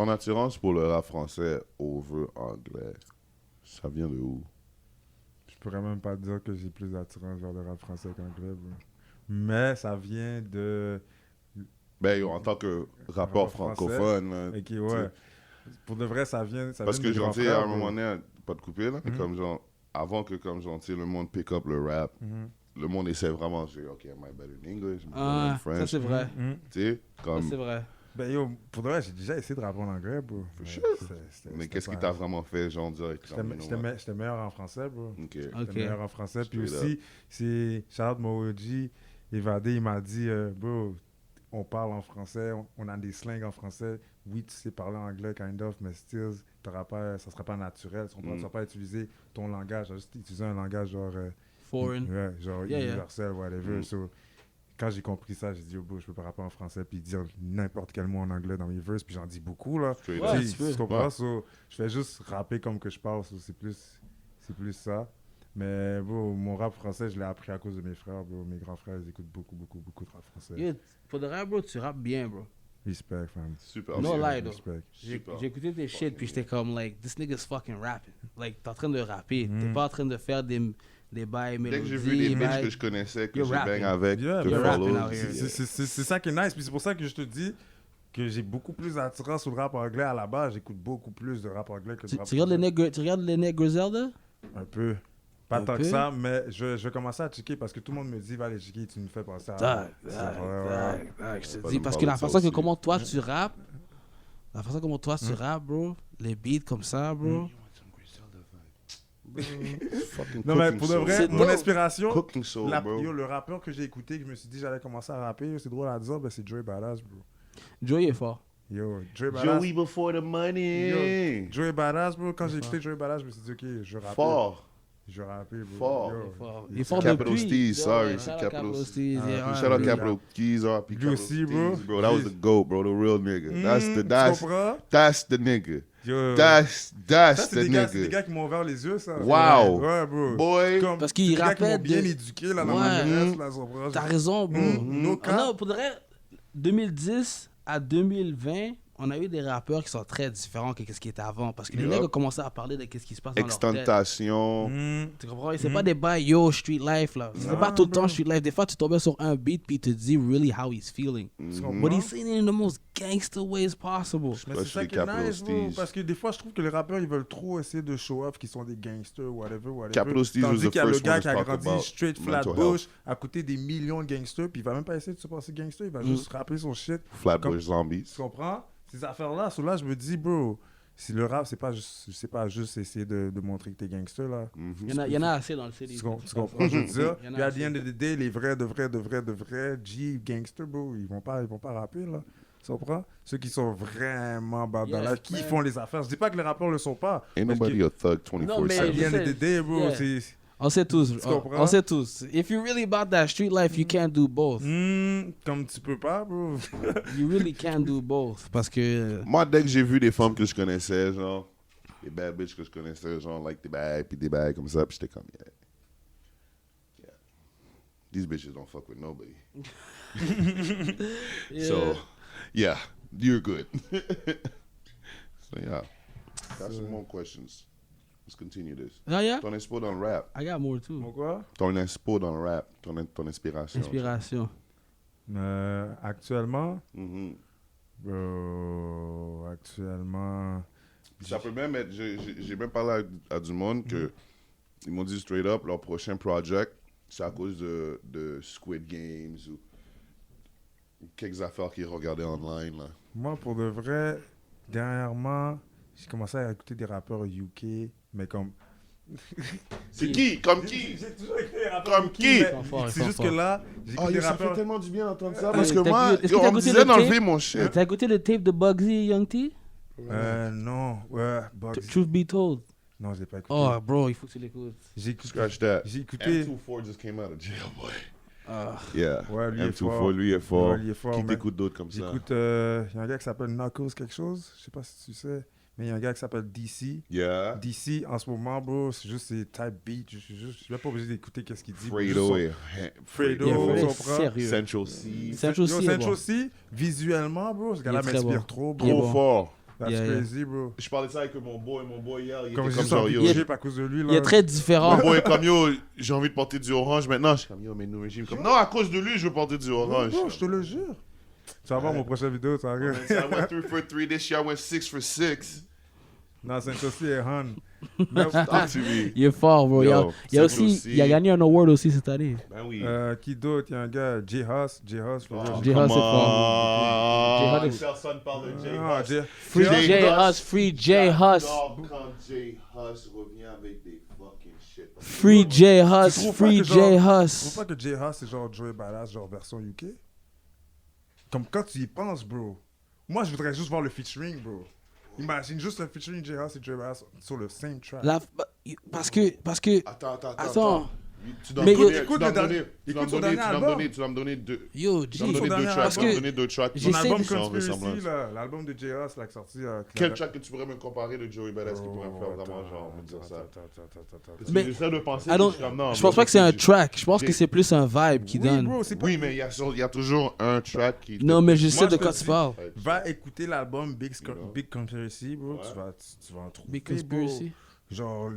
ton attirance pour le rap français over anglais, ça vient de où? Je pourrais même pas dire que j'ai plus d'attirance vers le rap français qu'anglais, bro. Mais ça vient de... Ben, yo, en tant que rappeur Français. francophone, là, Ok, ouais. Pour de vrai, ça vient parce de que mes genre, grands tu sais, à frères, un bro. moment donné, pas de couper, là, mais Mhm. comme genre, avant que, comme genre, tu sais, le monde pick up le rap, Mhm. le monde essaie vraiment de dire, OK, am I better in English? Am I better Ah, in ça French? c'est vrai. Mhm. Tu sais, Ça comme, c'est vrai. Ben yo, pour de vrai, j'ai déjà essayé de rapper en anglais, bro. Mais sure. c'était mais qu'est-ce qui pas- t'a vraiment fait, genre, dire, J'étais meilleur en français, bro. OK. Ok. J'étais meilleur en français. Puis Straight aussi, c'est Charles Moji, Évadé, il m'a dit, bro, on parle en français, on a des slangs en français. Oui, tu sais parler anglais, kind of, mais still, ça sera pas naturel. Tu comprends? Tu vas pas utiliser ton langage, tu vas juste utiliser un langage genre, Foreign. ouais, genre Yeah, yeah. universel, whatever. Mm. So, quand j'ai compris ça, j'ai dit, oh, bro, je peux pas rapper en français puis dire n'importe quel mot en anglais dans mes verses, puis j'en dis beaucoup, là. Straight Ouais, up. tu peux. Tu comprends? Ouais. So, je fais juste rapper comme que je parle, so, c'est plus ça. Mais bro, mon rap français, je l'ai appris à cause de mes frères, bro. Mes grands frères, ils écoutent beaucoup de rap français. Yo, pour de vrai, bro, tu rappes bien, bro. Respect, fam. Super. No bien. lie, though. Respect. J'ai Super. j'ai écouté tes shit, puis j'étais comme, like, this nigga's fucking rapping. Like, t'es en train de rapper. T'es Mhm. pas en train de faire des bails Dès mélodies. que j'ai vu des mix bails- que je connaissais, que You're j'ai rapping. bang avec, Yeah, que you're follow, rapping out here. c'est- C'est ça qui est nice, puis c'est pour ça que je te dis que j'ai beaucoup plus d'attirance sur le rap anglais à la base. J'écoute beaucoup plus de rap anglais que de Tu, rap tu regardes les français. nègres, tu regardes les nègres Griselda? Un peu. Pas Un tant que peu? ça, mais je vais commencer à checker parce que tout le monde me dit, va aller checker, tu nous fais penser à... Tac, Ouais, tac, ouais. tac, tac, je te Pas dis, nous parce parler que la de ça façon que aussi. comment toi tu rappes, la façon comment toi tu rappes, bro, les beats comme ça, bro. Fucking Non, mais cooking pour de soul. vrai, C'est mon dope. inspiration, Cooking soul, bro. le rappeur que j'ai écouté, que je me suis dit j'allais commencer à rapper, c'est drôle à dire, ben c'est Joey Badass, bro. Joey est fort. Yo, Joey Badass. Joey before the money. Yo, Joey Badass, bro. Quand j'ai écouté Joey Badass, je me suis dit, ok, je vais rapper. Fort. Je vais rapper, bro. Fort. Yo. Il est fort Capital depuis. Steez, sorry, Ouais, c'est shout out Capital Capital Steez. Steez, Ah, yeah, puis ouais. Shout out lui, Capital Keys, R.I.P. Lui Capital aussi, bro. Steez, bro. That was the GOAT, bro. The real nigga. Tu That's comprends? the nigga. Yo. That's Ça, the c'est des nigga. gars qui m'ont ouvert les yeux, ça. Wow. Ouais, bro. Boy. Comme, Parce c'est qu'il des gars qui m'ont rappelle bien de- éduqué, là, dans Ouais. ma jeunesse, là, ça comprend? T'as raison, bro. No cap. Non, pour de vrai, 2010 à 2020, on a eu des rappeurs qui sont très différents que ce qui était avant. Parce que les Yup. nègres ont commencé à parler de ce qui se passe dans leur tête. Extentation. Mm. Tu comprends? C'est pas des bails yo street life là. C'est Non, pas tout le bro. temps street life. Des fois, tu tombais sur un beat puis il te dit really how he's feeling. Tu But comprends? he's saying it in the most gangster ways possible. Mais c'est ça Especially qui est Capital nice, bro, Steez. parce que des fois, je trouve que les rappeurs, ils veulent trop essayer de show off qu'ils sont des gangsters, whatever. Capital Steez was Tandis the qu'il y a le first gars one qui to a talk grandi about straight mental Flatbush, à côté des millions de gangsters, puis il va même pas essayer de se passer gangster, il va juste rapper son shit. Flatbush Zombies. Tu comprends? Ces affaires-là, là, je me dis, bro, si le rap, c'est pas juste essayer de montrer que t'es gangster, là. Il y en a assez dans le CD. Tu comprends ce que je veux dire? Il y en a Puis à assez. the end of the day, les vrais, de vrais G gangsters, bro, ils vont pas rapper, là. Tu comprends? Ceux qui sont vraiment bad dans Yeah, la qui man. font les affaires. Je dis pas que les rappeurs le sont pas. Ain't parce nobody que a thug Non, mais- à 24/7. the end of sais, the day, bro, yeah. c'est... On sait tous. comprends? On sait tous. If you're really about that street life, you can't do both. Comme tu peux pas, bro. You really can't do both. Parce que. Moi, dès que j'ai vu des femmes que je connaissais, genre, des bad bitches que je connaissais, genre, like des bags, puis des bags comme ça, puis j'étais comme, yeah. These bitches don't fuck with nobody. So, yeah, you're good. So, yeah. Got some more questions. Let's continue this. Ah, yeah? Ton inspo dans le rap. I got more too. Pourquoi? Ton inspo dans le rap. Ton inspiration. Inspiration. Actuellement, Mhm. bro, actuellement... Ça peut même être. J'ai même parlé à du monde que. Ils m'ont dit straight up, leur prochain project, c'est à cause de Squid Games ou quelques affaires qu'ils regardaient online. Là. Moi, pour de vrai, dernièrement, j'ai commencé à écouter des rappeurs UK, mais comme... C'est qui? Comme qui? J'ai toujours écouté des rappeurs Comme UK, qui? mais Ils sont forts, ils c'est sont juste forts. que là, j'écoute Oh, des ça fait rappeurs... tellement du bien d'entendre ça parce que t'as moi, écouté- est-ce que on t'as me écouté disait le d'enlever tape? mon shit. T'as écouté le tape de Bugsy Young T? Non, ouais, Bugsy. Truth be told. Non, je l'ai pas écouté. Oh, bro, il faut que tu l'écoutes. J'ai écouté... Scratch that. J'ai écouté... M24 just came out of jail, boy. Ah. Yeah. Ouais, lui est M24, fort. lui est fort. Ouais, lui est fort, Qui mais t'écoute d'autres comme ça? J'écoute... Il y a un gars qui s'appelle Knuckles quelque chose. Je sais pas si tu sais. Mais il y a un gars qui s'appelle DC. Yeah. DC, en ce moment, bro, c'est juste ses type beats. Je suis même pas obligé d'écouter qu'est-ce qu'il dit. Fredo Juste et... Fredo, Yeah, on Fredo, comprend. sérieux. Central C. Central Yo, C est Sancho bon. aussi, visuellement, bro, ce gars-là Il est très m'inspire bon. trop, Il est bro. Trop bon. fort. That's Yeah, yeah. crazy, bro. Je parlais de ça avec mon boy hier. Il Comme était j'ai comme genre, sorti yo. de chip à cause de lui, là. Il est très différent. Mon boy est comme, yo, j'ai envie de porter du orange maintenant. Je suis comme, yo, mais nous régime. Comme, non, à cause de lui, je veux porter du orange. Bro, je te le jure. Tu vas voir mon prochain vidéo, tu vas Man, regarder. so I went 3 for 3 this year. I went 6 for 6. Non, c'est aussi et Han. Talk to me. Il est fort, bro. Il y a Yo, aussi, c'est il a gagné un award aussi cette année. Ben oui. Qui d'autre? Il y a un gars, J-Hus. J-Hus, le gars. J-Hus, c'est fort. J-Hus, personne parle de Ah, J-Hus. Free J. J-Hus, free J-Hus. Quand J-Hus revient avec des fucking shit. Free J-Hus, Tu trouves free pas que genre- Tu J-Hus. trouves pas que J-Hus c'est genre Joey Badass, genre version UK? Comme quand tu y penses, bro. Moi, je voudrais juste voir le featuring, bro. Imagine juste le featuring J-Hus et Joey Badass sur le same track. Parce que, Attends. Tu dois Mais me donner, écoute tu dois me le dernier- donner, tu dois me écoute son donner, dernier tu dois me album. donner, tu dois me donner deux. yo, Tu dois me G, donner deux dernier tracks, album. tu dois me donner deux tracks. J'essaie Son album de- Sans Conspiracy, ressemblance. là, l'album de J-Hus, là, qui est sorti. Quel track que tu pourrais me comparer de Joey Badass qui pourrait me faire vraiment genre me dire ça? Parce Mais- que j'essaie de penser, I don't- je suis comme, non, je bro, pense pas que c'est un J- track. Je pense J- que c'est plus un vibe qui Oui, donne. bro, c'est pas... Oui, mais il y a toujours un track qui. Non, mais je sais Moi, de je te quoi dis- tu parles. Va écouter l'album Big know. Conspiracy, bro. Ouais. Tu vas en trouver. Big bro. Conspiracy. Genre,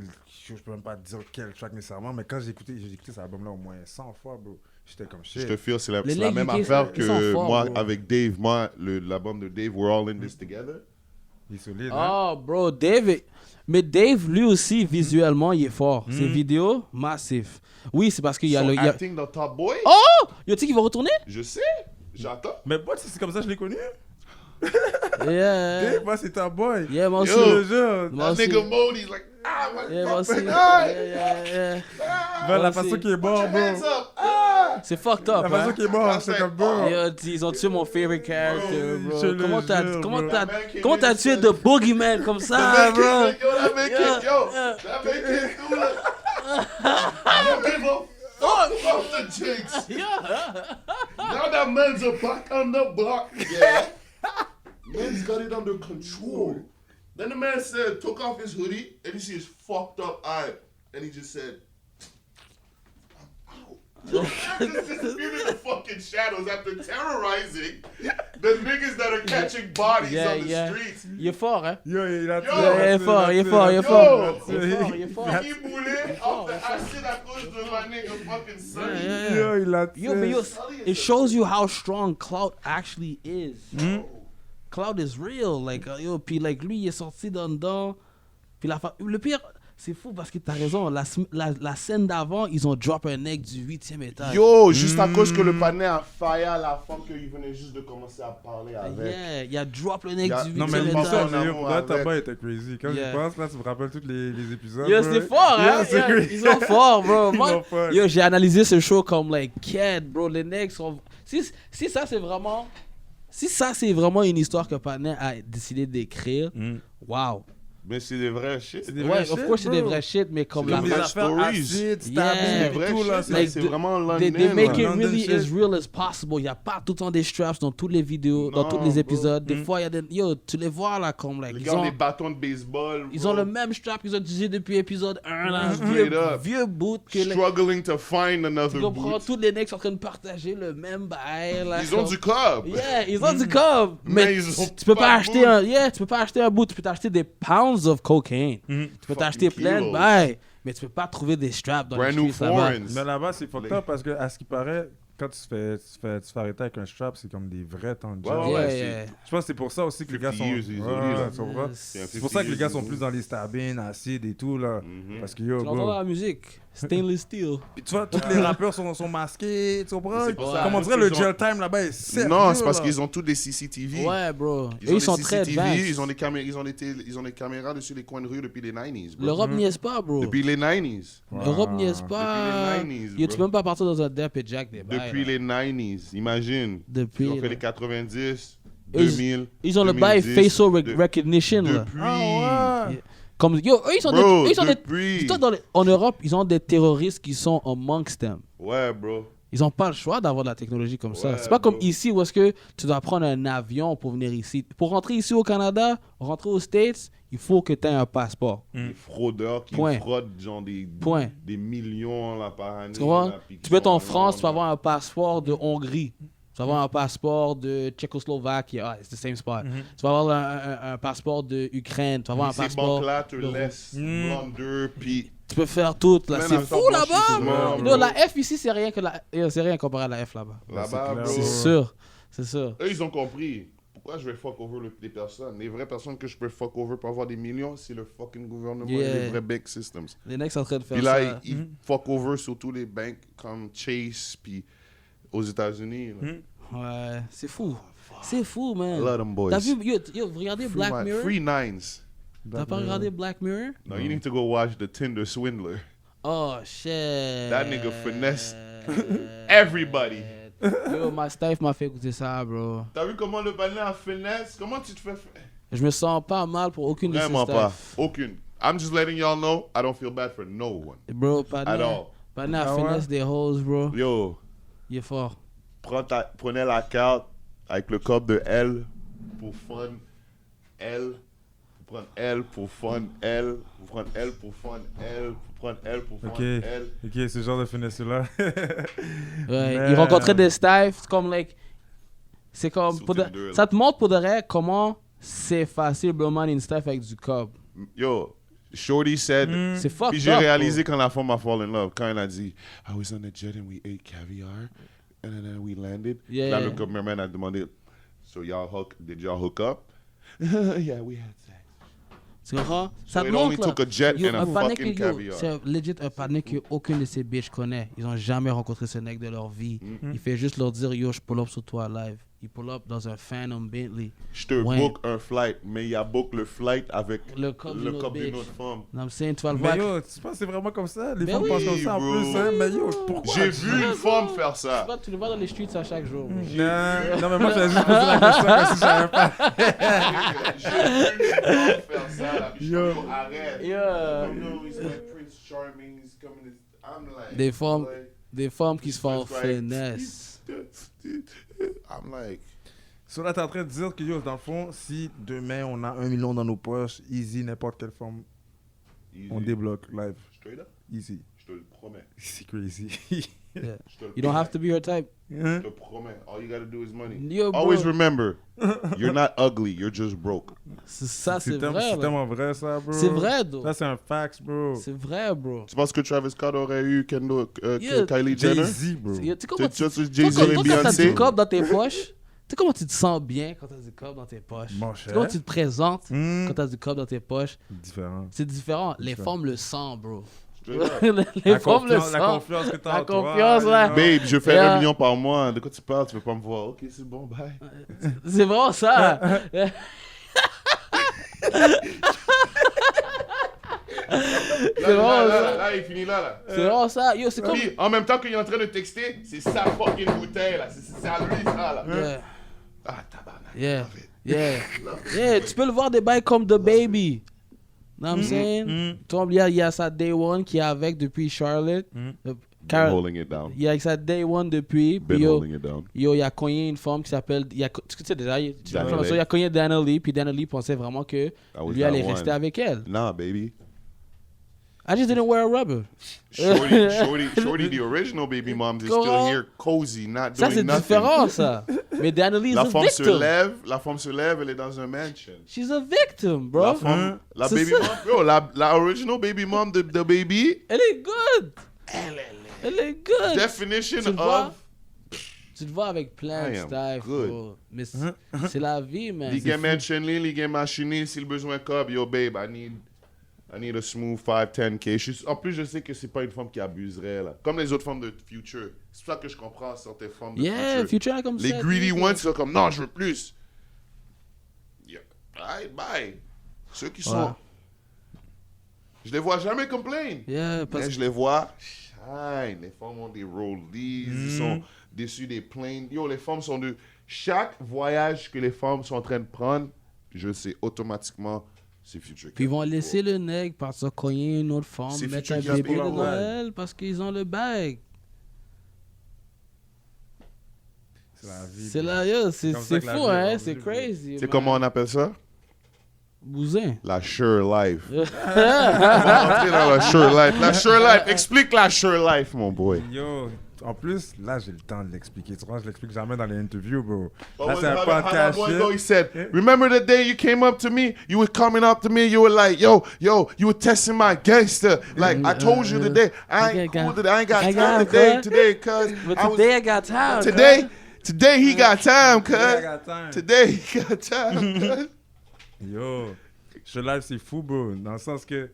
je peux même pas te dire quel track nécessairement, mais quand j'ai écouté cet album-là au moins 100 fois, bro. J'étais comme shit. Je te feel, c'est la Les même Legs UK, affaire ils sont que forts, moi bro. avec Dave. Moi, l'album de Dave, We're All in This Together. Il est solide, hein? Oh, bro, mais Dave, lui aussi, visuellement, il est fort. Ses vidéos, massif. Oui, c'est parce qu'il y a Son le. il y a- acting dans Top Boy, Oh! Yo, tu sais qu'il va retourner? je sais, j'attends. Mais moi, c'est comme ça que je l'ai connu. Yeah. Moi, c'est ta boy. Yeah, moi aussi. Yo. Je te jure. Moi That aussi. nigga Mode, he's like, ah, my Yeah, moi aussi. fucking Yeah, eye. yeah. Ben, la Moi façon aussi. qu'il est Put mort, your bro. hands up. Ah. C'est fucked up, La façon hein? qu'il est mort, c'est comme bro. Yo, ils ont tué mon favorite character, Je bro. le Comment jure, t'as bro. comment t'as tué The Boogeyman comme ça, That bro? make it, yo, that make Yeah, it, yo, yeah. that make it cool. I don't give a fuck about the jinx. Now that man's a back on the block, yeah. Man's got it under control. Then the man said, took off his hoodie, and you see his fucked up eye, and he just said, I'm out. Just disappeared in the fucking shadows after terrorizing the niggas that are catching bodies Yeah, on the yeah. streets. Il est fort, hein? Yo, il a Yo, il est fort, il est fort, il est Yo. fort. Il est fort, il est fort. Qui boulait off the acid à cause de ma nigga fucking son. Yeah, yeah. Yo, il a Yo, but yo, it shows you how strong Cloud actually is. Cloud is real, like yo, puis like lui il est sorti dedans, puis le pire, c'est fou parce que t'as raison, la scène d'avant ils ont drop un egg du 8e étage. Yo, juste à cause que le panais a failli à la femme qu'il venait juste de commencer à parler avec. Yeah, il a drop le egg Y a- du 8e Non, mais étage. pour ça, en amour pour là, ta avec. boy était crazy. Quand Yeah. je pense, là, tu me rappelles tous les épisodes. Yo, bro. c'est fort, hein? Yeah, c'est Yeah, crazy. ils sont forts, bro. Ils Moi, sont forts. yo, j'ai analysé ce show comme like, kid, bro. Les necks sont. Si ça c'est vraiment. Si ça c'est vraiment une histoire que Panet a décidé d'écrire, wow. Mais c'est des vrais shit. C'est des Ouais, vrais of shit, course c'est des bro. vrais shit, mais comme C'est la des Des vraies affaires stories. acides, Yeah. stabbing, C'est vrai tout, là. shit, Like, c'est vraiment London. They make it London really shit. as real as possible. Il n'y a pas tout le temps des straps dans toutes les vidéos, dans Non, tous les bro. épisodes. Des fois, il y a des. Yo, tu les vois là comme. Like, Les ils gars ont ont, des bâtons de baseball. ils ont le même strap qu'ils ont utilisé depuis épisode 1. Là, Straight up. vieux boot que les. Struggling to find Tu another comprends? boot. Tous les necks sont en train de partager le même bail. Là, Ils ont comme- du cob. Yeah, ils ont du cob. Mais Mais ils ont tu peux pas pas de acheter boot. un. Yeah, tu peux pas acheter un boot. Tu peux t'acheter des pounds of cocaine. Tu peux t'acheter plein de kilos. bails. Mais tu peux pas trouver des straps dans Brand les new streets là-bas. foreigns. Mais là-bas, c'est fucked up parce que, à ce qui paraît, quand tu te fais arrêter avec un strap, c'est comme des vrais temps de Ouais, job. ouais, Yeah, c'est- yeah. Je pense que c'est pour ça aussi que les gars 50 sont. years, ils ont Ouais, dit, là. tu comprends? Yes. C'est pour ça que les gars sont plus dans les stabbings, acides et tout, là. Parce que yo, Tu l'entends dans bro. la musique. Stainless steel. Puis tu vois, tous les rappeurs sont masqués, tu comprends? C'est pour ça, Comme on parce dirait le qu'ils ont- jail time là-bas est sérieux. Non, c'est parce là. qu'ils ont tous des CCTV. Ouais, bro. Ils Eux, ont ils sont des très CCTV, advanced. ils ont des caméras dessus les coins de rue depuis les 90s, bro. L'Europe n'y est pas, bro. Depuis les 90s. L'Europe n'y est pas. Depuis les 90s, Yo, tu bro. peux même pas partir dans un Dep et Jack des bails, Depuis là. les 90s, imagine. Depuis, Ils ont fait là. les 90, Eux, 2000. Ils ont le bail 2010, facial de- recognition, là. Depuis. Ah ouais. Comme, yo, eux, ils sont Bro, des. Ils sont des depuis. dis-toi, en Europe, ils ont des terroristes qui sont amongst them. Ouais, bro. Ils n'ont pas le choix d'avoir de la technologie comme ça. Ouais, C'est pas comme bro. ici où est-ce que tu dois prendre un avion pour venir ici. Pour rentrer ici au Canada, rentrer aux States, il faut que tu aies un passeport. Des fraudeurs qui Point. fraudent genre Point. des millions là, par année. Tu vois? là, puis qui Tu peux être en sont France, tu vas là. avoir un passeport de Hongrie. Tu vas avoir un passeport de Tchécoslovaquie. Ah, it's the same spot. Tu vas avoir un passeport de Ukraine. Tu vas avoir un Ces passeport. banques-là te laissent blonder, puis Tu peux faire tout. Là. Même C'est en fou temps là-bas. blanchissement, Non, bro. la F ici, c'est rien, c'est rien comparé à la F là-bas. là-bas, clair. bro. C'est sûr. C'est sûr. Eux, ils ont compris. Pourquoi je vais fuck over les personnes? Les vraies personnes que je peux fuck over pour avoir des millions, c'est le fucking gouvernement et Yeah. les vrais bank systems. Les mecs sont en train de faire Puis là, ça. ils fuck over surtout les banques comme Chase, puis aux États-Unis. là. Ouais, c'est fou. C'est fou, man. I love them boys. T'as vu, yo, vous regardez Black Mirror? Free Nines. T'as pas regardé Black Mirror? No, you need to go watch the Tinder Swindler. Oh, shit. That nigga finesse everybody. Yo, ma staff m'a fait écouter ça, bro. T'as vu comment le panel a finesse? Comment tu te fais? Je me sens pas mal pour aucune de ces Vraiment pas. staff. Aucune. I'm just letting y'all know, I don't feel bad for no one. Bro, At Pané all. a finesse des hoes, bro. Yo, Il est fort. prenez la carte avec le code de L pour fun. L. Vous prenez L pour fun. L. Vous prenez L pour fun. L. Vous prenez L pour fun. Ok. L. Ok, ce genre de finesse-là. Ouais, Man. il rencontrait des staffs, c'est comme, like, c'est comme, Sur pour de- Tinder, là. ça te montre pour de vrai comment c'est facile, bro, man, une staff avec du cob. Yo, Shorty said. C'est fucked Puis j'ai up, réalisé quand la femme a fall in love, quand elle a dit I was on a jet and we ate caviar and then we landed. Yeah. Là, le cameraman a demandé So did y'all hook up? Yeah, we had sex. Tu comprends? So Ça te it only montre, là. took a jet Yo, and a un panneau fucking que, yo, caviar. c'est legit un panneau que aucune de ces bitches connaît. Ils ont jamais rencontré ce mec de leur vie. Il fait juste leur dire, yo, je pull up sur toi live. Il pull up dans un Phantom Bentley. Je te Ouais. book un flight, mais il a book le flight avec Le cob d'une autre d'une bitch. autre femme. Non, mais tu vas le voir. Mais yo, tu penses que c'est vraiment comme ça? Les Ben femmes oui, pensent comme ça en bro. plus, hein? Mais yo, pourquoi? J'ai vu une femme faire Tu ça. vois, tu le vois dans les streets à chaque jour. bro. Non, mais moi, je vais juste poser la question comme si j'avais pas. J'ai vu une femme faire ça. La biche, Yo. comme, yo, arrête. Yeah. Comme, no, he's like Prince Charming. He's coming. I'm like. Des femmes, like, des femmes qui se font It's like- finesse. I'm like. So là, t'es en train de dire que yo, dans le fond, si demain on a 1 million dans nos poches, easy, n'importe quelle forme, on Easy. débloque live. Straight up. Easy. Je te le promets. C'est crazy. Yeah. Je te le You don't have promets. to be her type. Je te promets. All you gotta do is money. Yo, bro. Always remember, you're not ugly. You're just broke. Ça, c'est tellement- vrai. c'est là. tellement vrai, ça, bro. C'est vrai, though. Ça, c'est un fax, bro. C'est vrai, bro. Tu penses que Travis Scott aurait eu Yeah. Kylie Jenner? Jay-Z, bro. Tu sais comment Tu sais, tu Jay-Z toi, et quand t'as Beyoncé? du cob dans tes poches, tu sais comment tu te sens bien quand t'as du cob dans tes poches. Mon Tu sais cher. comment tu te présentes Hmm. quand t'as du cob dans tes poches. Différent. C'est différent. Les Différent. femmes le sentent, bro. Straight up. Les femmes le La sentent. confiance que t'as La en toi, confiance, là. you know. Babe, je fais Yeah. 1 million par mois. De quoi tu parles? Tu veux pas me voir? Ok, c'est bon, bye. C'est vraiment ça. Là, il finit là. C'est vraiment ça. Yo, c'est comme. Puis, en même temps qu'il est en train de texter, c'est sa fucking bouteille, là. C'est à lui, ça, là. Yeah. Ah, tabarnak. Yeah. Love it. Yeah. Yeah, tu peux le voir des bails comme The Baby. Know what I'm saying? Toi, il y a sa Day One qui est avec depuis Charlotte. Been holding it down. Il y a sa Day One depuis. Been Puis yo, holding it down. yo, il a cogné une femme qui s'appelle. Tu sais déjà, Daniel Lee. il a cogné Daniel Lee. Puis Daniel Lee pensait vraiment que was lui that allait one. rester avec elle. Nah, baby. I just didn't wear a rubber. Shorty, the original baby moms is still Comment? here, cozy, not Ça, doing c'est nothing. différent, ça. Mais Daniel Lee is La a femme se victim. lève, elle est dans un mansion. She's a victim, bro. La femme, la C'est baby ça. mom, bro, la original baby mom de baby, Elle est good. Elle est good. definition Tu le vois? of Tu te vois avec plein de I am stuff, good. bro. Mais c'est la vie, man. Ligue C'est fou. mansion, ligue machine, si le besoin cob, yo babe, I need a smooth 5-10K. En plus, je sais que c'est pas une femme qui abuserait, là. Comme les autres femmes de Future. C'est pour ça que je comprends certaines femmes de Yeah, Future. Future est comme Les ça. greedy dude. ones, c'est comme, non, je veux plus. Yeah. Alright, bye. Ceux qui sont... Je les vois jamais complain. Yeah, parce Mais que je les vois shine. Les femmes ont des rollies, ils sont dessus des planes. Yo, les femmes sont de... Chaque voyage que les femmes sont en train de prendre, je sais automatiquement, c'est Future. puis ils vont laisser le nègre partir cogner une autre femme, C'est mettre Future un qui a bébé payé de la Noël parce qu'ils ont le bag. C'est la vie. C'est bro. là, yo, c'est comme ça que la fou, vie est hein, rendue, c'est bro. crazy. C'est man. comment on appelle ça? Bousin. La Sure Life. On va rentrer dans la Sure Life. La Sure Life. Explique la Sure Life, mon boy. Yo, En plus, là, j'ai le temps de l'expliquer. Tu vois, je l'explique jamais dans les interviews, bro. But Là, when- c'est un how that podcast one go, he shit. said, "Remember the day you came up to me? You were coming up to me. You were like, yo, you were testing my gangster. Like I told you today, I ain't cool today. I ain't got time today, cuz. But I was- today I got time. Today he got time, cuz. I got time. Today he got time, cuz. Yo, ce live, c'est fou, bro. Dans le sens que,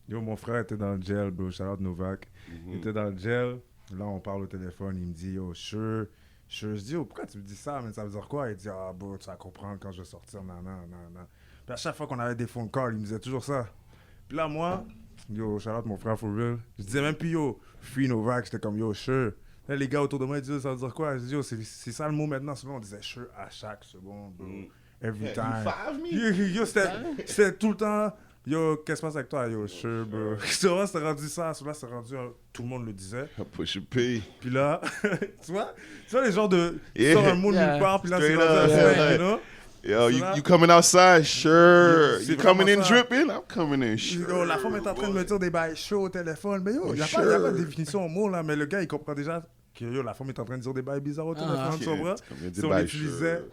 yo, mon frère était dans le gel, bro. Shout out Novak. Il était dans le gel. Là, on parle au téléphone. Il me dit, yo, sure. Je dis, yo, pourquoi tu me dis ça? Mais ça veut dire quoi? Il dit, ah, bro, tu vas comprendre quand je vais sortir. Non. Puis à chaque fois qu'on avait des phone calls, il me disait toujours ça. Puis là, moi, yo, shout out mon frère for real. Je disais même plus, yo, free Novak. J'étais comme, yo, sure. Là, les gars autour de moi, ils disaient, ça veut dire quoi? Je dis, yo, c'est ça le mot maintenant. Souvent, on disait sure à chaque seconde, bro. Every You time. five me? Yo, c'était tout le temps. Yo, qu'est-ce qui se passe avec toi? Yo, sure, bro. Souvent, c'était rendu ça. Souvent, c'était rendu. Tout le monde le disait. Push your P. Puis là, tu vois les genres de. Tu Yeah. sors un mot de Yeah. nulle part, puis là, c'est Straight rendu up, un yeah. fait, you know? Yo, So là- you coming outside? Sure. C'est You coming in vraiment ça. dripping? I'm coming in. Sure. Yo, la femme est en train de me dire des bails chauds au téléphone. Mais yo, il n'y a, Sure. pas de définition au mot, là. Mais le gars, il comprend déjà que yo, la femme est en train de dire des bails bizarres au téléphone, tu comprends? Comme il y a des Si on bails l'utilisait chauds.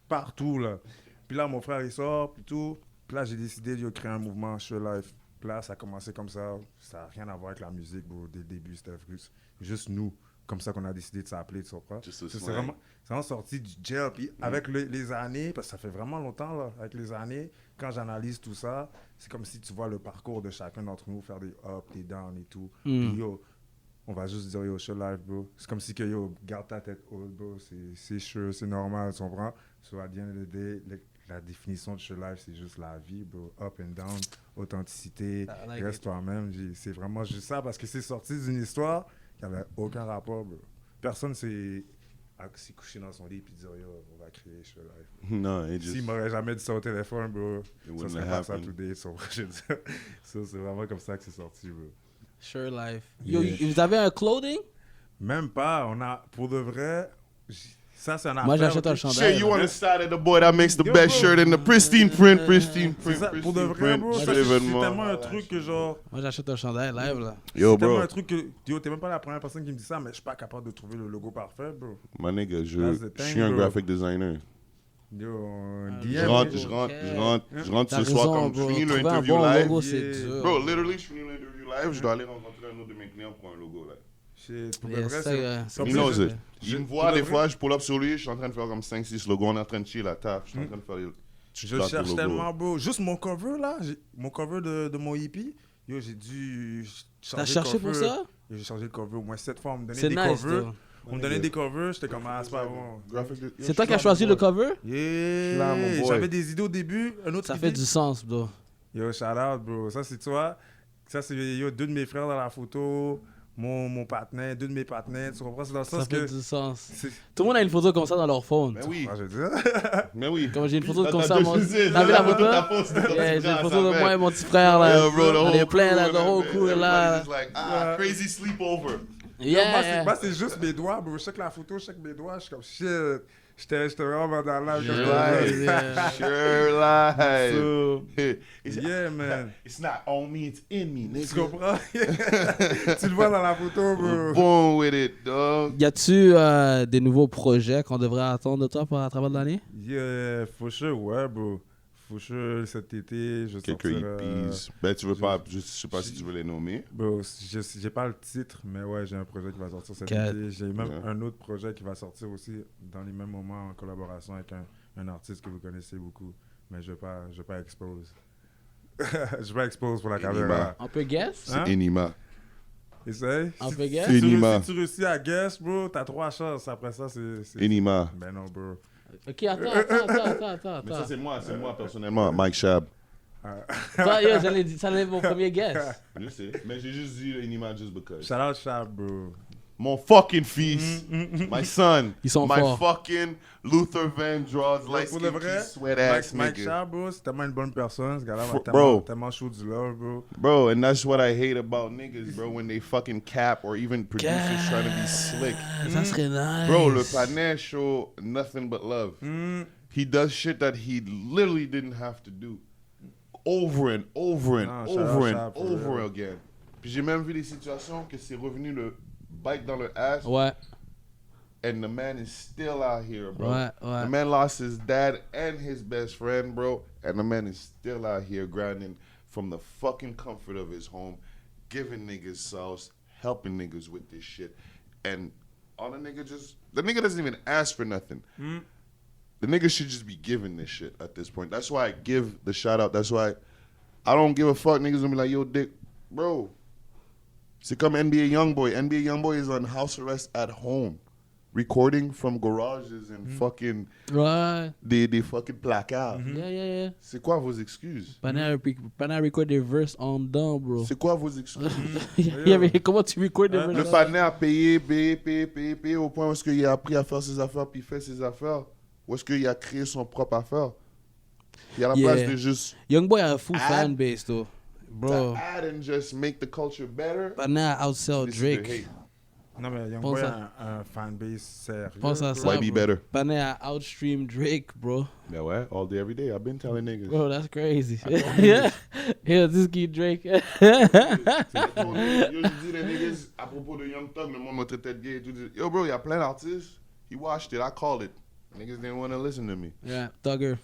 partout, là. Puis là, mon frère, il sort, puis tout. Puis là, j'ai décidé de créer un mouvement Show Life. Puis là, ça a commencé comme ça. Ça n'a rien à voir avec la musique, bro. Dès le début, c'était juste nous. Comme ça qu'on a décidé de s'appeler, tu comprends? Just a C'est slang. vraiment sorti du gel. Puis avec les années, parce que ça fait vraiment longtemps, là, avec les années, quand j'analyse tout ça, c'est comme si tu vois le parcours de chacun d'entre nous, faire des ups, des downs et tout. Puis yo, on va juste dire yo, Show Life, bro. C'est comme si que yo, garde ta tête haute, bro. C'est sûr, c'est normal, tu comprends? So, à the end of the day, la définition de Show Life, c'est juste la vie, bro. Up and down, authenticité, I like reste it. toi-même. C'est vraiment juste ça parce que c'est sorti d'une histoire qui n'avait aucun rapport, bro. Personne s'est couché dans son lit et dit yo, on va créer Show Life. No, it just. S'il m'aurait jamais dit ça au téléphone, bro, It ça wouldn't serait have pas ça happened. today. So, je veux dire, ça, c'est vraiment comme ça que c'est sorti, bro. Sure life. Yo, Yeah. vous avez un clothing? Même pas, on a, pour de vrai, ça c'est un affaire. Moi, j'achète un ok? chandail. Shit, you on the side of the boy that makes the Yo, best bro. shirt in the pristine print. C'est ça, pour de vrai, bro, ça, c'est tellement un truc que genre... Moi, j'achète un chandail live, là. Yo, C'est tellement bro, un truc que, yo, t'es même pas la première personne qui me dit ça, mais je suis pas capable de trouver le logo parfait, bro. my nigga, That's the je thing, suis un bro. graphic designer. Yo, Je DM, rentre, bro. je rentre T'as ce soir raison, comme je bro. finis Trouver un l'interview bon live. logo, Yeah. c'est dur. Bro, literally, je finis l'interview live, je dois aller rencontrer un autre de mes clients pour un logo là. Shit, pour de Yes, vrai, ça, c'est... He Comme knows ça, it. Il me pour voit de des vrai, fois, je pull up sur lui, je suis en train de faire comme 5-6 logos, on est en train de chill à table, je suis en train de faire les. Je plate cherche le logo. tellement, bro. Juste mon cover, là, mon cover de mon hippie, yo, j'ai dû changer T'as cherché le pour cover. ça? Yo, j'ai changé le cover au moins 7 fois. On me donnait C'est des nice, covers. though. On me donnait des covers, j'étais comme, ah, c'est pas bon. C'est toi qui as choisi le cover? Yeah, mon boy. j'avais des idées au début, un autre Ça idée. fait du sens, bro. Yo, shout out, bro. Ça, c'est toi. Ça, c'est yo, deux de mes frères dans la photo, mon partenaire, deux de mes partenaires. Tu comprends? C'est dans le Ça sens fait que. du sens. c'est- Tout le monde a une photo comme ça dans leur phone. Mais oui, Ah, je veux dire. mais oui. Comme j'ai une photo T'as- comme t'as ça, deux moi. fusils, T'as vu la photo? ta photo, c'est Yeah, j'ai comme une ça, photo de ça moi fait. et mon petit frère, là. Yeah, bro, the On whole est plein, là, crew, the whole man. crew, là. Everybody's like, ah, crazy sleepover. Yeah. Moi, c'est juste mes doigts, bro. Je check la photo, je check mes doigts. Je suis comme shit. J'étais vraiment dans l'âge. Sure Yeah, life. yeah. Sure life. So, It's, yeah, man. it's not on me, it's in me, Tu nigga. comprends? Tu le vois dans la photo, bro. Born with it, dog. Y a-tu des nouveaux projets qu'on devrait attendre de toi à travers l'année? Yeah, for sure, ouais, bro. For sure, cet été, je vais Quelques sortir... EPs. Ben, tu veux pas, je sais pas si tu veux les nommer. Bro, j'ai pas le titre, mais ouais, j'ai un projet qui va sortir cet Cat. été. J'ai même Ouais. un autre projet qui va sortir aussi dans les mêmes moments en collaboration avec un artiste que vous connaissez beaucoup. Mais je vais pas expose. Je vais pas expose pour la Enima. caméra. On peut guess? C'est Hein? Enima. Essaye. On Si- peut guess? si tu Enima. réussis- Si tu réussis à guess, bro, t'as 3 chances. Après ça, c'est... Enima. Ben non, bro. Ok, attends. Mais ça, c'est moi personnellement, Mike Shab. Toi, yo, ça allait être mon premier guess. Je sais. Mais j'ai juste dit Enima just because. Shout out Shab, bro. Mon fucking fils, my son, Ils sont my forts. fucking Luther Vandross, light Pour de skin, vrai, sweat ass Mike nigga. Shab, bro, c'est tellement une bonne personne. Ce gars-là va Bro. tellement show du love, bro. Bro, and that's what I hate about niggas, bro, when they fucking cap or even producers trying to be slick. Ça serait nice. Bro, le panel show nothing but love. He does shit that he literally didn't have to do. Over and over and Ah, shout out over and Shab, for over real. again. Puis j'ai même vu des situations que c'est revenu le bike dans le ass. Ouais, And the man is still out here, bro. ouais, ouais. The man lost his dad and his best friend, bro. And the man is still out here grinding from the fucking comfort of his home, giving niggas sauce, helping niggas with this shit. And all the nigga doesn't even ask for nothing. The nigga should just be giving this shit at this point. That's why I give the shout out. That's why I don't give a fuck. Niggas gonna be like, yo, dick, bro. C'est comme NBA Youngboy. NBA Youngboy is on house arrest at home, recording from garages and fucking Ouais. des fucking placards. Yeah, yeah, yeah. C'est quoi vos excuses? Pendant record des verses en dedans, bro. C'est quoi vos excuses? Comment tu recordes des verses? Le panel a payé au point où est-ce qu'il a appris à faire ses affaires puis il fait ses affaires. Où est-ce qu'il a créé son propre affaire. Puis à la Yeah. place de juste Youngboy a a full Add- fanbase, though. Bro. add and just make the culture better. Pendant outsell this is the Drake. hate. Non, mais Youngboy Pense a un fanbase sérieux. Pense à bro. ça. Why be bro. better? Pendant à outstream Drake, bro. Yeah, ouais, all day, every day. I've been telling niggas. Bro, that's crazy. Yeah, this kid Drake. Yo, je dis les niggas à propos de Young Thug, le monde m'a traité de gay et tout. Yo, bro, il y a plein d'artistes. He watched it. I called it. Niggas didn't want to listen to me. Yeah, Thugger.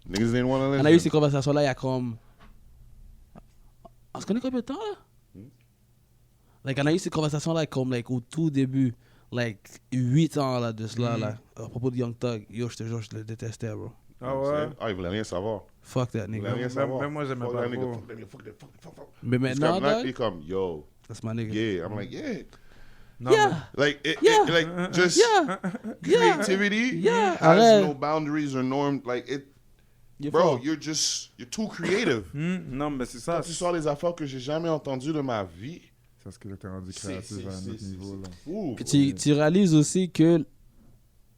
Niggas didn't want to listen. On a eu ces conversations-là il y a comme... On se connaît combien de temps, là? Like, on a eu ces conversations-là comme, like, au tout début. Like, 8 ans, là, de cela, là. À propos de Young Thug. Yo, je te jure, je le détestais, bro. Ah ouais? Ah, il voulait rien savoir. Fuck that Il voulait nigga. rien savoir. même moi, j'aimais Fuck pas that nigga, trop. fuck that nigga, fuck. Mais He's maintenant, come back, dog, he come, yo, that's my nigga. yeah. I'm like, yeah. Non, Yeah. Like, Yeah. like, just Yeah. Yeah. creativity Yeah. has Arrête. no boundaries or norms. Like, it, You're bro, fort. you're too creative. non, mais c'est ça. Quand tu sors les affaires que j'ai jamais entendues de ma vie, C'est ce que t'es rendu créatif à un autre niveau, là. fou. Puis tu réalises aussi que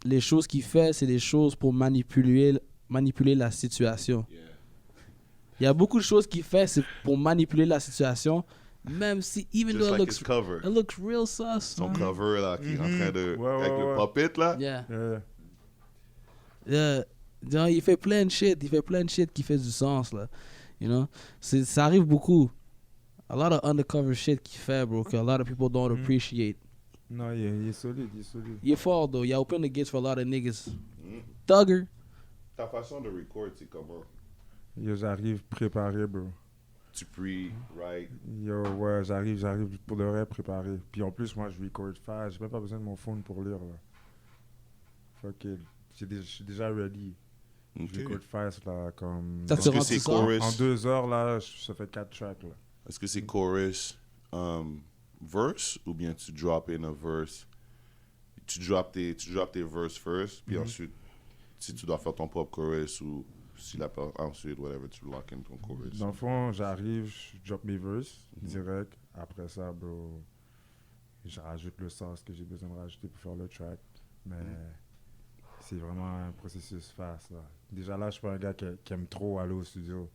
les choses qu'il fait, c'est des choses pour manipuler la situation. Yeah. Il y a beaucoup de choses qu'il fait, c'est pour manipuler la situation, même si, even Just though like his it cover. looks real sus. Son cover, là, qui est en train de... Ouais, avec ouais, le ouais. puppet, là. Yeah. Yeah. Genre, il fait plein de shit. Il fait plein de shit qui fait du sens, là. You know? Ça arrive beaucoup. A lot of undercover shit qu'il fait, bro, que a lot of people don't appreciate. Non, il est solide, il est solide. Il est fort, though. Il a open the gates for a lot of niggas. Thugger. Ta façon de record, c'est comment? Yo, j'arrive préparé, bro. Tu pre-write. Yo, ouais, j'arrive pour de vrai préparé. Puis en plus, moi, je record fast. J'ai même pas besoin de mon phone pour lire, là. Fuck it. Je suis déjà ready. Je record fast, là, comme... Ça, Est-ce tu que rentres c'est ça? chorus? En 2 heures, là, ça fait 4 tracks, là. Est-ce que c'est chorus, verse, ou bien tu drop in a verse? Tu drop tes verses first, puis ensuite, si tu dois faire ton propre chorus, ou si la ensuite, whatever, tu lock in ton chorus. Dans le fond, j'arrive, je drop mes verses direct. Après ça, bro, je rajoute le sens que j'ai besoin de rajouter pour faire le track. Mais c'est vraiment un processus fast, là. Déjà là, je suis pas un gars qui aime trop aller au studio.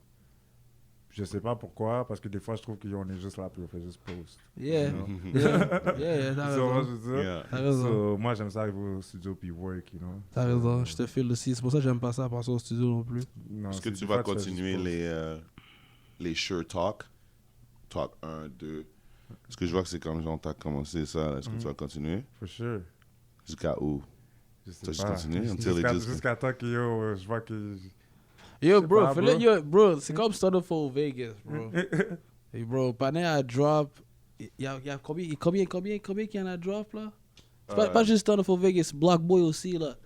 Je sais pas pourquoi, parce que des fois, je trouve qu'on est juste là, puis on fait juste post. Yeah. You know? Yeah, t'as So, moi, raison. je veux dire, Yeah. T'as raison. so, moi, j'aime ça arriver au studio puis work, you know. T'as raison. Je te file aussi. C'est pour ça que j'aime pas ça passer au studio non plus. Non, Est-ce que c'est tu des vas fois, fais juste continuer post. les sure talk? Talk 1, 2. Est-ce que je vois que c'est comme genre t'as commencé ça, est-ce que tu vas continuer? For sure. Jusqu'à où? Je sais Ça, je pas. continue until it just- Jusqu'à temps que yo, je vois que... Yo, sais bro, pas, fais-le, bro. yo, bro, c'est comme Startup for Vegas, bro. Hey, bro, Pané a drop. Il y a combien qu'il y en a drop, là? C'est pas juste Startup for Vegas, Block Boy aussi, là.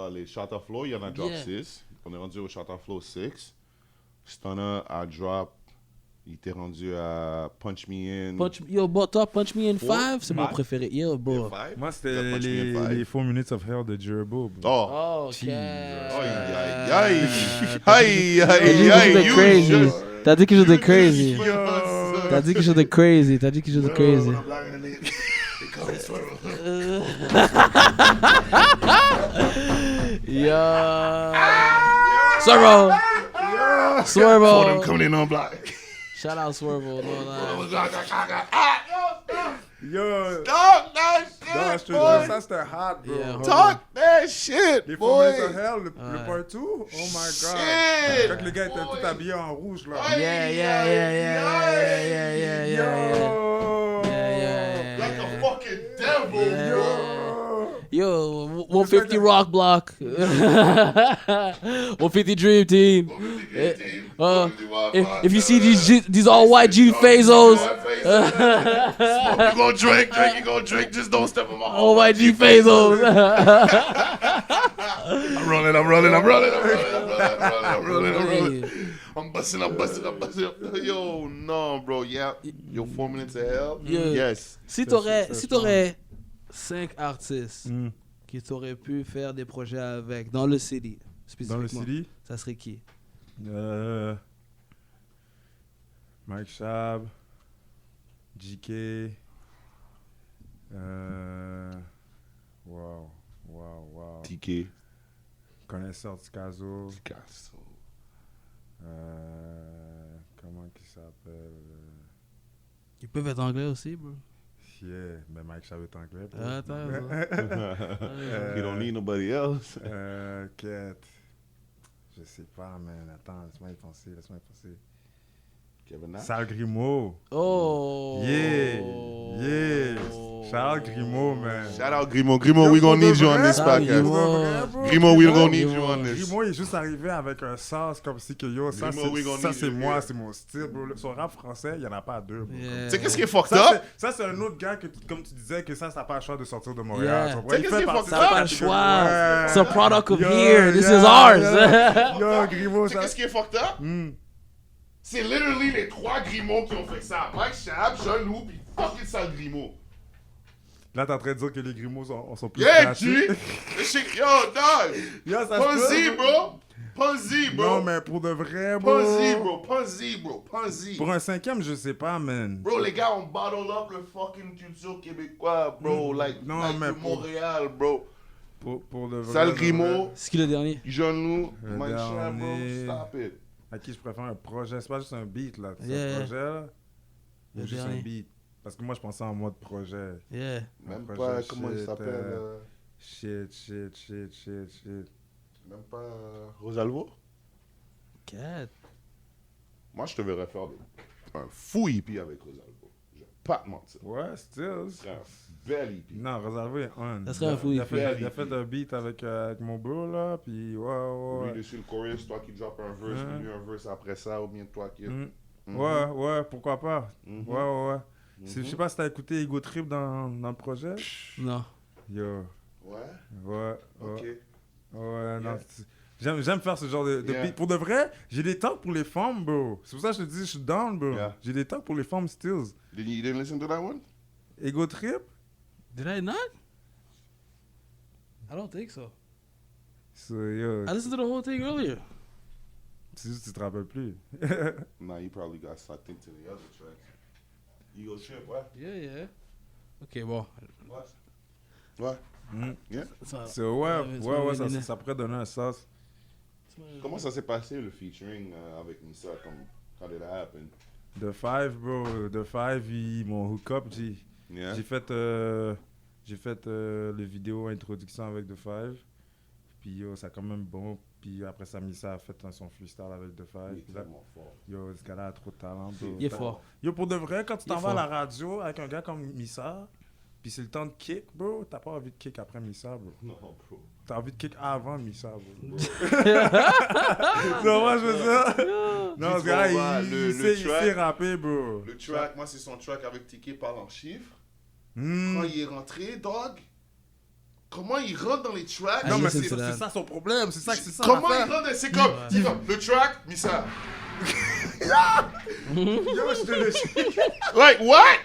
Les Shatter Flow, il y en a drop Yeah. 6. On est rendu au Shatter Flow 6. Stunner a drop. Il était rendu à Punch Me In. Yo, but top Punch Me in Four? 5, c'est mon Five? préféré. Yo, bro. Five? Moi, Yeah, c'était Punch Me in Five. les 4 Minutes of Hell de Jerbo. bro. Oh! Oh, ok. Aïe, aïe, T'as aïe! dit Aïe, aïe, quelque chose aïe! de You crazy. just- T'as dit quelque chose de crazy. Yo. T'as dit quelque chose de crazy. T'as dit quelque chose de crazy. Yo. Swervo. For them Swervo. coming in on block. Shout out Swervo. No lie. Yo! Talk that Non, je shit, te boy! jure, ça c'était hard, bro. Yeah, Talk that shit, Les 4 boy! Minutes of Hell, le part 2, oh my god. Shit. Quand les gars étaient tout habillés en rouge, là. Yeah, yeah, yeah, yeah, yeah, yeah, yeah, yeah, yeah. Yo! Yeah, yeah, yeah, Like yeah. a fucking devil! Yo, 150 Rock Block. 150 Dream Team. If you see these all white G Fazos. You gonna drink, you gonna drink, just don't step on my All white G Fazos. I'm rolling. I'm busting up. Yo, no, bro, yeah. Yo, 4 minutes of hell? Yeah. Yes. Si t'aurais 5 artistes qui t'auraient pu faire des projets avec dans le city, Dans le spécifiquement, city, ça serait qui? Mike Shab, GK, wow. TK. Connaisseur du Caso, Picasso. comment il s'appelle? Ils peuvent être anglais aussi, bro. Yeah, mais Mike Shab est anglais. bro. Attends. You don't need nobody else. Quête. Je sais pas, man. Attends, laisse-moi y penser. Kevin Nash. Sal Grimaud. Oh. Yeah. Charles Grimaud, man. Shout out Grimo. Grimo, we gonna need you on this podcast. Grimo, we gonna need you on this. Grimaud, il est juste arrivé avec un sens comme si que yo, ça Grimaud, we gonna c'est need you, moi, yeah. c'est mon style, bro. Son rap français, il y en a pas deux, bro. Yeah. Tu sais qu'est-ce qui est fucked Ça, up? c'est un autre gars que, comme tu disais, que ça n'a pas le choix de sortir de Montréal. Yeah. Tu comprends? Tu sais qu'est-ce qui est fucked Ça n'a pas le up? choix. Ouais. It's a product of Yo, here. This yeah, is ours. yeah. Yo, Grimaud, Tu sais ça... qu'est-ce qui est fucked up? C'est literally les 3 Grimaud qui ont fait ça. Mike Shab, Jean-Loup, pis fucking Sal Grimaud. Là, t'es en train de dire que les Grimaud sont plus Yeah, crachés. G! This shit, yo, dog! Yo, ça se Pense-y, peut. bro! Pense-y, bro! Non, mais pour de vrai, bro. Pense-y, bro! Pense-y! Pour un 5e, je sais pas, man. Bro, les gars, on bottle up le fucking culture québécois, bro. Like mais de pour- Montréal, bro. Pour de vrai. Sal de vrai. Grimaud, C'est qui le dernier? Jean-Loup, Le Mike Shab, bro. dernier. Stop it. À qui je préfère un projet. C'est pas juste un beat, là. C'est Yeah. un projet, là. Ou Le juste dernier. un beat. Parce que moi, je pensais en mode projet. Yeah. Même Un pas, projet comment il shit, s'appelle? Shit. Même pas Rosalvo? Cat. Moi, je te verrais faire un fou hippie avec Rosalvo. Je vais pas te mentir. Ouais, Stills. Un bel hippie. Non, Rosalvo est on. Ça serait un fou Il a hippie. fait, il a fait un beat avec mon bro, là. Puis, ouais. Lui dessus le chorus, toi qui drop un verse, Ouais. lui un verse après ça, ou bien toi qui... Ouais, pourquoi pas. Mhm. Ouais. Je sais pas si t'as écouté Ego Trip dans le projet. Non. Yo. Ouais, Ouais. ok. Ouais, non. Yeah. J'aime faire ce genre de Yeah. beat. Pour de vrai, j'ai des talks pour les femmes, bro. C'est pour ça que je te dis, je suis down, bro. Yeah. J'ai des talks pour les femmes, Stills. You didn't listen to that one? Ego Trip? Did I not? I don't think so. So, yo, I listened to the whole thing earlier. c'est juste que tu te rappelles plus. Nah, you probably got something to the other tracks. You go trip, ouais. Yeah. Ok, bon. Ouais. Yeah. Ça- So, ouais, tu m'as ça, donné. ça pourrait donner un sens. Comment ça s'est passé le featuring avec Missa? How did that happen? The Five, bro. The Five, ils m'ont hook up. Yeah. J'ai fait le vidéo introduction avec The Five. Puis yo, c'est quand même bon. Puis après ça, Missa a fait son freestyle avec The Five. Il est Puis là, tellement fort. yo, ce gars-là a trop de talent, bro. Il est fort. Yo, pour de vrai, quand tu t'en Il est vas à la fort. radio avec un gars comme Missa, puis c'est le temps de kick, bro, t'as pas envie de kick après Missa, bro. Non, bro. T'as envie de kick avant Missa, bro. Non, moi, je veux dire. Non, ce gars-là, vois, il sait rapper, bro. Le track, moi, c'est son track avec Tiki parle en chiffres. Hmm. Quand il est rentré, dog, comment il rentre dans les tracks? Non, mais listen c'est to that. ça son problème, c'est ça Comment il l'affaire. rentre? C'est comme, il rentre, le track, Missa. Yo, je te le dis. Like, what?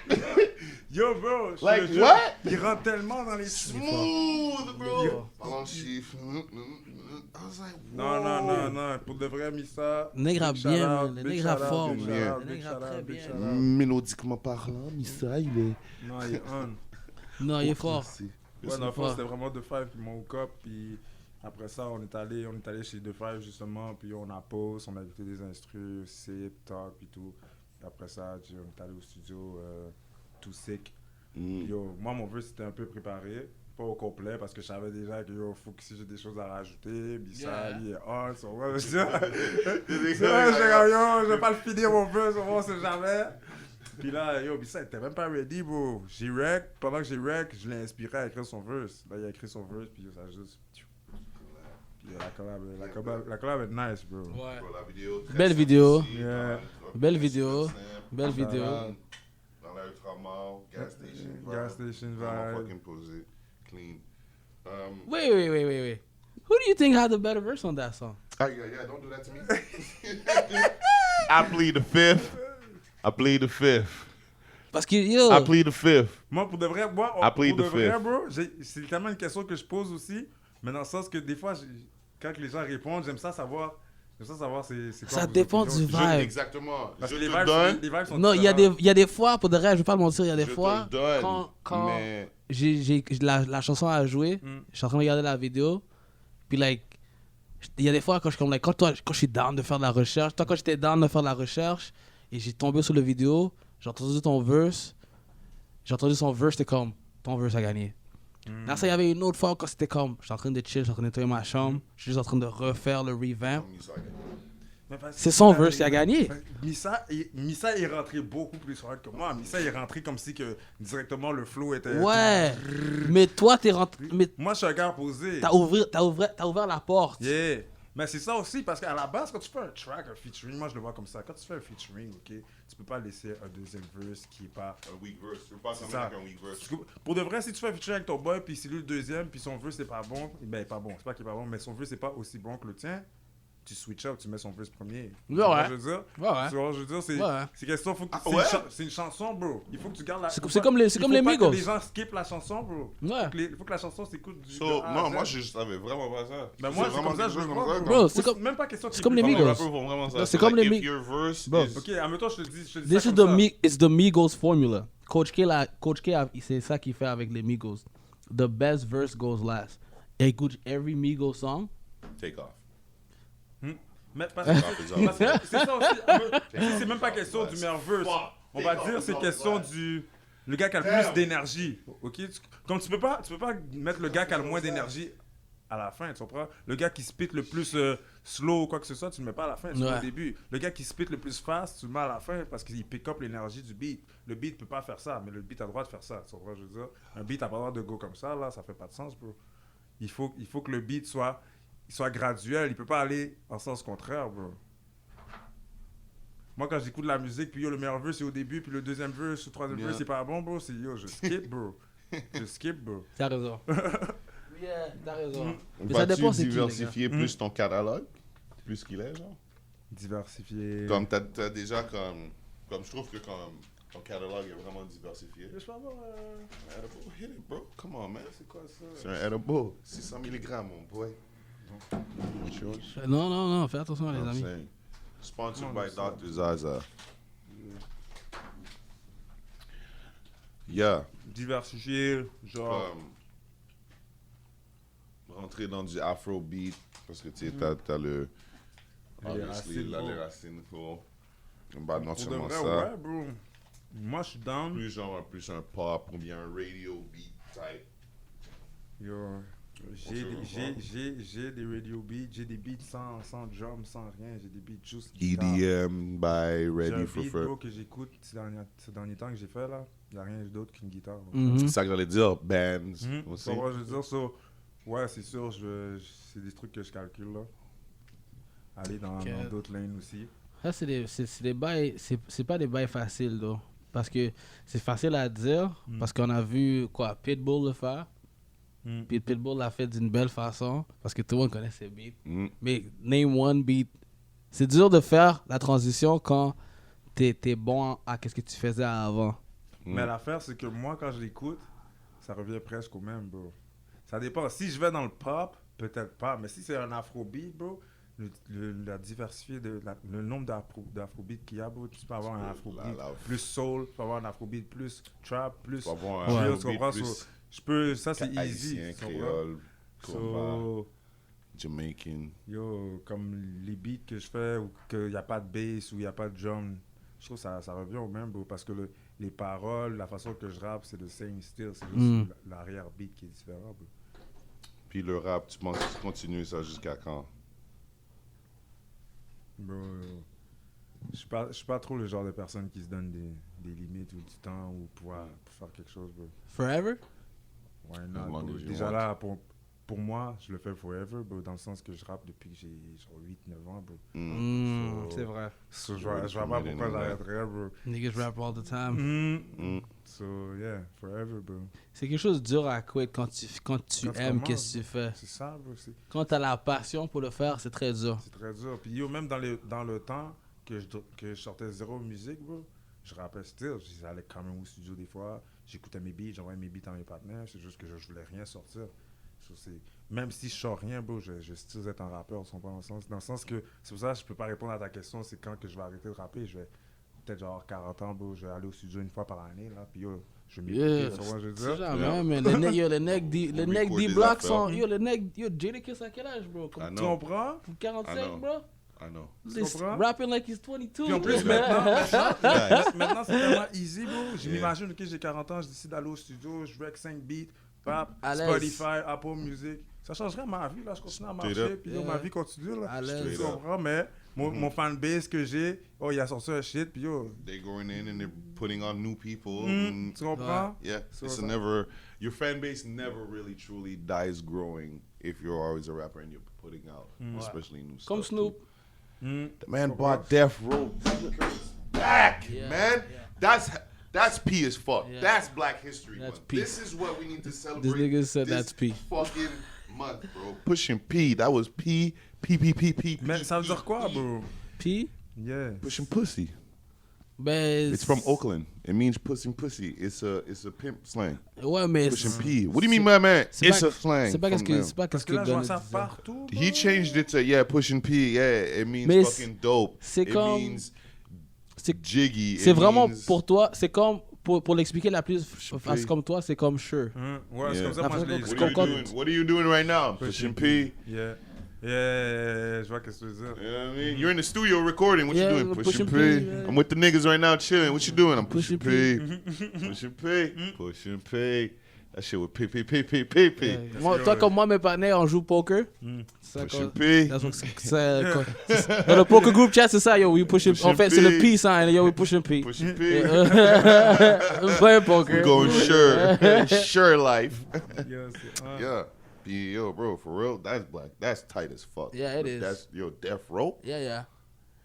Yo, bro, je te Like le jure, what? il rentre tellement dans les... Smooth, bro. Yo. Parle en chiffres. I was like, Non, wow. non, pour de vrai, Missa. Le nègre a big bien, shout out, le big nègre a shout out, fort, big man. shout out, Le big nègre a shout out, très big bien. shout out. Mélodiquement parlant, Missa, il est. Non, il est on. Non, il est fort. Ouais, dans le fond, fort. c'était vraiment The Five qui m'ont hook up. Puis après ça, on est allé chez The Five justement. Puis on a pause, on a écouté des instrus, sip, talk, puis tout. Puis après ça, on est allé au studio, tout sick. Yo, moi, mon vœu, c'était un peu préparé. Pas au complet, parce que je savais déjà que yo, faut que si j'ai des choses à rajouter, Bissa, lui est on, so, ouais, je dis, yo, je vais pas le finir mon vœu, so, on sait jamais. Puis là, yo, ça, il était même pas ready, bro. J'ai rec, pendant que j'ai rec, je l'ai inspiré à écrire son verse. Là, il a écrit son verse, puis yo, ça juste. Puis la collab est nice, bro. Ouais. Pour la vidéo, très Belle simple vidéo. aussi, Yeah. dans le- Belle très vidéo. simple, Belle vidéo. Dans la Ultramar, gas station vibe. Gas station Vraiment vibe. fucking posé, clean. Wait. Who do you think had the better verse on that song? Yeah, don't do that to me. I plead the fifth. I plead the fifth. Parce que, yo, I plead the fifth. Moi, pour de vrai, moi, I plead pour de the vrai, fifth. bro, c'est tellement une question que je pose aussi, mais dans le sens que des fois, quand les gens répondent, j'aime ça savoir c'est quoi ça vos dépend opinions. du Je- vibe. Exactement. Parce Je que te les vibes, donne. les vibes sont Non, il y a des fois, pour de vrai, je vais pas le mentir, il y a des Je te fois, le donne, quand mais- la chanson a joué, je suis en train de regarder la vidéo, puis like, il y a des fois quand je suis comme, like, quand je suis down de faire de la recherche, quand j'étais down de faire de la recherche, et j'ai tombé sur la vidéo, j'ai entendu ton verse, j'ai entendu son verse, c'était comme, ton verse a gagné. Là, ça, il y avait une autre fois quand c'était comme, j'étais en train de chill, j'étais en train de nettoyer ma chambre, je suis juste en train de refaire le revamp. Mais parce que C'est son Misa, verse qui a gagné. Misa est rentré beaucoup plus hard que moi. Misa est rentré comme si que directement le flow était. Ouais, mais toi, t'es rentré, mais Moi, je suis un gars posé. t'as ouvert la porte. Yeah. Mais c'est ça aussi, parce qu'à la base, quand tu fais un track, un featuring, moi je le vois comme ça. Quand tu fais un featuring, ok, tu peux pas laisser un deuxième verse qui est pas. Un weak verse. Je veux pas C'est comme ça. avec un weak verse. Pour de vrai, si tu fais un featuring avec ton boy, puis c'est lui le deuxième, puis son verse c'est pas bon, ben pas bon, c'est pas qu'il est pas bon, mais son verse c'est pas aussi bon que le tien, tu switch up, tu mets son verse premier. Tu vois Ouais. ce que je veux dire? Ouais, ouais. Tu vois ce que je veux dire? C'est Ouais. c'est question, faut que, Ah, c'est ouais? c'est une chanson, bro. Il faut que tu gardes la. C'est faut c'est pas- comme les il faut pas Migos. que les gens skippent la chanson, bro. Ouais. Il faut que la chanson s'écoute du. So, de A à non, Z. moi, je savais vraiment pas ça. Ben moi, c'est vraiment comme ça, quelque je le chose vois, comme ça. Bro, c'est comme- Même pas question c'est comme les Comme les Migos. rappeurs font vraiment ça. Non, c'est So, comme like, les if Migos. your verse Bro. is- Ok, admettons, je te dis This ça is comme ça. it's the Migos formula. Coach K, c'est ça qu'il fait avec les Migos. The best verse goes last. Écoute every Migos song. Take off. Mais parce que c'est ça aussi. C'est même pas question du meilleur verse. On va dire c'est question du le gars qui a le plus d'énergie. Ok, comme tu peux pas mettre le gars qui a le moins d'énergie à la fin, tu comprends? Le gars qui spit le plus slow ou quoi que ce soit, tu le mets pas à la fin, tu le mets Ouais. au début. Le gars qui spit le plus fast, tu le mets à la fin parce qu'il pick up l'énergie du beat. Le beat peut pas faire ça, mais le beat a le droit de faire ça. Tu comprends? Je veux dire, un beat a pas le droit de go comme ça, là, ça fait pas de sens, bro. Il faut que le beat soit graduel. Il peut pas aller en sens contraire, bro. Moi, quand j'écoute la musique, puis yo, le meilleur verse, c'est au début, puis le deuxième verse, le troisième verse, c'est pas bon, bro. C'est yo, je skip, bro. Je skip, bro. T'as raison. Yeah, t'as raison. Mais ça Vas-tu dépend c'est qui, les gars. diversifier plus ton catalogue? Plus qu'il est, genre? Diversifié. Comme t'as déjà comme je trouve que comme ton catalogue est vraiment diversifié. Je peux avoir. Edible, hit it, bro. Come on, man. C'est quoi ça? C'est un edible. 600 mg, mon boy. Non, fais attention les I'm amis. saying. Sponsored Comment by on dit ça? Dr. Zaza. Yeah. Diversifié, genre. Rentrer dans du afrobeat parce que tu sais, t'as le. Les Obviously, racines, là, bro. les racines, faut. Bah, non Pour de seulement vrai, ça. ouais, bro. Moi, je suis down. Plus genre, plus un pop ou bien un radio beat type. Yo, j'ai des radio beats, j'ai des beats sans drum, sans rien, j'ai des beats juste guitare. EDM by J'ai Ready un for beat, Fur. bro, que j'écoute ces derniers temps que j'ai fait là, il n'y a rien d'autre qu'une guitare. Mhm. C'est ça que j'allais dire, bands aussi. Ça va, je veux dire, so, ouais, c'est sûr, c'est des trucs que je calcule là. Aller dans d'autres lanes aussi. Ça, c'est des bails, c'est pas des bails faciles, là. Parce que c'est facile à dire, parce qu'on a vu, quoi, Pitbull le faire. Puis Pitbull l'a fait d'une belle façon, parce que tout le monde connaît ses beats. Mais name one beat. C'est dur de faire la transition quand t'es bon à qu'est-ce que tu faisais avant. Mais l'affaire, c'est que moi, quand je l'écoute, ça revient presque au même, bro. Ça dépend. Si je vais dans le pop, peut-être pas. Mais si c'est un afrobeat, bro, la diversité, le nombre d'afrobeats qu'il y a, bro, tu peux avoir un afrobeat plus soul, tu peux avoir un afrobeat plus trap, plus Tu peux avoir drill, un tu comprends? afrobeat So, je peux, ça c'est easy. haïtien, tu comprends? créole, So, Jamaican. yo, comme les beats que je fais, ou qu'il n'y a pas de bass, ou il n'y a pas de drum, je trouve que ça revient au même, bro, parce que les paroles, la façon que je rappe, c'est le same style, c'est juste l'arrière-beat qui est différent, bro. Puis le rap, tu penses que tu continues ça jusqu'à quand? Bro, Je suis pas trop le genre de personne qui se donne des limites ou du temps ou pour faire quelque chose, bro. Forever? Why As not, long bro? as you Déjà want. là, pour moi, je le fais forever, bro, dans le sens que je rappe depuis que j'ai genre 8-9 ans, bro. C'est vrai. So, je vois pas pourquoi j'arrêterais, bro. Niggas rap all the time. So, yeah, forever, bro. C'est quelque chose de dur à quit quand tu aimes commences, qu'est-ce que tu fais. C'est ça, bro. Quand t'as la passion pour le faire, c'est très dur. C'est très dur. Puis yo, même dans le temps que je sortais zéro musique, bro, je rappais still. J'allais quand même au studio des fois. J'écoutais mes beats, j'envoyais mes beats à mes partenaires. C'est juste que je voulais rien sortir. Même si je sors rien, bro, je still être un rappeur, dans le sens que c'est pour ça que je peux pas répondre à ta question. C'est quand que je vais arrêter de rapper. Je vais peut-être genre 40 ans, bro. Je vais aller au studio une fois par année, là. Puis yo, je vais m'écouter, tu vois ce que je veux C'est dire? jamais, man. Le nec record des D-Block affaires. sont... Yo, Jadakiss à quel âge, bro? I Tu know. comprends? I 45, know. bro? I know. He's comprends? rapping like he's 22. Puis en plus, bro. maintenant c'est tellement easy, bro. Je m'imagine, ok, j'ai 40 ans, je décide d'aller au studio, je rec 5 beats, pap, À l'aise. Spotify, Apple Music. Ça changerait ma vie, là, je continue à Straight marcher, up. puis yo, Yeah. ma vie continue, là. À l'aise. Tu comprends, mais mon fanbase que j'ai, oh, il a sorti un shit, puis yo, They're going in and they're putting on new people. and- tu comprends? Yeah, So it's that- never, your fan base never really truly dies growing if you're always a rapper and you're putting out, especially new Comme stuff. Snoop. The man bought Death Row back, Yeah, man. yeah. That's P as fuck. Yeah. That's Black History That's Month. P. This is what we need to celebrate. nigga said this that's P. Fucking month, bro. Pushing P. That was P. P. Mais ça veut dire quoi, bro? Puis, Yeah. Pushing pussy. ben... It's from Oakland. It means pushing pussy. It's a pimp slang. Ouais, mais... Pushing P. What do you mean, my man? c'est It's pas- a slang. C'est pas qu'est-ce from them. que... C'est pas Parce qu'est-ce que là, je vois Gunna ça disait. partout, bro. He changed it to pushing P. Yeah, it means Mais fucking dope. c'est It comme- means c'est- jiggy. C'est It vraiment means- pour toi, c'est comme... Pour l'expliquer la plus Pushing face P. comme toi, c'est comme sure. Ouais, c'est Yeah. comme ça, moi, je l'ai Parce What qu'on are you compte- doing? What are you doing right now? Pushing P. Yeah. Yeah, je vois qu'est-ce que tu veux dire. You know what I mean? You're in the studio recording. What Yeah, you doing? pushing Pushing P. P, yeah. I'm with the niggas right now chilling. What you doing? I'm pushing Pushing P. Pushing P. Pushing P. That shit with P. Yeah. Moi, toi comme moi, mes partenaires, on joue poker. C'est Pushing quoi- P. That's what- c'est- Dans le poker group chat, c'est ça, yo, we pushing... En fait, c'est le P sign, yo, we pushing P. Pushing P. Play poker. We going sure. Sure life. Yeah, c'est- Yeah. Yo, bro, for real, that's black. That's tight as fuck. Yeah, it is. That's Death Row. Yeah.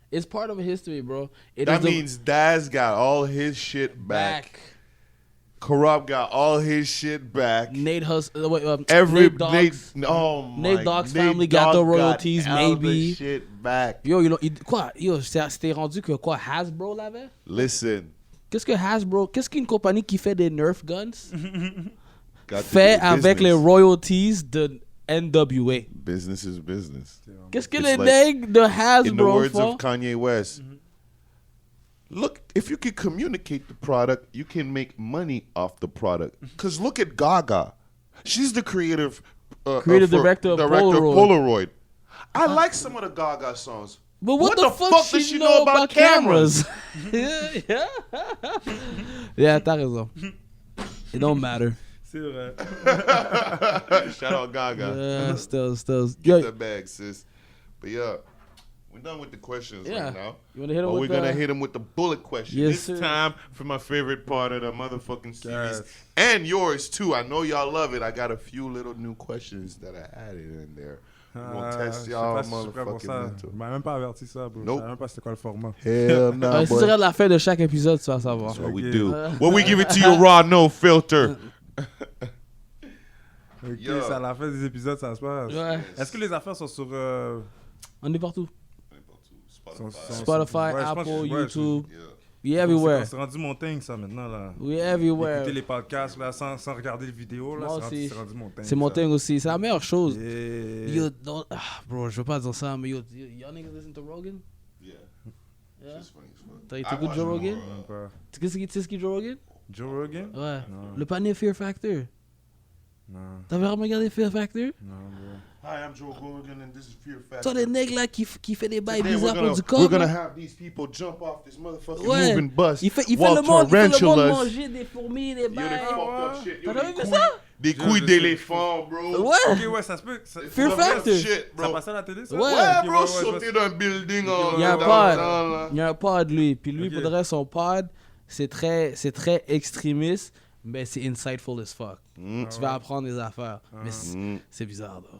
It's part of history, bro. It That is the means Daz got all his shit back. Corrupt got all his shit back. Nate Every Nate Dogg's. Nate Dogg's family got the royalties, got all the maybe. shit back. Yo, quoi? Yo, c'était rendu que quoi? Hasbro l'avait? Listen, Qu'est-ce qu'une compagnie qui fait des Nerf guns got to fait do avec les business. royalties de NWA? Business is business. Qu'est-ce que It's les like- nègres de In the Hasbro words font? of Kanye West, look, if you can communicate the product, you can make money off the product. Because look at Gaga. She's the creative Director of Polaroid. I like some of the Gaga songs. But what the fuck does she she know about cameras? Yeah, t'as raison. It don't matter. C'est vrai. Shout out Gaga. Yeah, still. Get Yo, that bag, sis. But yeah, we're done with the questions Yeah. right now. You wanna hit 'em But with we're gonna the- hit them with the bullet question. Yes, this sir. time for my favorite part of the motherfucking series. Yes. And yours too. I know y'all love it. I got a few little new questions that I added in there. We're gonna test Je sais y'all pas si je suis prêt pour motherfucking ça. mental. Je m'avais même pas averti ça, bro. Je Nope. savais même pas c'était quoi le format. Hell no, si tu regardes la fin de chaque épisode, tu vas savoir. That's what we Okay. do. What we give it to you raw, no filter. Ok, Yo. c'est à la fin des épisodes, ça se passe. Ouais. Est-ce que les affaires sont sur... On est partout. sont- Spotify, Ouais, je pense Apple, que- ouais, YouTube. Yeah. We everywhere. C'est rendu mon thing, ça, maintenant, là. We everywhere. Écouter les podcasts, là, sans regarder les vidéos, là, Moi c'est aussi. rendu mon thing. C'est mon ça. thing aussi. C'est la meilleure chose. Et- Yo, bro, je veux pas dire ça, mais yo, y'all niggas listen to Rogan? Yeah. Yeah. It's funny as fuck. T'as I écouté watch Joe more, Rogan? Même pas. Tu sais qui Joe Rogan? Joe Rogan? Ouais. Non. Le panier Fear Factor. Non, T'avais vraiment regardé Fear Factor? non, bro. Hi, I'm Joe Rogan, and this is Fear Factor. Toi, les nègres là qui fait des bails Today bizarres pour du we're corps. gonna là. have these people jump off this motherfucking Ouais. moving bus. Il fait while le monde tarantulas- manger des fourmis, des Yo, they bails. fucked up shit. Yo, T'as they jamais vu queen- ça? Des Je couilles sais. d'éléphant, bro. Ouais. Ok, ouais, ça se peut. Fear Fuck Factor. that shit, Ça bro. passait à la télé, ça? Ouais. Ouais, Ok, bro, ouais, sauter d'un building en Il y a un downtown, pod. là. Il y a un pod, lui. Puis lui, Ok. pour de vrai, son pod, c'est très extrémiste, mais c'est insightful as fuck. Mm. Tu vas apprendre des affaires. Mais Mm. c'est bizarre, là.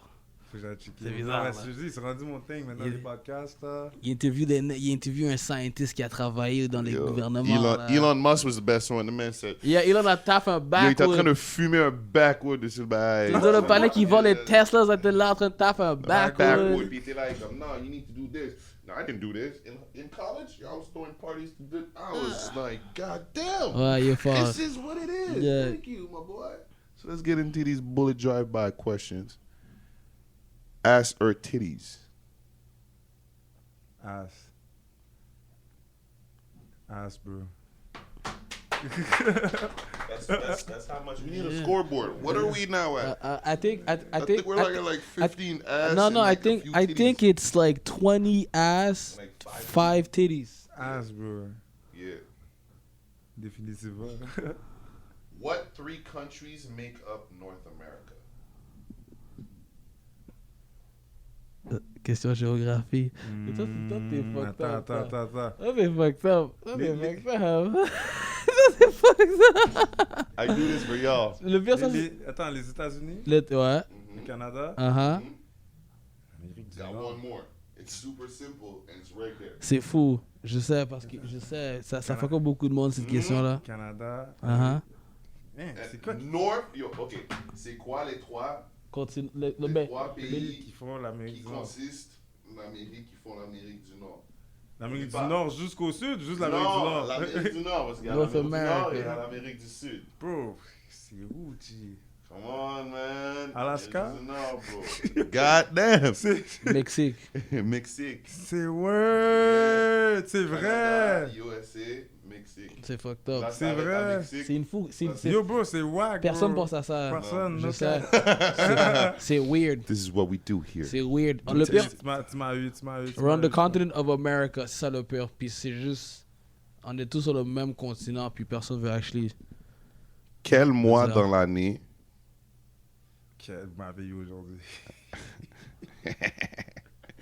Faut que j'aille checker. C'est bizarre, Non, mais là. je te dis, c'est rendu mon thing maintenant, Il- les podcasts, là. Il interview un scientist qui a travaillé dans les Yo, gouvernements. là. Elon Musk was the best one. The man said, Elon a taffé un yo, il était en train backwood. de fumer un backwood de ce bail. Ils ont le palais qui vend les Teslas, était là en train de taffer un Backwood. backwood. Puis il était là, il comme, no, you need to do this. No, I didn't do this. In college, I was throwing parties. I was like, God damn. Ouais, il est fort. This is what it is. Yeah. Thank you, my boy. So let's get into these bullet drive-by questions. Ass or titties? Ass. Ass, bro. That's how much we need a scoreboard. What are we now at? I think I think we're like at like 15 ass. No, and no, like a few I titties. think it's like 20 ass, Like 5 titties. Ass, bro. Yeah. Définitivement. What 3 countries make up North America? Question géographie. Et toi, t'es fucked up. Attends. Ça, t'es fucked up. Ça, Les- t'es fucked up. Ça, t'es fucked up. I do this for y'all. Le pire, ça, c'est... Attends, les États-Unis, Ouais. le Canada, Uh-huh. Amérique du Got Nord. one more. It's super simple and it's right there. C'est fou. Je sais, parce que je sais. Ça fait comme beaucoup de monde, cette question-là. Canada. Uh-huh. Hein, c'est quoi North, yo, ok. C'est quoi les 3 Continue. les Ben, 3 qui pays font l'Amérique qui du Nord? consistent l'Amérique, qui font l'Amérique du Nord? L'Amérique du Pas. Nord jusqu'au sud, juste l'Amérique du Non, Nord. l'Amérique du Nord, parce qu'il y a North l'Amérique du Nord America. et il y a l'Amérique du Sud. Bro, c'est où, G? Come on, man. Alaska? L'Amérique du Nord, bro. God damn. Mexique. Mexique. C'est word, c'est Canada, vrai. USA, Mexique. C'est fucked up. Là, C'est avec la vrai. Mexique. C'est une fou. Yo, bro, c'est wack. Personne bro. pense à ça. Personne, Je no sais. cap. C'est weird. This is what we do here. C'est weird. Le pire, Tu m'as eu. around the continent of America, c'est ça le pire. Puis c'est juste, on est tous sur le même continent, puis personne veut actually. Quel mois Ça. dans l'année Quel merveilleux aujourd'hui.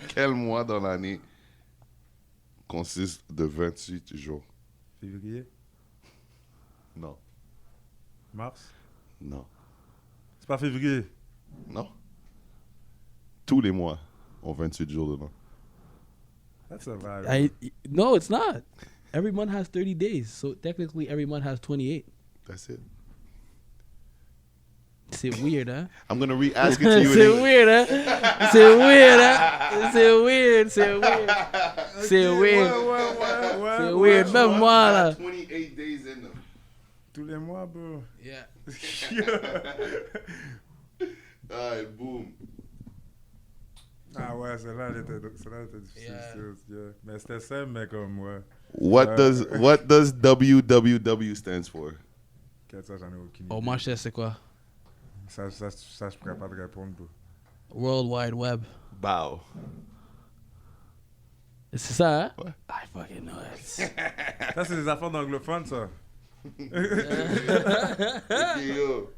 Quel mois dans l'année consiste de 28 jours? Février, Non. mars. Non. C'est pas février. Non. Tous les mois ont 28 jours dedans. That's a vibe. No, it's not. Every month has 30 days, so technically every month has 28. That's it. C'est weird, hein? I'm going to re-ask it to you in C'est English. weird, hein? C'est weird, hein? C'est weird, c'est weird. C'est weird. Ouais. C'est weird. Même moi, là. 28 days in them. Tous les mois, bro. Yeah. Alright, boom. Ah ouais, celle-là, elle était difficile. Yeah. Yeah. Mais c'était simple, mais comme, ouais. What does WWW stands for? Quel ça, j'en ai aucune idée. Oh, moi, je sais c'est quoi? Ça, je pourrais pas te répondre, bro. World Wide Web. Bow. C'est ça, hein? Ouais. I fucking know it. Ça, c'est des affaires d'anglophones, ça. Ok, yo.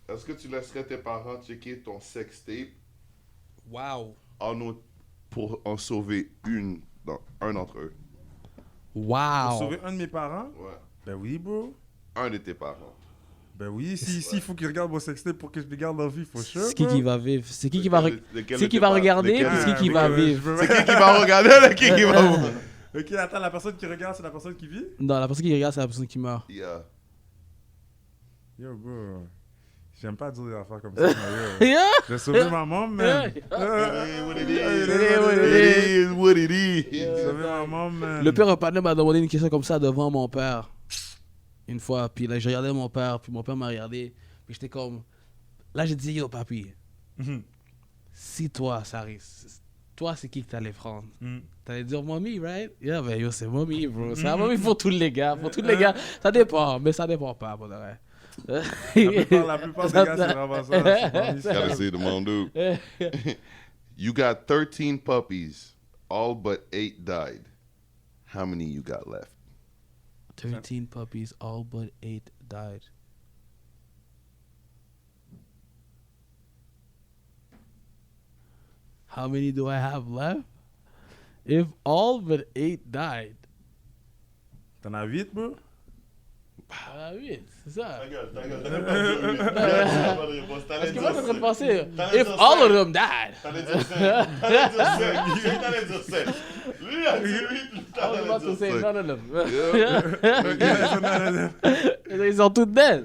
Est-ce que tu laisserais tes parents checker ton sextape Wow. pour en sauver un d'entre eux? Pour Wow. sauver un de mes parents? Ouais. Ben oui, bro. Un de tes parents. Ben oui, s'il faut qu'ils regardent mon sextape pour que je les garde en vie, faut sure. C'est qui va vivre? C'est qui va, Lequel c'est de qui tes va parents? regarder? Lequel Puis de- c'est qui va vivre? C'est qui va regarder? Qui va... Ok, attends, la personne qui regarde, c'est la personne qui vit? Non, la personne qui regarde, c'est la personne qui meurt. Yeah. Yo, bro. J'aime pas dire des affaires comme ça, mais yo. Yeah. J'ai sauvé ma maman, man. It is what it is. It It is what it is. J'ai sauvé ma maman, man. Le père, un partenaire m'a demandé une question comme ça devant mon père. Une fois. Puis là, j'ai regardé mon père. Puis mon père m'a regardé. Puis j'étais comme... Là, j'ai dit, yo, papi. Mhm. Si toi, ça arrive... Toi, c'est qui que t'allais prendre? Mhm. T'allais dire mommy, right? Yeah, ben yo, c'est mommy, bro. C'est la mommy pour tous les gars. Pour tous les gars. Ça dépend, mais ça dépend pas, pour de vrai. La plupart des gars, c'est vraiment ça. C'est pas mis ça. Gotta see the mon dude. You got 13 puppies. All but 8 died. How many you got left? 13 puppies, all but 8 died. How many do I have left? If all but 8 died. T'en as 8, bro? Ah oui, c'est ça. Ta gueule. Parce que moi, je suis en train de penser, if all of them died. T'allais dire 7. Lui a dit 8. I was about to say none of them. Yeah. Ils sont tous dead.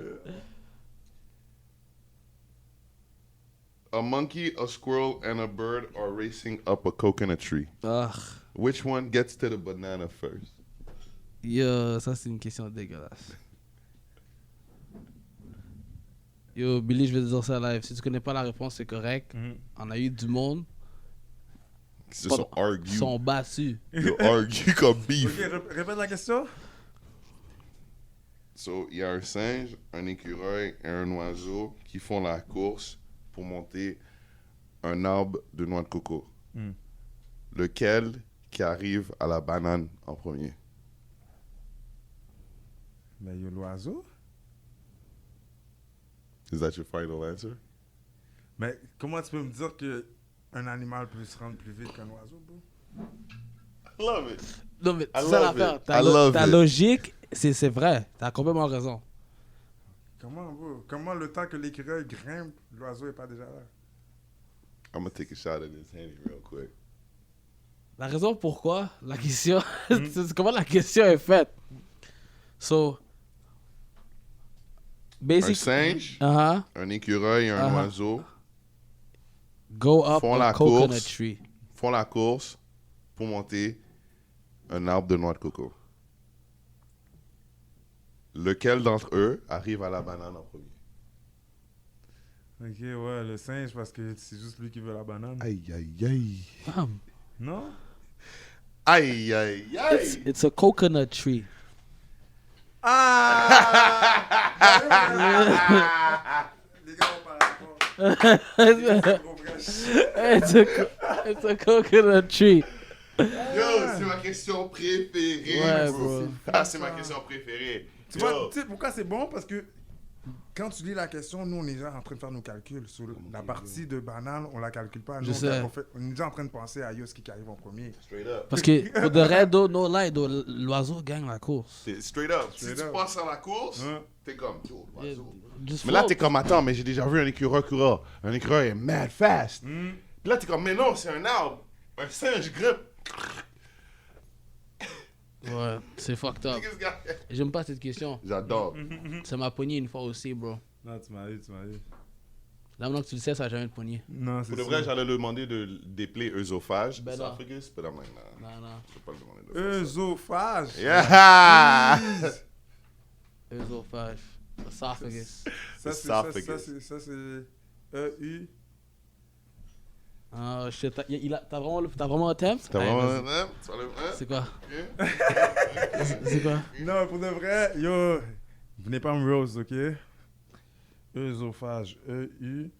A monkey, a squirrel, and a bird are racing up a coconut tree. Ugh. Which one gets to the banana first? Yo, ça c'est une question dégueulasse. Yo, Billy, je vais te dire ça live. Si tu connais pas la réponse, c'est correct. On a eu du monde. It's just argue. Ils sont battus. You argue comme beef. Ok, répète la question. So, il y a un singe, un écureuil et un oiseau qui font la course pour monter un arbre de noix de coco. Lequel qui arrive à la banane en premier? Ben, yo, l'oiseau. Is that your final answer? Mais comment tu peux me dire qu'un animal peut se rendre plus vite qu'un oiseau, bro? I love it. Non, mais I c'est ça love l'affaire. it. I love Ta it. logique, c'est vrai. T'as complètement raison. Comment, bro? Comment le temps que l'écureuil grimpe, l'oiseau est pas déjà là? I'm gonna take a shot at this Henny real quick. La raison pourquoi la question, c'est comment la question est faite. So, Un basic, singe, uh-huh, un écureuil et un Uh-huh. oiseau go up font a la coconut course. tree. font la course pour monter un arbre de noix de coco. Lequel d'entre eux arrive à la banane en premier? Ok, ouais, le singe, parce que c'est juste lui qui veut la banane. Aïe, aïe, aïe. Fam, Non? Aïe, aïe, aïe. it's a coconut tree. Les gars, on parle It's a coconut tree. Yo, c'est ma question préférée. Ouais, bro. bro. Ah, c'est ma question préférée. Tu Yo. vois, tu sais pourquoi c'est bon? Parce que quand tu lis la question, nous, on est déjà en train de faire nos calculs. Sur la partie de banane, on la calcule pas. Nous, Je sais. on est déjà en train de penser à ce qui arrive en premier. Straight up. Parce que, pour de vrai, no lie, l'oiseau gagne la course. C'est straight up. Si Straight tu up. passes à la course, Hein? t'es comme, yo, l'oiseau. Just Mais là, float. t'es comme, attends, mais j'ai déjà vu un écureuil courir. Un écureuil est mad fast. Puis là, t'es comme, mais non, c'est un arbre. Un singe grimpe. Ouais, c'est fucked up. Qu'est-ce qu'il y a? J'aime pas cette question. J'adore. Ça m'a pogné une fois aussi, bro. Non, tu m'as dit. Là, maintenant que tu le sais, ça a jamais te pogné. Non, c'est Pour de vrai, j'allais lui demander de dépeler œsophage, Ben non. esophagus, but I'm like, nah, Non, non. je peux pas le demander de faire ça. œsophage. Yeah! Œsophage. Esophagus. Ça, c'est E-U. Ah, shit. T'as vraiment un thème? T'as Hey, vraiment vas-y. un... Tu vas le... C'est quoi? Ok. C'est quoi? Non, pour de vrai, yo, venez pas me rose, ok? Œsophage. E-U.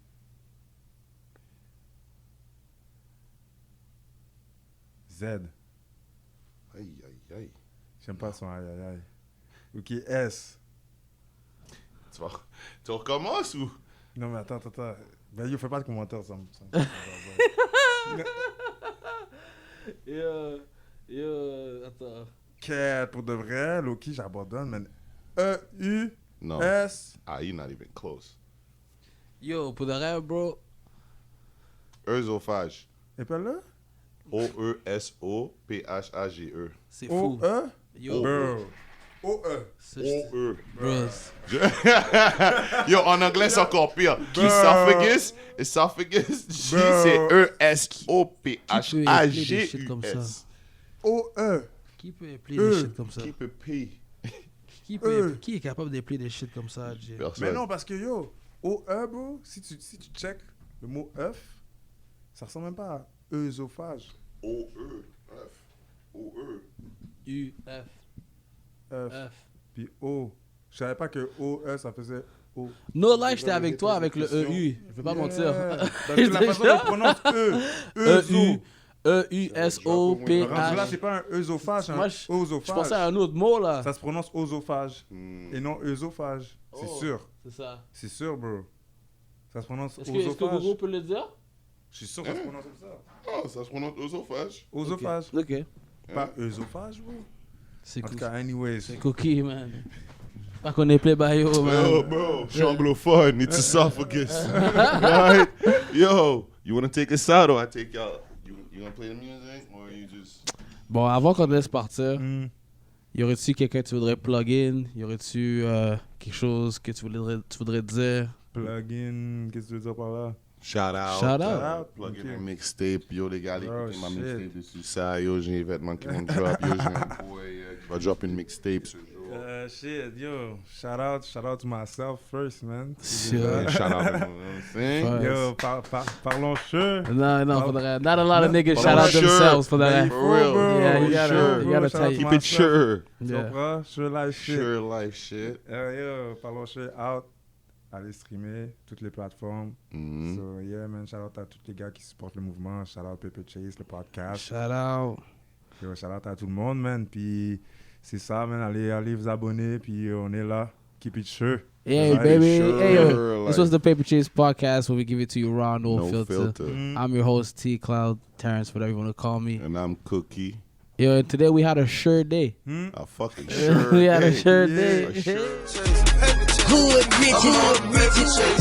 Z. Aïe, aïe, aïe. J'aime pas son aïe aïe aïe. Ok, S. Tu recommences ou... Non, mais attends. Ben, yo, fais pas de commentaires, ça me. Attends. Cat, pour de vrai, Loki, j'abandonne, mais E-U-S. Non. Ah, you're not even close. Yo, pour de vrai, bro. Œsophage. Épelle-le. O-E-S-O-P-H-A-G-E. C'est fou. O-E. Yo, Bro. O-E. O-E. bro. Yo, en anglais, c'est encore pire. Esophagus, G, c'est E-S-O-P-H-A-G-U-S. O-E. Qui peut appeler des shit comme ça? Keep it P. Qui est capable d'appeler des shit comme ça, Jay? Personne. Mais non, parce que yo, O-E, bro, si tu check le mot œuf, ça ressemble même pas à œsophage. O-E. F. O-E. U-F. œuf. F. Puis O. Je savais pas que O-E, ça faisait O. No lie, j'étais avec toi avec le EU. Je vais pas mentir. Parce que la façon dont on prononce E. E-U. Rendu E-U-S-O-P-H. là, c'est pas un œsophage, c'est Moi, un je osophage. pensais à un autre mot, là. Ça se prononce osophage Hmm. et non œsophage. C'est Oh. sûr. C'est ça. C'est sûr, bro. Ça se prononce Est-ce que osophage. Google peut le dire? Je suis sûr que ça se prononce comme ça. Ah, ça se prononce oesophage. Oesophage. Ok. Pas œsophage, bro. C'est En tout cool. cas, anyways. C'est cookie, man. Pas qu'on est play by yo, Yo, man. bro, je suis anglophone. It's esophagus. Right? Yo, you want to take us out or I take y'all? You gonna play the music or you just... Bon, avant qu'on te laisse partir, Hmm. y aurait-tu quelqu'un que tu voudrais plug in? Y aurait-tu quelque chose que tu voudrais dire? Plugin, qu'est-ce que tu veux dire par là? Shout out. Shout out. Plug in Ok. un mixtape. Yo, les gars, Oh, écoutez ma shit. mixtape dessus ça. Yo, j'ai un vêtement qui vont drop. Yo, j'ai un boy qui va drop une mixtape ce jour. Shit, yo. Shout out to myself first, man. Sure. Yeah, shout out, you know what I'm saying? Ouais. Yo, parlons sure. Non, faudrait. Not a lot of niggas But shout out sure. themselves for that. For real. Yeah, you For gotta- sure. you gotta Shout out take- to Keep it sure. Tu Yeah. comprends? Sure life shit. Sure life shit. Yo, parlons sure out. Allez streamer toutes les plateformes. Mhm. So, yeah, man, shout out à tous les gars qui supportent le mouvement. Shout out Paper Chase, le podcast. Shout out. Yo, shout out à tout le monde, man. Puis, c'est ça, man. Allez vous abonner. Puis, on est là. Keep it sure. Hey, Right, baby. sure, Hey, yo. This like- was the Paper Chase podcast where we give it to you raw, no, No filter. filter. I'm your host, T Cloud, Terrence, whatever you want to call me. And I'm Cookie. Yo, and today we had a sure day. A fucking sure We had a day. sure A day. sure Hood bitches, hood bitches.